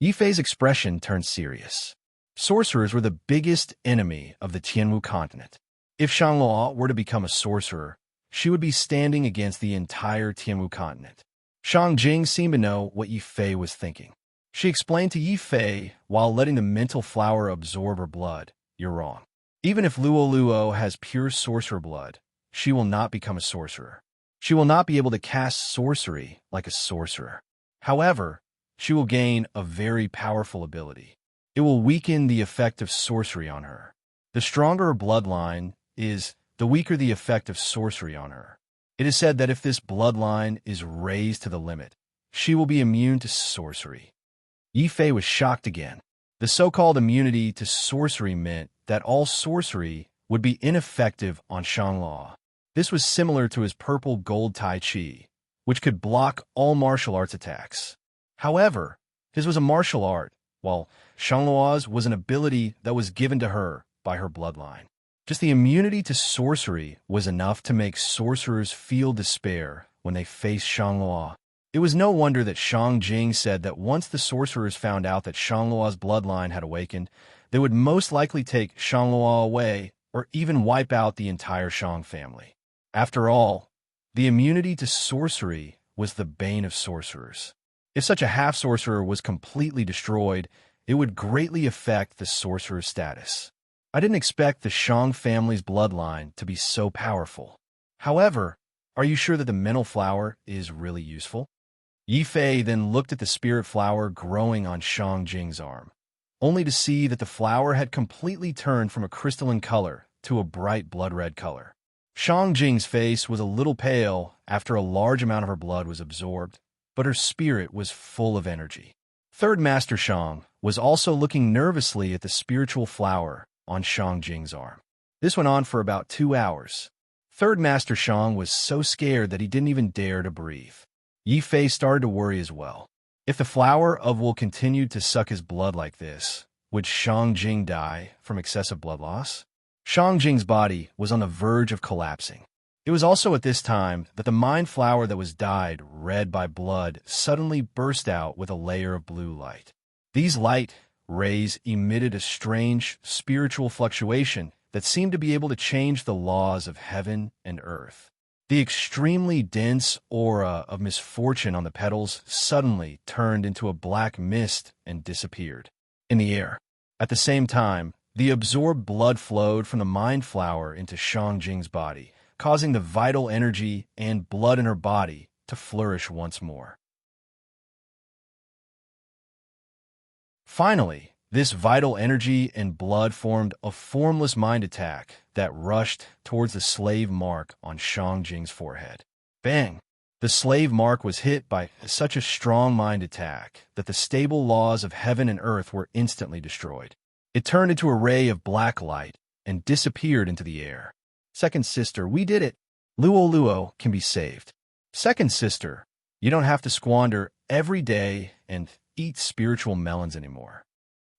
Yi Fei's expression turned serious. Sorcerers were the biggest enemy of the Tianwu continent. If Shangluo were to become a sorcerer, she would be standing against the entire Tianwu continent. Shang Jing seemed to know what Yi Fei was thinking. She explained to Yi Fei while letting the mental flower absorb her blood, "You're wrong. Even if Luo Luo has pure sorcerer blood, she will not become a sorcerer. She will not be able to cast sorcery like a sorcerer. However, she will gain a very powerful ability. It will weaken the effect of sorcery on her. The stronger her bloodline is, the weaker the effect of sorcery on her. It is said that if this bloodline is raised to the limit, she will be immune to sorcery." Yi Fei was shocked again. The so-called immunity to sorcery meant that all sorcery would be ineffective on Shangluo. This was similar to his purple gold Tai Chi, which could block all martial arts attacks. However, his was a martial art, while Shangluo's was an ability that was given to her by her bloodline. Just the immunity to sorcery was enough to make sorcerers feel despair when they faced Shangluo. It was no wonder that Shang Jing said that once the sorcerers found out that Shangluo's bloodline had awakened, they would most likely take Shangluo away or even wipe out the entire Shang family. After all, the immunity to sorcery was the bane of sorcerers. If such a half-sorcerer was completely destroyed, it would greatly affect the sorcerer's status. I didn't expect the Shang family's bloodline to be so powerful. However, are you sure that the mental flower is really useful? Yi Fei then looked at the spirit flower growing on Shang Jing's arm, only to see that the flower had completely turned from a crystalline color to a bright blood-red color. Shang Jing's face was a little pale after a large amount of her blood was absorbed, but her spirit was full of energy. Third Master Shang was also looking nervously at the spiritual flower on Shang Jing's arm. This went on for about 2 hours. Third Master Shang was so scared that he didn't even dare to breathe. Yi Fei started to worry as well. If the flower of will continued to suck his blood like this, would Shang Jing die from excessive blood loss? Shang Jing's body was on the verge of collapsing. It was also at this time that the mind flower that was dyed red by blood suddenly burst out with a layer of blue light. These light rays emitted a strange spiritual fluctuation that seemed to be able to change the laws of heaven and earth. The extremely dense aura of misfortune on the petals suddenly turned into a black mist and disappeared in the air. At the same time, the absorbed blood flowed from the mind flower into Shang Jing's body, causing the vital energy and blood in her body to flourish once more. Finally, this vital energy and blood formed a formless mind attack that rushed towards the slave mark on Shang Jing's forehead. Bang! The slave mark was hit by such a strong mind attack that the stable laws of heaven and earth were instantly destroyed. It turned into a ray of black light and disappeared into the air. Second sister, we did it. Luo Luo can be saved. Second sister, you don't have to squander every day and eat spiritual melons anymore.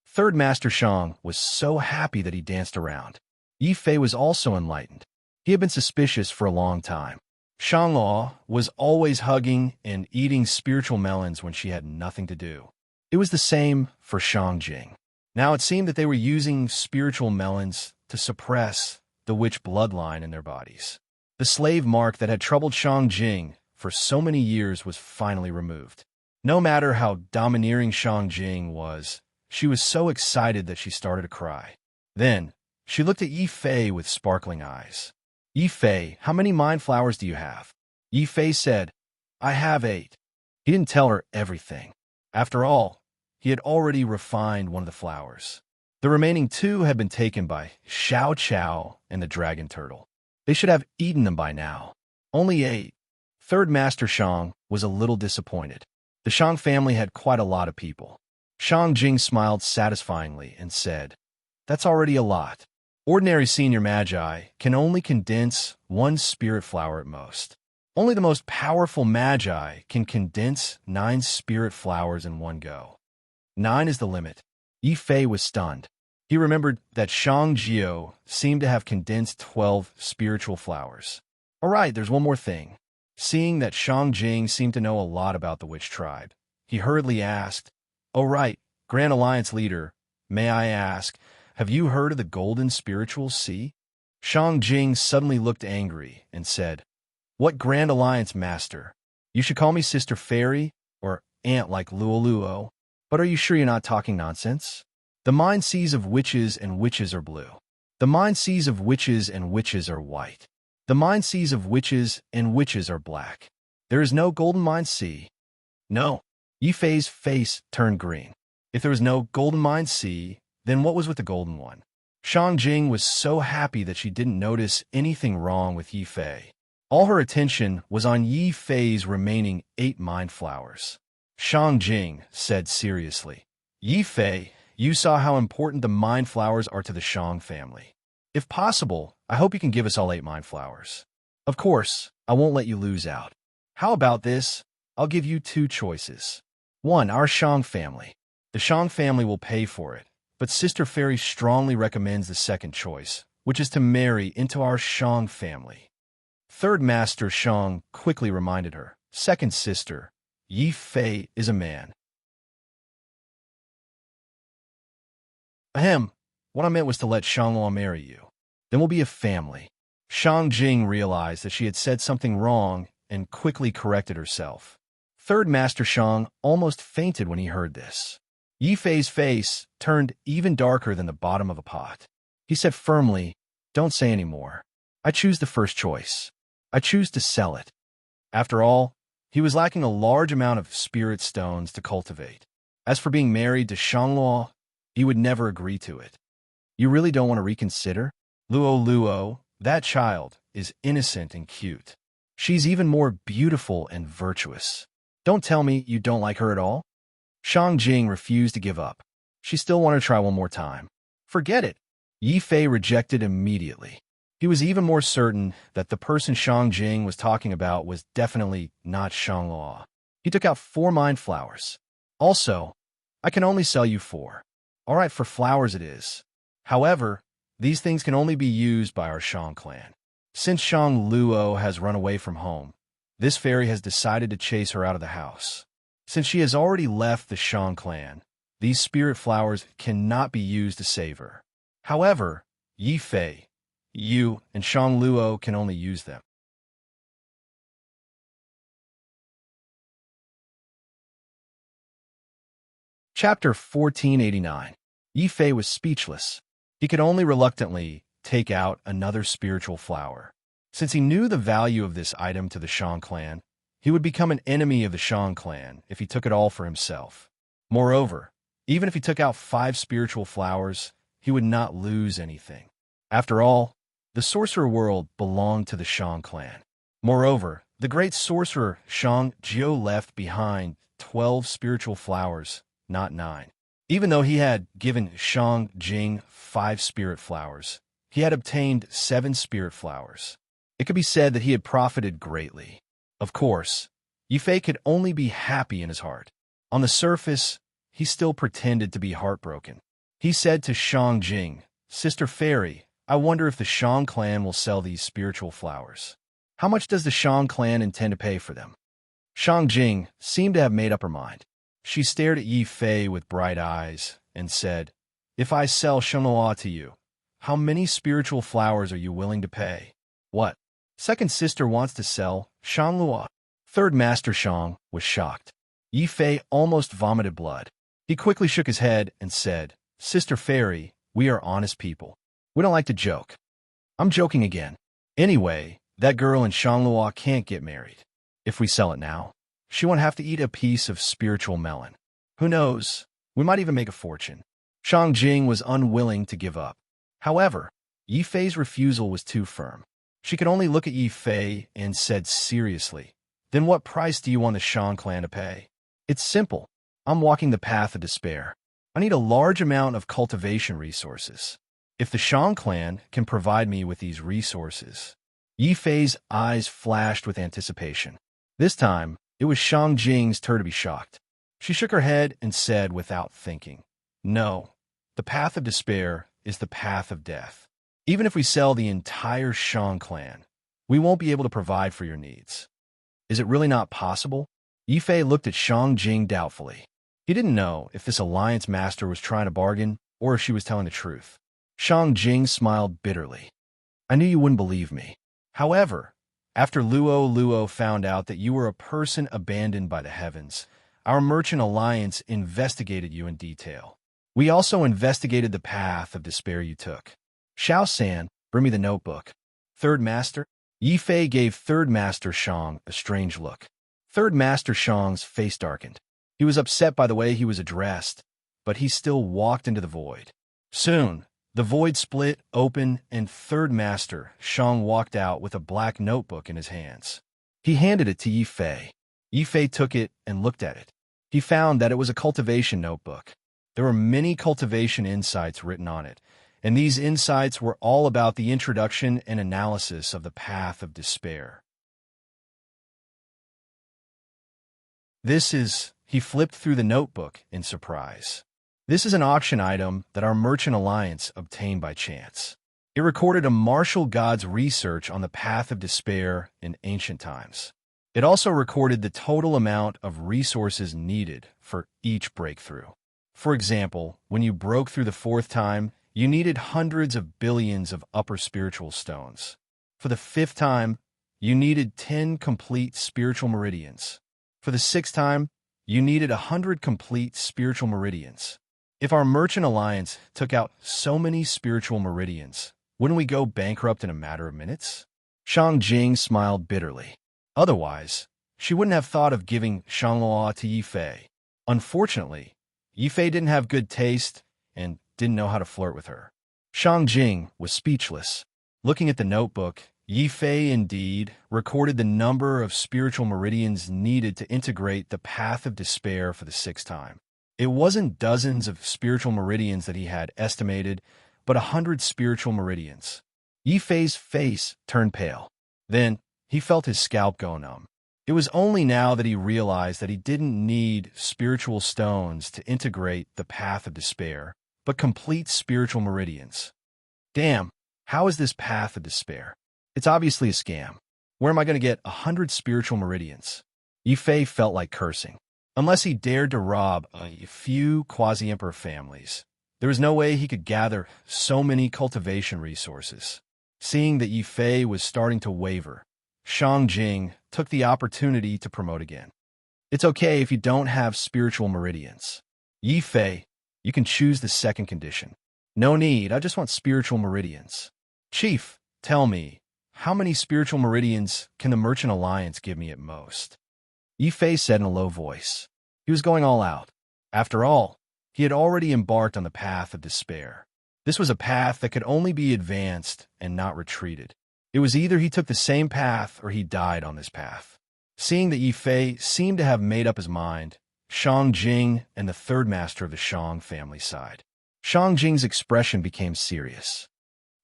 Third Master Shang was so happy that he danced around. Yi Fei was also enlightened. He had been suspicious for a long time. Shangluo was always hugging and eating spiritual melons when she had nothing to do. It was the same for Shang Jing. Now it seemed that they were using spiritual melons to suppress the witch bloodline in their bodies. The slave mark that had troubled Shang Jing for so many years was finally removed. No matter how domineering Shang Jing was, she was so excited that she started to cry. Then, she looked at Yi Fei with sparkling eyes. "Yi Fei, how many mind flowers do you have?" Yi Fei said, "I have 8. He didn't tell her everything. After all, he had already refined one of the flowers. The remaining 2 had been taken by Xiao Qiao and the dragon turtle. They should have eaten them by now. Only 8. Third Master Shang was a little disappointed. The Shang family had quite a lot of people. Shang Jing smiled satisfyingly and said, "That's already a lot. Ordinary senior magi can only condense 1 spirit flower at most. Only the most powerful magi can condense 9 spirit flowers in one go. 9 is the limit." Yi Fei was stunned. He remembered that Shang Jiao seemed to have condensed 12 spiritual flowers. All right, there's one more thing. Seeing that Shang Jing seemed to know a lot about the witch tribe, he hurriedly asked, "Oh right, Grand Alliance leader, may I ask, have you heard of the Golden Spiritual Sea?" Shang Jing suddenly looked angry and said, "What Grand Alliance master? You should call me Sister Fairy or Aunt like Luo Luo. But are you sure you're not talking nonsense? The mind seas of witches and witches are blue. The mind seas of witches and witches are white. The mind seas of witches and witches are black. There is no golden mind sea." No. Yi Fei's face turned green. If there was no golden mind sea, then what was with the golden one? Shang Jing was so happy that she didn't notice anything wrong with Yi Fei. All her attention was on Yi Fei's remaining 8 mind flowers. Shang Jing said seriously, "Yi Fei, you saw how important the mind flowers are to the Shang family. If possible, I hope you can give us all 8 mind flowers. Of course, I won't let you lose out. How about this? I'll give you 2 choices. 1, our Shang family. The Shang family will pay for it, but Sister Fairy strongly recommends the second choice, which is to marry into our Shang family." Third Master Shang quickly reminded her, "Second sister, Yi Fei is a man." Ahem, what I meant was to let Shangluo marry you. Then we'll be a family. Shang Jing realized that she had said something wrong and quickly corrected herself. Third Master Shang almost fainted when he heard this. Yi Fei's face turned even darker than the bottom of a pot. He said firmly, "Don't say any more. I choose the first choice. I choose to sell it." After all, he was lacking a large amount of spirit stones to cultivate. As for being married to Shangluo, he would never agree to it. "You really don't want to reconsider? Luo Luo, that child, is innocent and cute. She's even more beautiful and virtuous. Don't tell me you don't like her at all?" Shang Jing refused to give up. She still wanted to try one more time. "Forget it." Yi Fei rejected immediately. He was even more certain that the person Shang Jing was talking about was definitely not Shangluo. He took out 4 mind flowers. "Also, I can only sell you 4. All right, for flowers it is. However, these things can only be used by our Shang clan. Since Shang Luo has run away from home, this fairy has decided to chase her out of the house. Since she has already left the Shang clan, these spirit flowers cannot be used to save her. However, Yi Fei, you, and Shang Luo can only use them." Chapter 1489. Yi Fei was speechless. He could only reluctantly take out another spiritual flower. Since he knew the value of this item to the Shang clan, he would become an enemy of the Shang clan if he took it all for himself. Moreover, even if he took out 5 spiritual flowers, he would not lose anything. After all, the sorcerer world belonged to the Shang clan. Moreover, the great sorcerer Shang Jiao left behind 12 spiritual flowers, not 9. Even though he had given Shang Jing 5 spirit flowers, he had obtained 7 spirit flowers. It could be said that he had profited greatly. Of course, Yi Fei could only be happy in his heart. On the surface, he still pretended to be heartbroken. He said to Shang Jing, "Sister Fairy, I wonder if the Shang clan will sell these spiritual flowers. How much does the Shang clan intend to pay for them?" Shang Jing seemed to have made up her mind. She stared at Yi Fei with bright eyes and said, "If I sell Shangluo to you, how many spiritual flowers are you willing to pay?" "What? Second sister wants to sell Shangluo?" Third Master Shang was shocked. Yi Fei almost vomited blood. He quickly shook his head and said, "Sister Fairy, we are honest people. We don't like to joke." "I'm joking again. Anyway, that girl in Shangluo can't get married. If we sell it now, she won't have to eat a piece of spiritual melon. Who knows? We might even make a fortune." Shang Jing was unwilling to give up. However, Yi Fei's refusal was too firm. She could only look at Yi Fei and said seriously, "Then what price do you want the Shang clan to pay?" "It's simple. I'm walking the path of despair. I need a large amount of cultivation resources. If the Shang clan can provide me with these resources..." Yi Fei's eyes flashed with anticipation. This time, it was Shang Jing's turn to be shocked. She shook her head and said without thinking, "No, the path of despair is the path of death. Even if we sell the entire Shang clan, we won't be able to provide for your needs." "Is it really not possible?" Yi Fei looked at Shang Jing doubtfully. He didn't know if this alliance master was trying to bargain or if she was telling the truth. Shang Jing smiled bitterly. "I knew you wouldn't believe me. However, after Luo found out that you were a person abandoned by the heavens, our merchant alliance investigated you in detail. We also investigated the path of despair you took. Xiao San, bring me the notebook." "Third Master?" Yi Fei gave Third Master Shang a strange look. Third Master Shang's face darkened. He was upset by the way he was addressed, but he still walked into the void. Soon, the void split open and Third Master Shang walked out with a black notebook in his hands. He handed it to Yi Fei. Yi Fei took it and looked at it. He found that it was a cultivation notebook. There were many cultivation insights written on it, and these insights were all about the introduction and analysis of the path of despair. He flipped through the notebook in surprise. "This is an auction item that our merchant alliance obtained by chance. It recorded a martial god's research on the path of despair in ancient times. It also recorded the total amount of resources needed for each breakthrough. For example, when you broke through the fourth time, you needed hundreds of billions of upper spiritual stones. For the fifth time, you needed 10 complete spiritual meridians. For the sixth time, you needed 100 complete spiritual meridians. If our merchant alliance took out so many spiritual meridians, wouldn't we go bankrupt in a matter of minutes?" Shang Jing smiled bitterly. Otherwise, she wouldn't have thought of giving Shanghua to Yi Fei. Unfortunately, Yi Fei didn't have good taste and didn't know how to flirt with her. Shang Jing was speechless. Looking at the notebook, Yi Fei indeed recorded the number of spiritual meridians needed to integrate the path of despair for the sixth time. It wasn't dozens of spiritual meridians that he had estimated, but 100 spiritual meridians. Yi Fei's face turned pale. Then he felt his scalp go numb. It was only now that he realized that he didn't need spiritual stones to integrate the path of despair, but complete spiritual meridians. Damn, how is this path of despair? It's obviously a scam. Where am I going to get 100 spiritual meridians? Yi Fei felt like cursing. Unless he dared to rob a few quasi-emperor families, there was no way he could gather so many cultivation resources. Seeing that Yi Fei was starting to waver, Shang Jing took the opportunity to promote again. "It's okay if you don't have spiritual meridians. Yi Fei, you can choose the second condition." "No need, I just want spiritual meridians." "Chief, tell me, how many spiritual meridians can the Merchant Alliance give me at most?" Yi Fei said in a low voice. He was going all out. After all, he had already embarked on the path of despair. This was a path that could only be advanced and not retreated. It was either he took the same path or he died on this path. Seeing that Yi Fei seemed to have made up his mind, Shang Jing and the third master of the Shang family sighed. Shang Jing's expression became serious.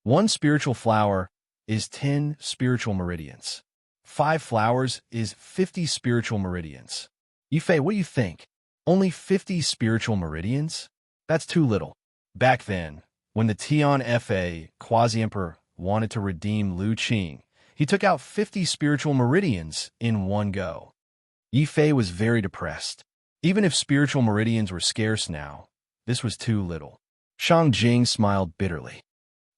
"One spiritual flower is 10 spiritual meridians. 5 flowers is 50 spiritual meridians. Yi Fei, what do you think? Only 50 spiritual meridians? That's too little." Back then, when the Tian Fa quasi-emperor wanted to redeem Lu Qing, he took out 50 spiritual meridians in one go. Yi Fei was very depressed. Even if spiritual meridians were scarce now, this was too little. Shang Jing smiled bitterly.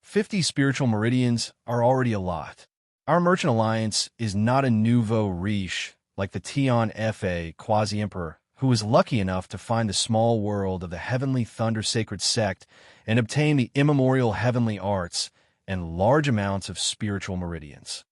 50 spiritual meridians are already a lot. Our merchant alliance is not a nouveau riche like the Tian Fa quasi-emperor, who was lucky enough to find the small world of the Heavenly Thunder Sacred Sect and obtain the immemorial heavenly arts and large amounts of spiritual meridians.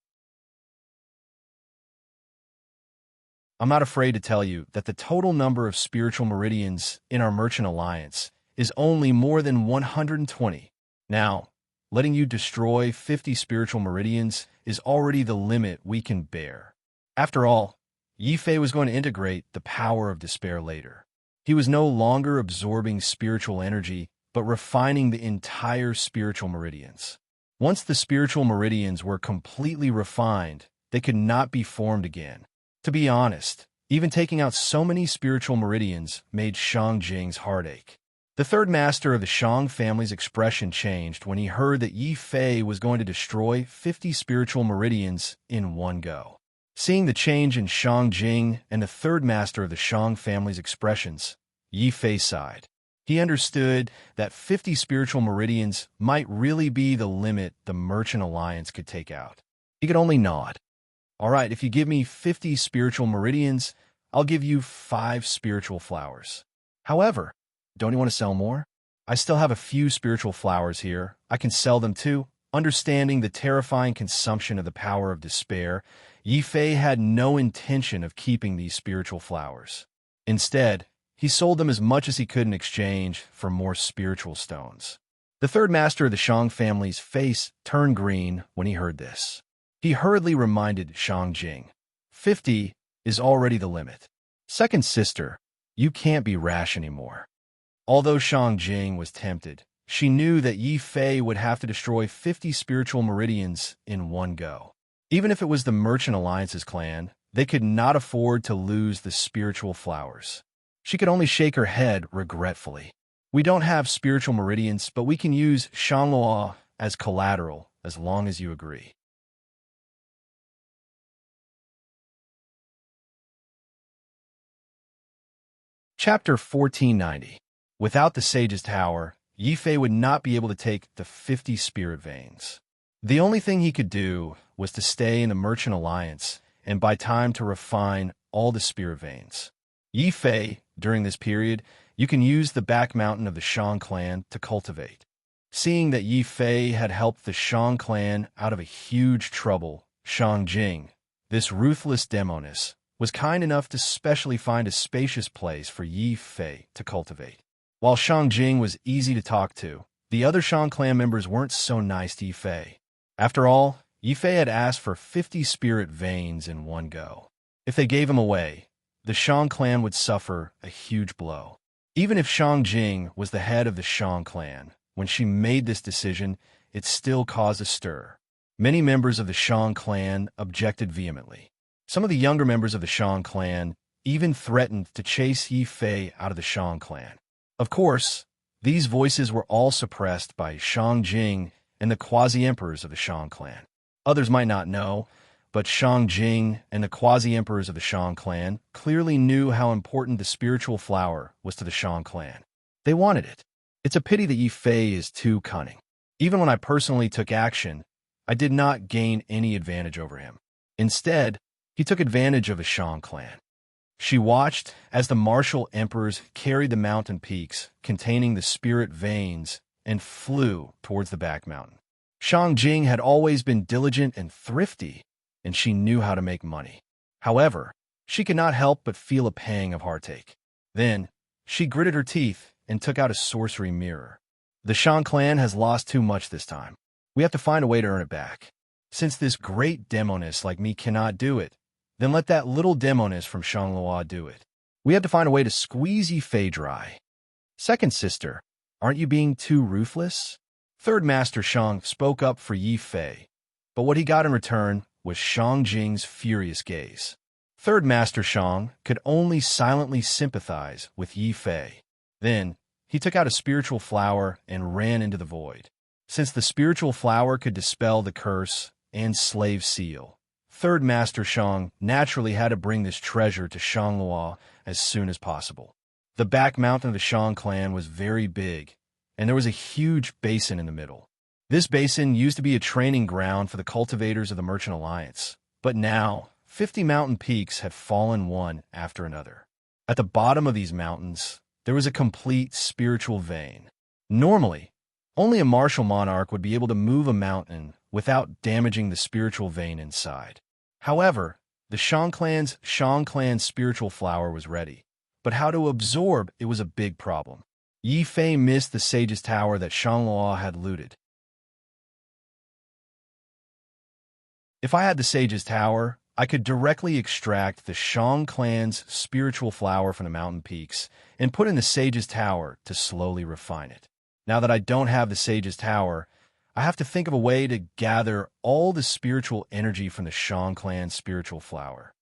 I'm not afraid to tell you that the total number of spiritual meridians in our merchant alliance is only more than 120. Now, letting you destroy 50 spiritual meridians is already the limit we can bear. After all, Yifei was going to integrate the power of despair later. He was no longer absorbing spiritual energy, but refining the entire spiritual meridians. Once the spiritual meridians were completely refined, they could not be formed again. To be honest, even taking out so many spiritual meridians made Shang Jing's heart ache. The third master of the Shang family's expression changed when he heard that Yi Fei was going to destroy 50 spiritual meridians in one go. Seeing the change in Shang Jing and the third master of the Shang family's expressions, Yi Fei sighed. He understood that 50 spiritual meridians might really be the limit the Merchant Alliance could take out. He could only nod. All right, if you give me 50 spiritual meridians, I'll give you 5 spiritual flowers. However, don't you want to sell more? I still have a few spiritual flowers here. I can sell them too. Understanding the terrifying consumption of the power of despair, Yi Fei had no intention of keeping these spiritual flowers. Instead, he sold them as much as he could in exchange for more spiritual stones. The third master of the Shang family's face turned green when he heard this. He hurriedly reminded Shang Jing, 50 is already the limit. Second sister, you can't be rash anymore. Although Shang Jing was tempted, she knew that Yi Fei would have to destroy 50 spiritual meridians in one go. Even if it was the Merchant Alliance's clan, they could not afford to lose the spiritual flowers. She could only shake her head regretfully. We don't have spiritual meridians, but we can use Shangluo as collateral as long as you agree. Chapter 1490. Without the Sage's Tower, Yi Fei would not be able to take the 50 spirit veins. The only thing he could do was to stay in the Merchant Alliance and buy time to refine all the spirit veins. Yi Fei, during this period, you can use the back mountain of the Shang clan to cultivate. Seeing that Yi Fei had helped the Shang clan out of a huge trouble, Shang Jing, this ruthless demoness, was kind enough to specially find a spacious place for Yi Fei to cultivate. While Shang Jing was easy to talk to, the other Shang clan members weren't so nice to Yi Fei. After all, Yi Fei had asked for 50 spirit veins in one go. If they gave him away, the Shang clan would suffer a huge blow. Even if Shang Jing was the head of the Shang clan, when she made this decision, it still caused a stir. Many members of the Shang clan objected vehemently. Some of the younger members of the Shang clan even threatened to chase Yi Fei out of the Shang clan. Of course, these voices were all suppressed by Shang Jing and the quasi-emperors of the Shang clan. Others might not know, but Shang Jing and the quasi-emperors of the Shang clan clearly knew how important the spiritual flower was to the Shang clan. They wanted it. It's a pity that Yi Fei is too cunning. Even when I personally took action, I did not gain any advantage over him. Instead, he took advantage of the Shang clan. She watched as the martial emperors carried the mountain peaks containing the spirit veins and flew towards the back mountain. Shang Jing had always been diligent and thrifty, and she knew how to make money. However, she could not help but feel a pang of heartache. Then, she gritted her teeth and took out a sorcery mirror. The Shang clan has lost too much this time. We have to find a way to earn it back. Since this great demoness like me cannot do it, then let that little demoness from Shangluo do it. We have to find a way to squeeze Yi Fei dry. Second sister, aren't you being too ruthless? Third Master Shang spoke up for Yi Fei, but what he got in return was Shang Jing's furious gaze. Third Master Shang could only silently sympathize with Yi Fei. Then, he took out a spiritual flower and ran into the void. Since the spiritual flower could dispel the curse and slave seal, Third Master Shang naturally had to bring this treasure to Shangluo as soon as possible. The back mountain of the Shang clan was very big, and there was a huge basin in the middle. This basin used to be a training ground for the cultivators of the Merchant Alliance, but now 50 mountain peaks had fallen one after another. At the bottom of these mountains, there was a complete spiritual vein. Normally, only a martial monarch would be able to move a mountain without damaging the spiritual vein inside. However, the Shang clan's spiritual flower was ready, but how to absorb it was a big problem. Yi Fei missed the Sage's Tower that Shangluo had looted. If I had the Sage's Tower, I could directly extract the Shang clan's spiritual flower from the mountain peaks and put in the Sage's Tower to slowly refine it. Now that I don't have the Sage's Tower, I have to think of a way to gather all the spiritual energy from the Shang clan's spiritual flower.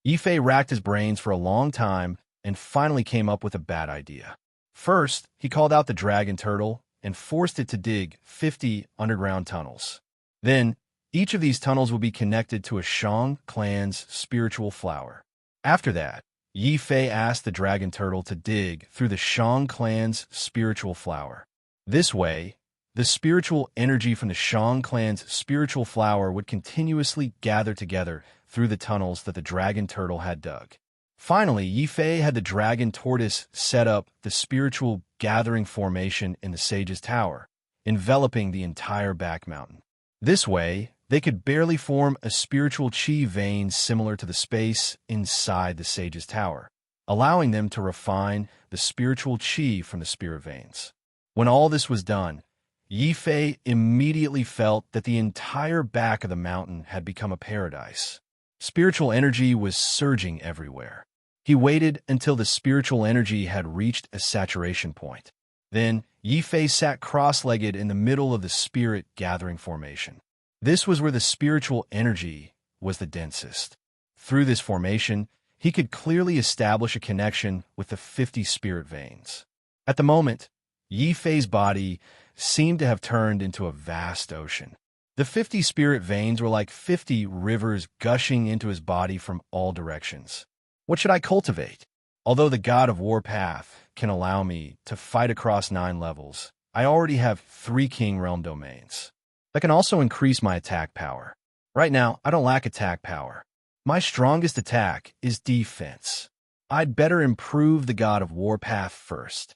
Yifei racked his brains for a long time and finally came up with a bad idea. First, he called out the dragon turtle and forced it to dig 50 underground tunnels. Then, each of these tunnels will be connected to a Shang clan's spiritual flower. After that, Yi Fei asked the dragon turtle to dig through the Shang clan's spiritual flower. This way, the spiritual energy from the Shang clan's spiritual flower would continuously gather together through the tunnels that the dragon turtle had dug. Finally, Yi Fei had the dragon tortoise set up the spiritual gathering formation in the Sage's Tower, enveloping the entire back mountain. This way, they could barely form a spiritual chi vein similar to the space inside the Sage's Tower, allowing them to refine the spiritual chi from the spirit veins. When all this was done, Yi Fei immediately felt that the entire back of the mountain had become a paradise. Spiritual energy was surging everywhere. He waited until the spiritual energy had reached a saturation point. Then, Yi Fei sat cross-legged in the middle of the spirit gathering formation. This was where the spiritual energy was the densest. Through this formation, he could clearly establish a connection with the 50 spirit veins. At the moment, Yi Fei's body seemed to have turned into a vast ocean. The 50 spirit veins were like 50 rivers gushing into his body from all directions. What should I cultivate? Although the God of War path can allow me to fight across 9 levels, I already have 3 King Realm domains. That can also increase my attack power. Right now, I don't lack attack power. My strongest attack is defense. I'd better improve the God of War path first.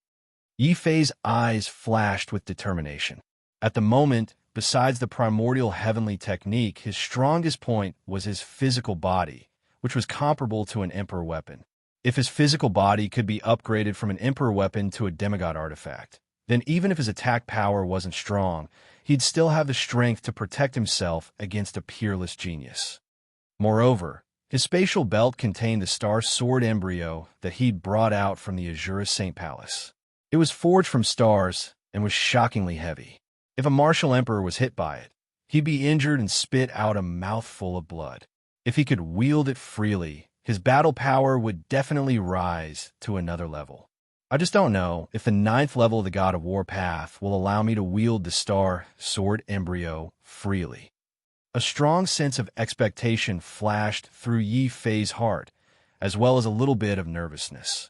Yi Fei's eyes flashed with determination. At the moment, besides the primordial heavenly technique, his strongest point was his physical body, which was comparable to an Emperor weapon. If his physical body could be upgraded from an Emperor weapon to a demigod artifact, then even if his attack power wasn't strong, he'd still have the strength to protect himself against a peerless genius. Moreover, his spatial belt contained the star sword embryo that he'd brought out from the Azura Saint Palace. It was forged from stars and was shockingly heavy. If a martial emperor was hit by it, he'd be injured and spit out a mouthful of blood. If he could wield it freely, his battle power would definitely rise to another level. I just don't know if the 9th level of the God of War path will allow me to wield the star sword embryo freely. A strong sense of expectation flashed through Yi Fei's heart, as well as a little bit of nervousness.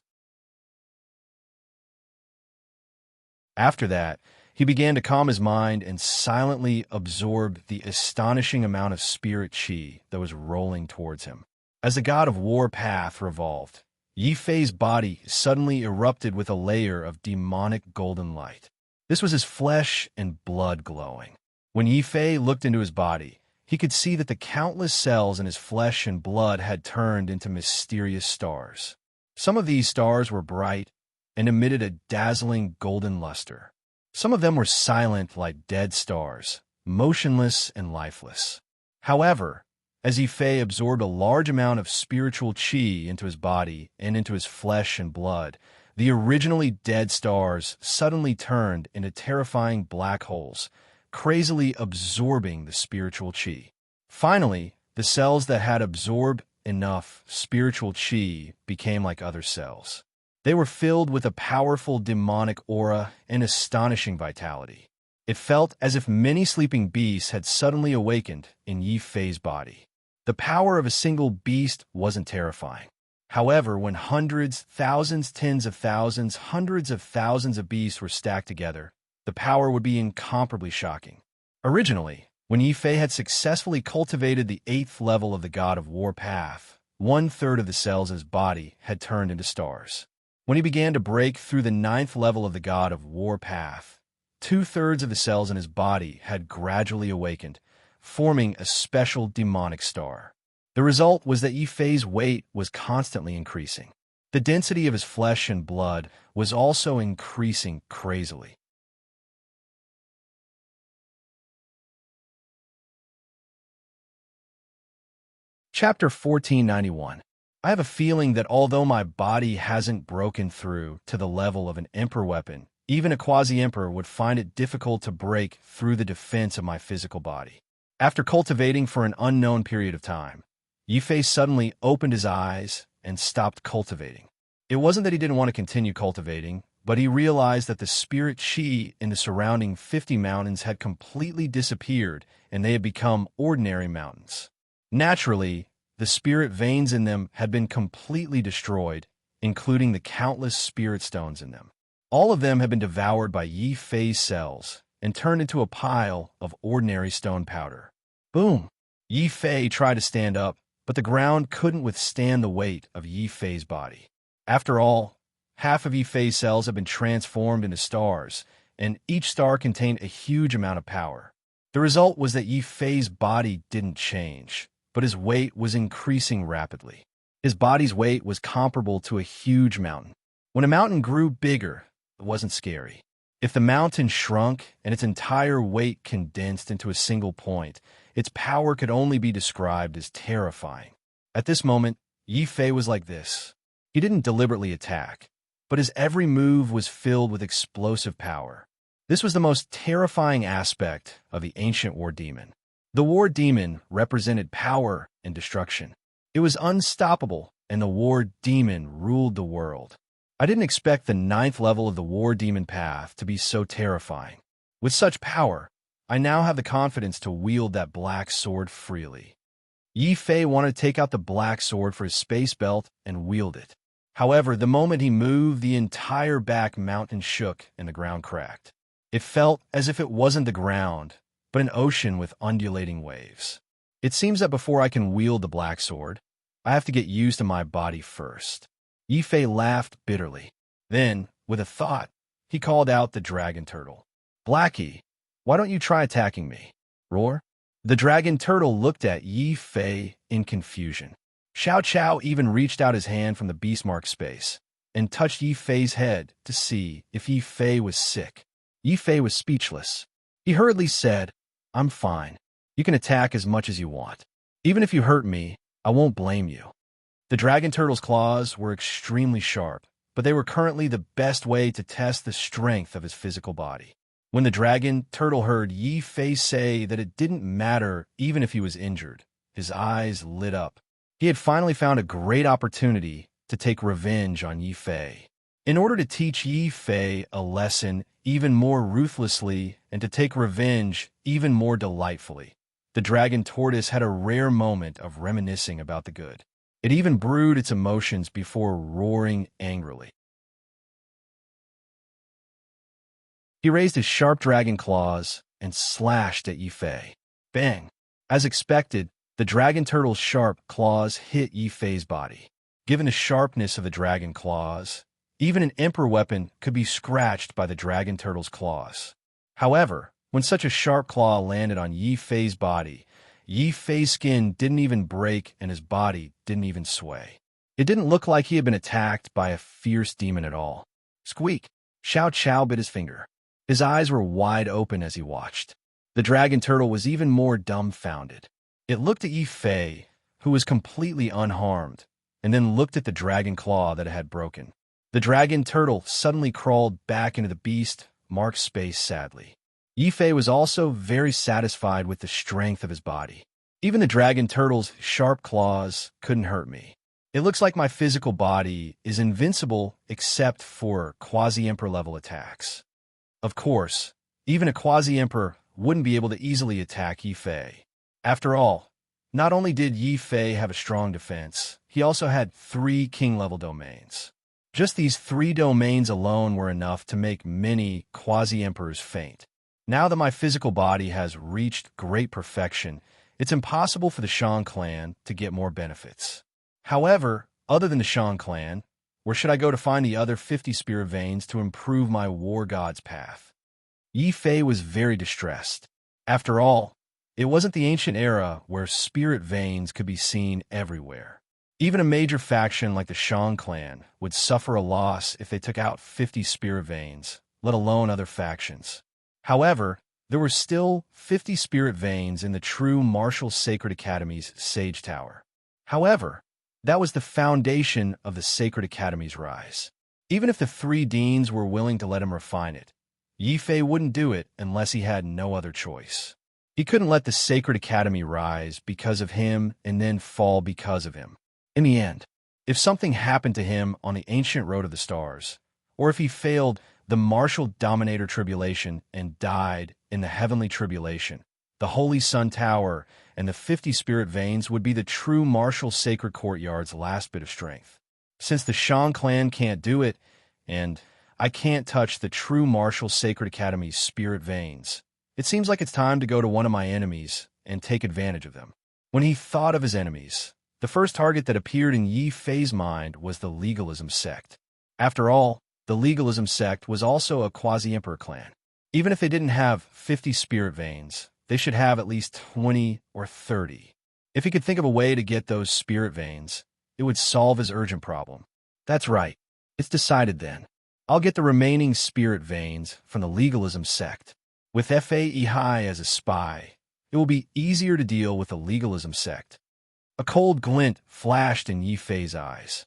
After that, he began to calm his mind and silently absorb the astonishing amount of spirit chi that was rolling towards him. As the God of War path revolved, Yi Fei's body suddenly erupted with a layer of demonic golden light. This was his flesh and blood glowing. When Yi Fei looked into his body, he could see that the countless cells in his flesh and blood had turned into mysterious stars. Some of these stars were bright and emitted a dazzling golden luster. Some of them were silent like dead stars, motionless and lifeless. However, as Yi Fei absorbed a large amount of spiritual chi into his body and into his flesh and blood, the originally dead stars suddenly turned into terrifying black holes, crazily absorbing the spiritual chi. Finally, the cells that had absorbed enough spiritual chi became like other cells. They were filled with a powerful demonic aura and astonishing vitality. It felt as if many sleeping beasts had suddenly awakened in Yi Fei's body. The power of a single beast wasn't terrifying. However, when hundreds, thousands, tens of thousands, hundreds of thousands of beasts were stacked together, the power would be incomparably shocking. Originally, when Yi Fei had successfully cultivated the 8th level of the God of War path, 1/3 of the cells in his body had turned into stars. When he began to break through the 9th level of the God of War path, 2/3 of the cells in his body had gradually awakened, forming a special demonic star. The result was that Yi Fei's weight was constantly increasing. The density of his flesh and blood was also increasing crazily. Chapter 1491. I have a feeling that although my body hasn't broken through to the level of an Emperor weapon, even a quasi-Emperor would find it difficult to break through the defense of my physical body. After cultivating for an unknown period of time, Yifei suddenly opened his eyes and stopped cultivating. It wasn't that he didn't want to continue cultivating, but he realized that the spirit chi in the surrounding 50 mountains had completely disappeared and they had become ordinary mountains. Naturally, the spirit veins in them had been completely destroyed, including the countless spirit stones in them. All of them had been devoured by Yifei's cells and turned into a pile of ordinary stone powder. Boom! Yifei tried to stand up, but the ground couldn't withstand the weight of Yifei's body. After all, half of Yifei's cells had been transformed into stars, and each star contained a huge amount of power. The result was that Yifei's body didn't change, but his weight was increasing rapidly. His body's weight was comparable to a huge mountain. When a mountain grew bigger, it wasn't scary. If the mountain shrunk and its entire weight condensed into a single point, its power could only be described as terrifying. At this moment, Yifei was like this. He didn't deliberately attack, but his every move was filled with explosive power. This was the most terrifying aspect of the ancient war demon. The war demon represented power and destruction. It was unstoppable, and the war demon ruled the world. I didn't expect the 9th level of the war demon path to be so terrifying. With such power, I now have the confidence to wield that black sword freely. Yifei wanted to take out the black sword for his space belt and wield it. However, the moment he moved, the entire back mountain shook and the ground cracked. It felt as if it wasn't the ground, but an ocean with undulating waves. It seems that before I can wield the black sword, I have to get used to my body first. Yifei laughed bitterly. Then, with a thought, he called out the dragon turtle. Blackie, why don't you try attacking me? Roar. The dragon turtle looked at Yifei in confusion. Xiao Chao even reached out his hand from the beastmark space and touched Yifei's head to see if Yifei was sick. Yifei was speechless. He hurriedly said, I'm fine. You can attack as much as you want. Even if you hurt me, I won't blame you. The dragon turtle's claws were extremely sharp, but they were currently the best way to test the strength of his physical body. When the dragon turtle heard Yifei say that it didn't matter even if he was injured, his eyes lit up. He had finally found a great opportunity to take revenge on Yifei. In order to teach Yifei a lesson even more ruthlessly and to take revenge even more delightfully, the dragon tortoise had a rare moment of reminiscing about the good. It even brewed its emotions before roaring angrily. He raised his sharp dragon claws and slashed at Yifei. Bang! As expected, the dragon turtle's sharp claws hit Yifei's body. Given the sharpness of the dragon claws, even an emperor weapon could be scratched by the dragon turtle's claws. However, when such a sharp claw landed on Yifei's body, Yifei's skin didn't even break and his body didn't even sway. It didn't look like he had been attacked by a fierce demon at all. Squeak! Xiao Chao bit his finger. His eyes were wide open as he watched. The dragon turtle was even more dumbfounded. It looked at Yifei, who was completely unharmed, and then looked at the dragon claw that it had broken. The dragon turtle suddenly crawled back into the beast marked space sadly. Yifei was also very satisfied with the strength of his body. Even the dragon turtle's sharp claws couldn't hurt me. It looks like my physical body is invincible except for quasi-emperor level attacks. Of course, even a quasi-emperor wouldn't be able to easily attack Yifei. After all, not only did Yifei have a strong defense, he also had 3 king-level domains. Just these 3 domains alone were enough to make many quasi-emperors faint. Now that my physical body has reached great perfection, it's impossible for the Shan clan to get more benefits. However, other than the Shan clan, where should I go to find the other 50 spirit veins to improve my war god's path? Yifei was very distressed. After all, it wasn't the ancient era where spirit veins could be seen everywhere. Even a major faction like the Shan clan would suffer a loss if they took out 50 spirit veins, let alone other factions. However, there were still 50 spirit veins in the true Martial Sacred Academy's Sage Tower. However, that was the foundation of the Sacred Academy's rise. Even if the three deans were willing to let him refine it, Yi Fei wouldn't do it unless he had no other choice. He couldn't let the Sacred Academy rise because of him and then fall because of him. In the end, if something happened to him on the ancient road of the stars, or if he failed the martial dominator tribulation and died in the heavenly tribulation, the Holy Sun Tower and the 50 spirit veins would be the true martial sacred courtyard's last bit of strength. Since the Shang clan can't do it, and I can't touch the true martial sacred academy's spirit veins, it seems like it's time to go to one of my enemies and take advantage of them. When he thought of his enemies, the first target that appeared in Yi Fei's mind was the legalism sect. After all, the legalism sect was also a quasi-emperor clan. Even if they didn't have 50 spirit veins, they should have at least 20 or 30. If he could think of a way to get those spirit veins, it would solve his urgent problem. That's right. It's decided then. I'll get the remaining spirit veins from the legalism sect. With Fei Yihai as a spy, it will be easier to deal with the legalism sect. A cold glint flashed in Yi Fei's eyes.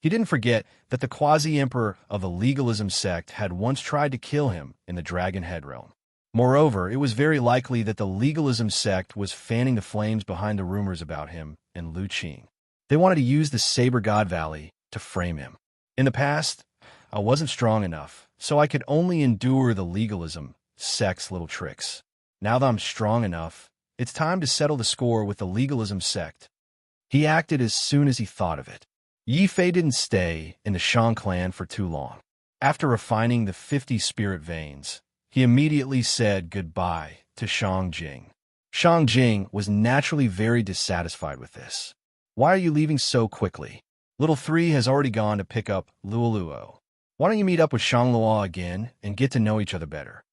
He didn't forget that the quasi-emperor of the legalism sect had once tried to kill him in the Dragon Head realm. Moreover, it was very likely that the legalism sect was fanning the flames behind the rumors about him and Lu Qing. They wanted to use the Saber God Valley to frame him. In the past, I wasn't strong enough, so I could only endure the legalism sect's little tricks. Now that I'm strong enough, it's time to settle the score with the legalism sect. He acted as soon as he thought of it. Yi Fei didn't stay in the Shang clan for too long. After refining the 50 spirit veins, he immediately said goodbye to Shang Jing. Shang Jing was naturally very dissatisfied with this. Why are you leaving so quickly? Little 3 has already gone to pick up Luoluo. Why don't you meet up with Shang Luo again and get to know each other better?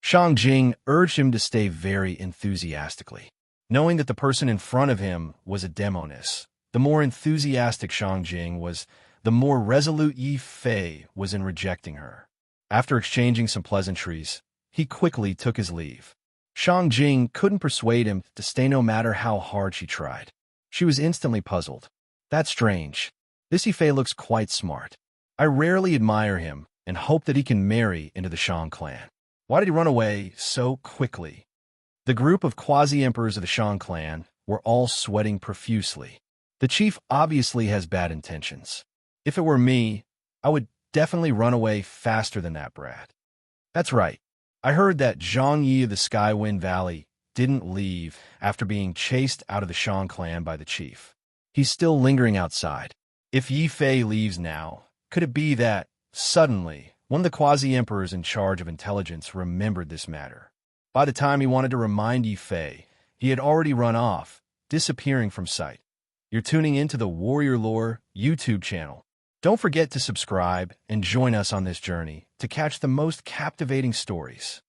Shang Jing urged him to stay very enthusiastically. Knowing that the person in front of him was a demoness, the more enthusiastic Shang Jing was, the more resolute Yi Fei was in rejecting her. After exchanging some pleasantries, he quickly took his leave. Shang Jing couldn't persuade him to stay no matter how hard she tried. She was instantly puzzled. That's strange. This Yi Fei looks quite smart. I rarely admire him and hope that he can marry into the Shang clan. Why did he run away so quickly? The group of quasi-emperors of the Shang clan were all sweating profusely. The chief obviously has bad intentions. If it were me, I would definitely run away faster than that brat. That's right. I heard that Zhang Yi of the Skywind Valley didn't leave after being chased out of the Shang clan by the chief. He's still lingering outside. If Yi Fei leaves now, could it be that, suddenly, one of the quasi-emperors in charge of intelligence remembered this matter? By the time he wanted to remind Yi Fei, he had already run off, disappearing from sight. You're tuning into the Warrior Lore YouTube channel. Don't forget to subscribe and join us on this journey to catch the most captivating stories.